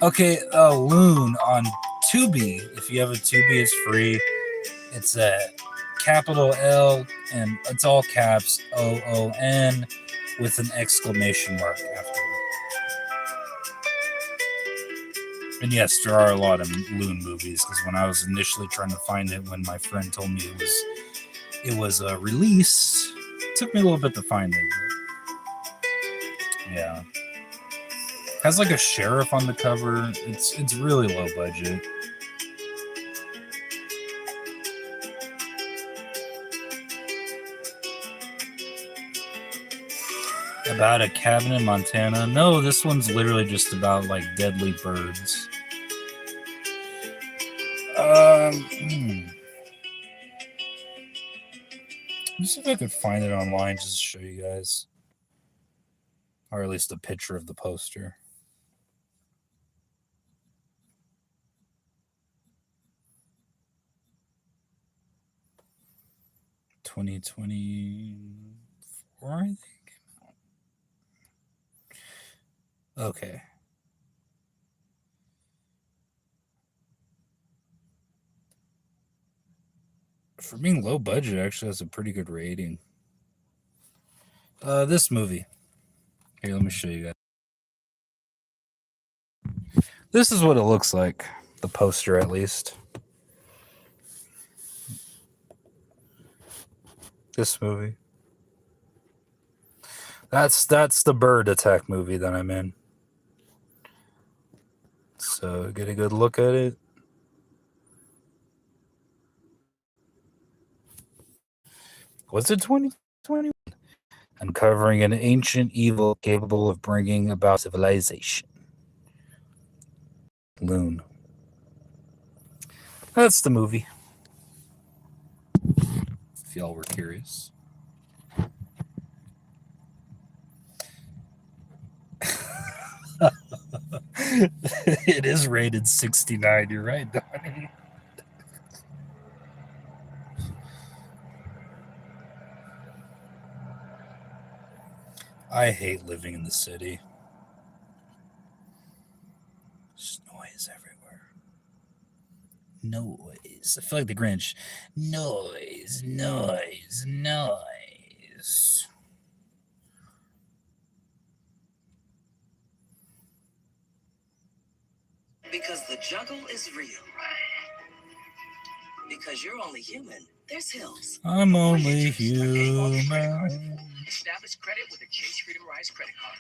Okay, Loon on Tubi. If you have a Tubi, it's free. It's a capital L and it's all caps OON with an exclamation mark after it. And yes, there are a lot of Loon movies because when I was initially trying to find it, when my friend told me it was released, it took me a little bit to find it. But yeah, it has like a sheriff on the cover. It's really low budget. About a cabin in Montana. No, this one's literally just about like deadly birds. Let me see if I could find it online just to show you guys. Or at least a picture of the poster. $2024, I think. Okay. For being low budget, actually has a pretty good rating. This movie. Here, let me show you guys. This is what it looks like. The poster, at least. This movie. That's the bird attack movie that I'm in. So get a good look at it. Was it 2021? Uncovering an ancient evil capable of bringing about civilization. Loon. That's the movie. If y'all were curious. It is rated 69. You're right, Donnie. I hate living in the city. There's noise everywhere. Noise. I feel like the Grinch. Noise, noise, noise. Because the juggle is real. Because you're only human. There's hills. I'm only human. Establish credit with a Chase Freedom Rise credit card.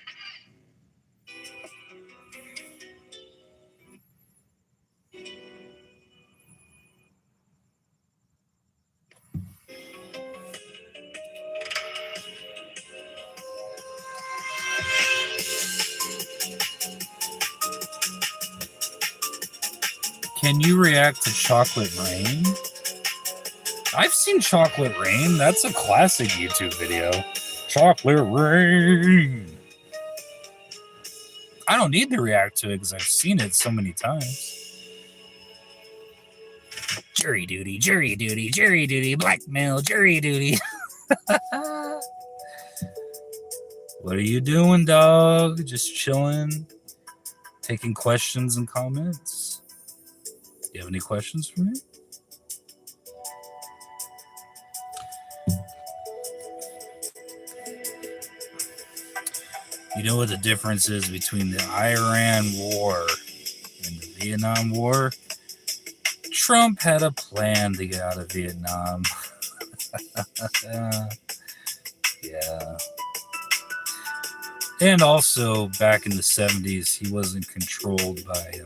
Can you react to Chocolate Rain? I've seen Chocolate Rain. That's a classic YouTube video. Chocolate Rain. I don't need to react to it because I've seen it so many times. Jury duty, jury duty, jury duty, blackmail, jury duty. What are you doing, dog? Just chilling, taking questions and comments. Do you have any questions for me? You know what the difference is between the Iran War and the Vietnam War? Trump had a plan to get out of Vietnam. Yeah. And also, back in the 70s, he wasn't controlled by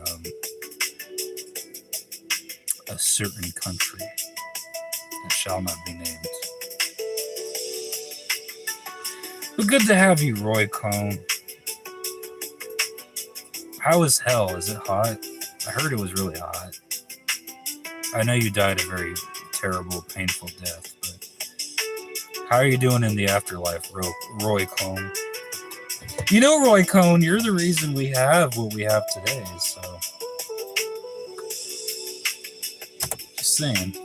a certain country that shall not be named. But good to have you, Roy Cohn. How is hell? Is it hot? I heard it was really hot. I know you died a very terrible, painful death, but how are you doing in the afterlife, Roy Cohn? You know, Roy Cohn, you're the reason we have what we have today, so just saying.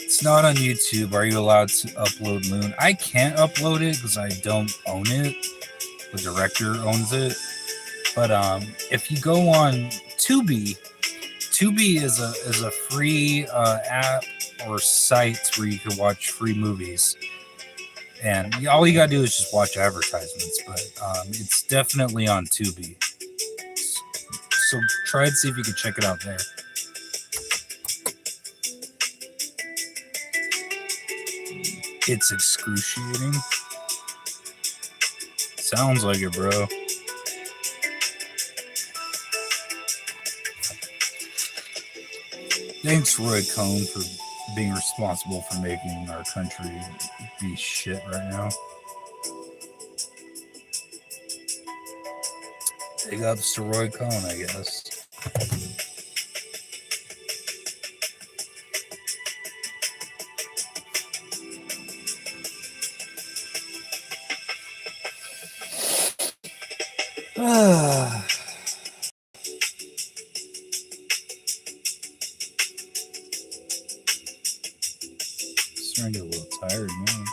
It's not on YouTube. Are you allowed to upload Moon? I can't upload it because I don't own it. The director owns it. But if you go on Tubi, Tubi is a free app or site where you can watch free movies. And all you gotta do is just watch advertisements. But it's definitely on Tubi. So try and see if you can check it out there. It's excruciating. Sounds like it, bro. Thanks, Roy Cohn, for being responsible for making our country be shit right now. Big ups to Roy Cohn, I guess. Starting to get a little tired now.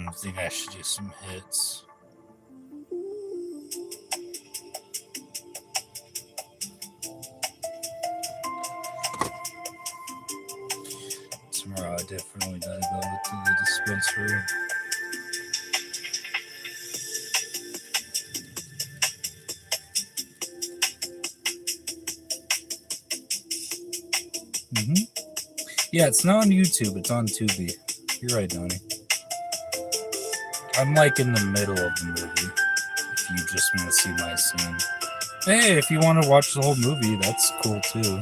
I think I should do some hits. Tomorrow I definitely gotta go to the dispensary. Yeah, it's not on YouTube, it's on Tubi. You're right, Donnie. I'm like in the middle of the movie, if you just want to see my scene. Hey, if you want to watch the whole movie, that's cool too.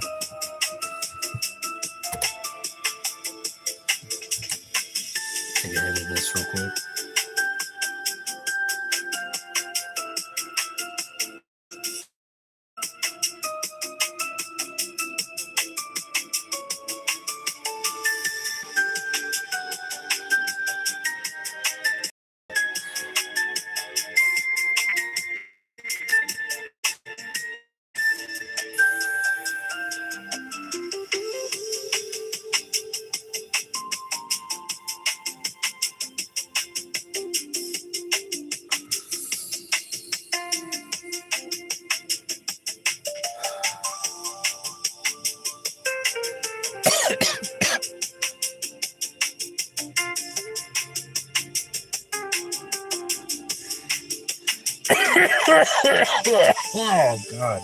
Take a hit of this real quick. Oh God.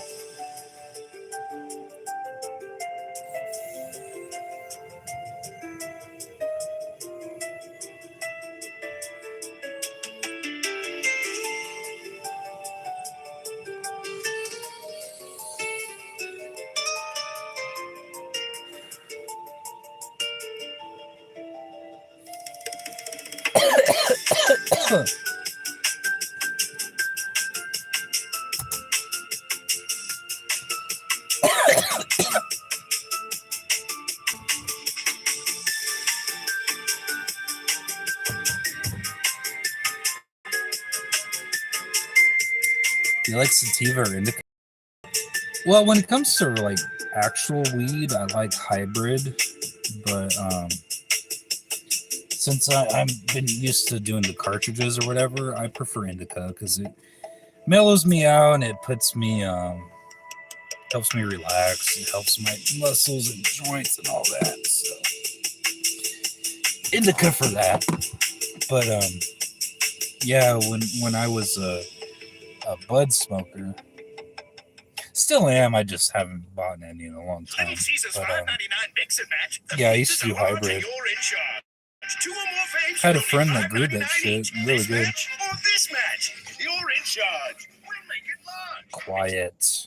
Do you like sativa or indica? Well, when it comes to like actual weed, I like hybrid, but since I've been used to doing the cartridges or whatever, I prefer indica because it mellows me out and it puts me helps me relax. It helps my muscles and joints and all that. So indica for that. But yeah, when I was a bud smoker, still am. I just haven't bought any in a long time. But, yeah, I used to do hybrid. Had a friend that grew that shit. Really good. Quiet.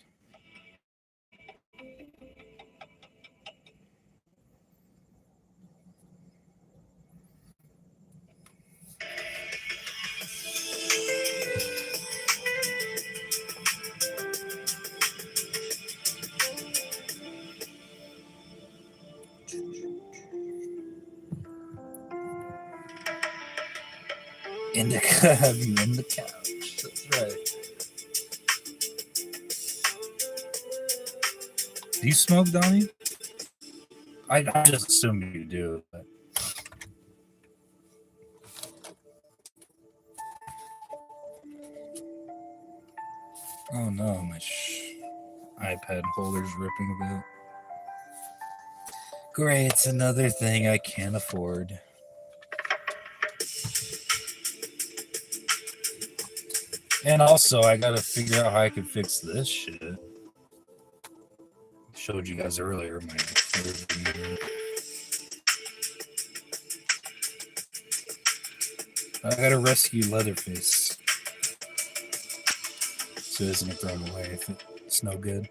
Indica have you in the couch. That's right. Do you smoke, Donnie? I just assume you do. But... Oh no, my iPad holder's ripping a bit. Great, it's another thing I can't afford. And also, I gotta figure out how I can fix this shit. Showed you guys earlier my I gotta rescue Leatherface so it doesn't throw him away if it's no good.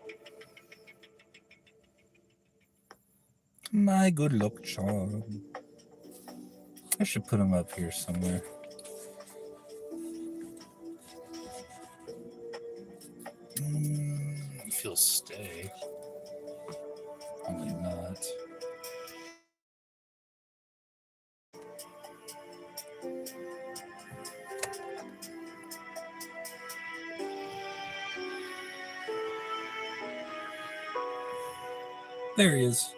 My good luck charm. I should put him up here somewhere. If he'll stay. Probably not. There he is.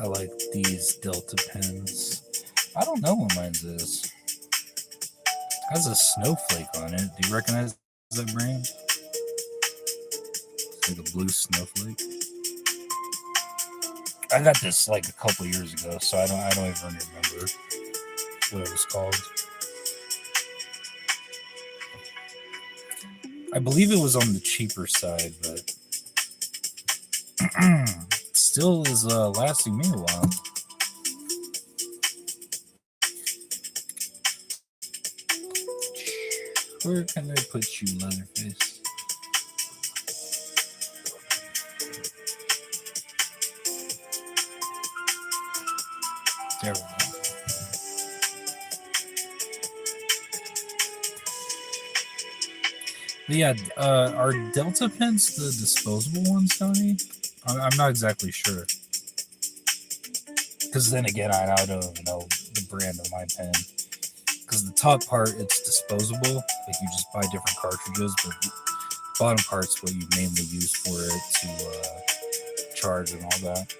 I like these Delta pens. I don't know what mine's is. It has a snowflake on it. Do you recognize that brand? It's like a blue snowflake. I got this like a couple years ago, so I don't even remember what it was called. I believe it was on the cheaper side, but still is lasting me a while. Where can I put you, Leatherface? There we go. But yeah, are Delta pens the disposable ones, Tony? I'm not exactly sure. Because then again, I don't even know the brand of my pen. Because the top part, it's disposable. Like you just buy different cartridges, but the bottom part's what you mainly use for it to charge and all that.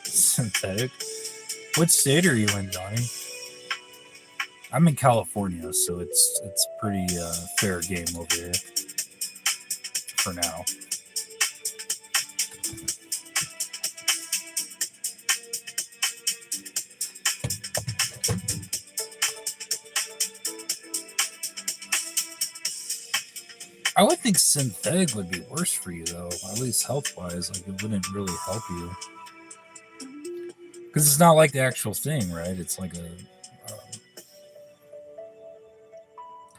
Synthetic? What state are you in, Johnny? I'm in California, so it's pretty fair game over here. for now. I would think synthetic would be worse for you, though, at least health-wise. Like, it wouldn't really help you. Because it's not like the actual thing, right? It's like a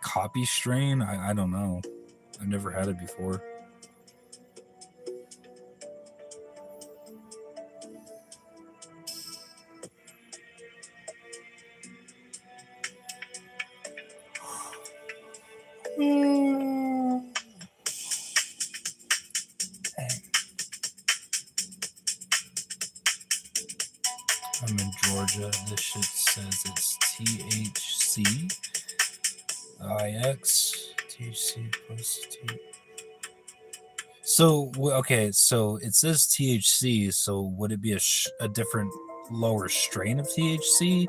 copy strain. I don't know. I've never had it before. I'm in Georgia. This shit says it's THC, IX, THC plus T. So okay, so it says THC. So would it be a different lower strain of THC,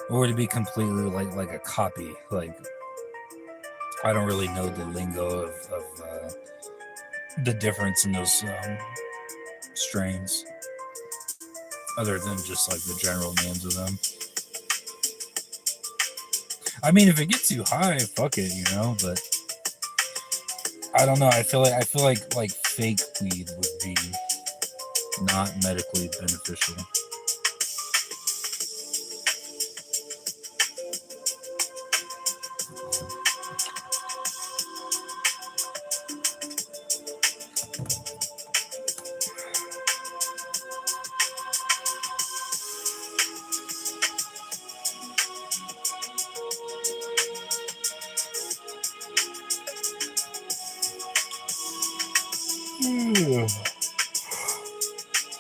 or would it be completely like a copy? Like, I don't really know the lingo of the difference in those strains, other than just like the general names of them. I mean, if it gets you high, fuck it, you know. But I don't know. I feel like fake weed would be not medically beneficial.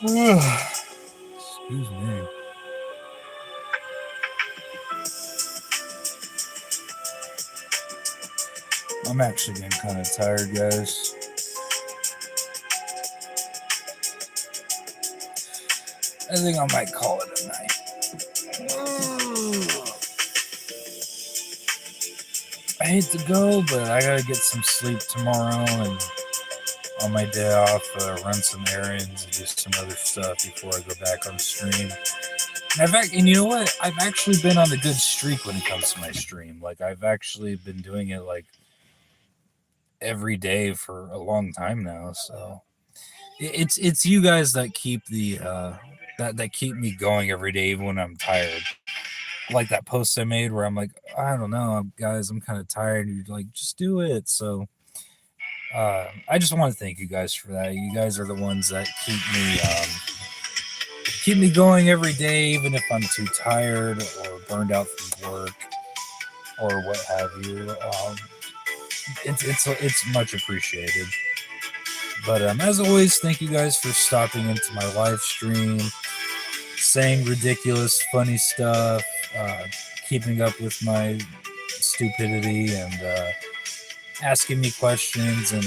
Excuse me. I'm actually getting kind of tired, guys. I think I might call it a night. I hate to go, but I gotta get some sleep tomorrow, and on my day off, run some errands and do some other stuff before I go back on stream. And you know what? I've actually been on a good streak when it comes to my stream. Like, I've actually been doing it like every day for a long time now. So it's you guys that keep the that keep me going every day, even when I'm tired. Like that post I made where I'm like, I don't know, guys, I'm kind of tired. And you're like, just do it. So I just want to thank you guys for that. You guys are the ones that keep me going every day, even if I'm too tired or burned out from work or what have you. It's much appreciated. But as always, thank you guys for stopping into my live stream, saying ridiculous, funny stuff, keeping up with my stupidity, and asking me questions, and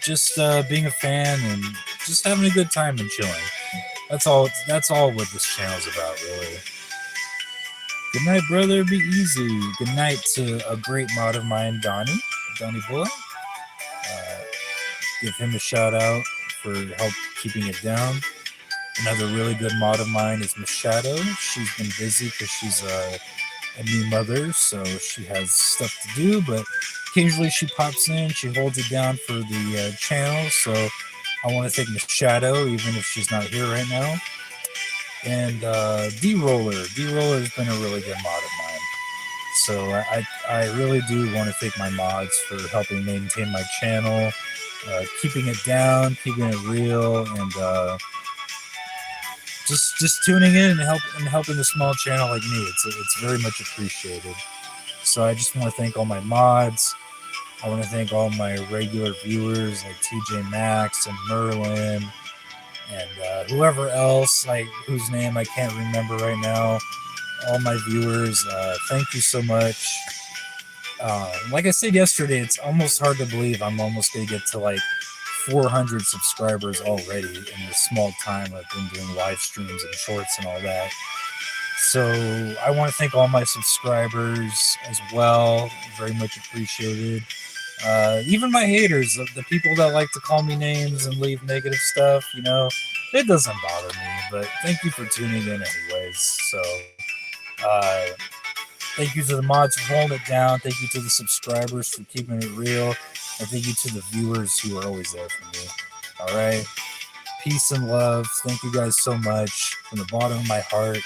just being a fan and just having a good time and chilling. That's all what this channel's about, really. Good night, brother. Be easy. Good night to a great mod of mine, Donnie Boy. Give him a shout out for help keeping it down. Another really good mod of mine is Machado. She's been busy because she's a new mother, so she has stuff to do, but occasionally she pops in, she holds it down for the channel, so I want to thank Machado, even if she's not here right now. And D-Roller. D-Roller has been a really good mod of mine. So I really do want to thank my mods for helping maintain my channel, keeping it down, keeping it real, and just tuning in and helping a small channel like me. It's very much appreciated. So I just want to thank all my mods. I want to thank all my regular viewers like TJ Maxx and Merlin and whoever else, like whose name I can't remember right now. All my viewers, thank you so much. Like I said yesterday, it's almost hard to believe I'm almost going to get to like 400 subscribers already in the small time I've been doing live streams and shorts and all that. So I want to thank all my subscribers as well. Very much appreciated. Even my haters, the people that like to call me names and leave negative stuff, you know, it doesn't bother me. But thank you for tuning in anyways. So, thank you to the mods for holding it down. Thank you to the subscribers for keeping it real. And thank you to the viewers who are always there for me. All right. Peace and love. Thank you guys so much from the bottom of my heart.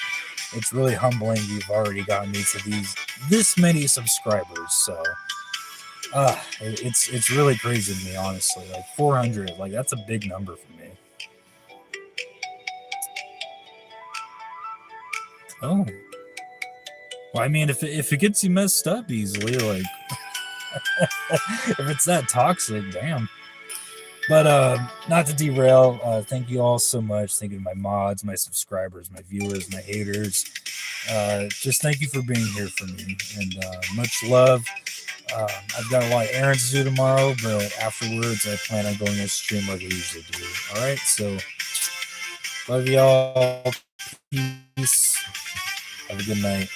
It's really humbling you've already gotten me to this many subscribers. So it's really crazy to me, honestly. Like 400, like that's a big number for me. Oh. Well, I mean, if it gets you messed up easily, like if it's that toxic, damn. But not to derail, thank you all so much. Thank you to my mods, my subscribers, my viewers, my haters. Just thank you for being here for me, and much love. I've got a lot of errands to do tomorrow, but afterwards I plan on going to stream like I usually do. All right, so love y'all. Peace. Have a good night.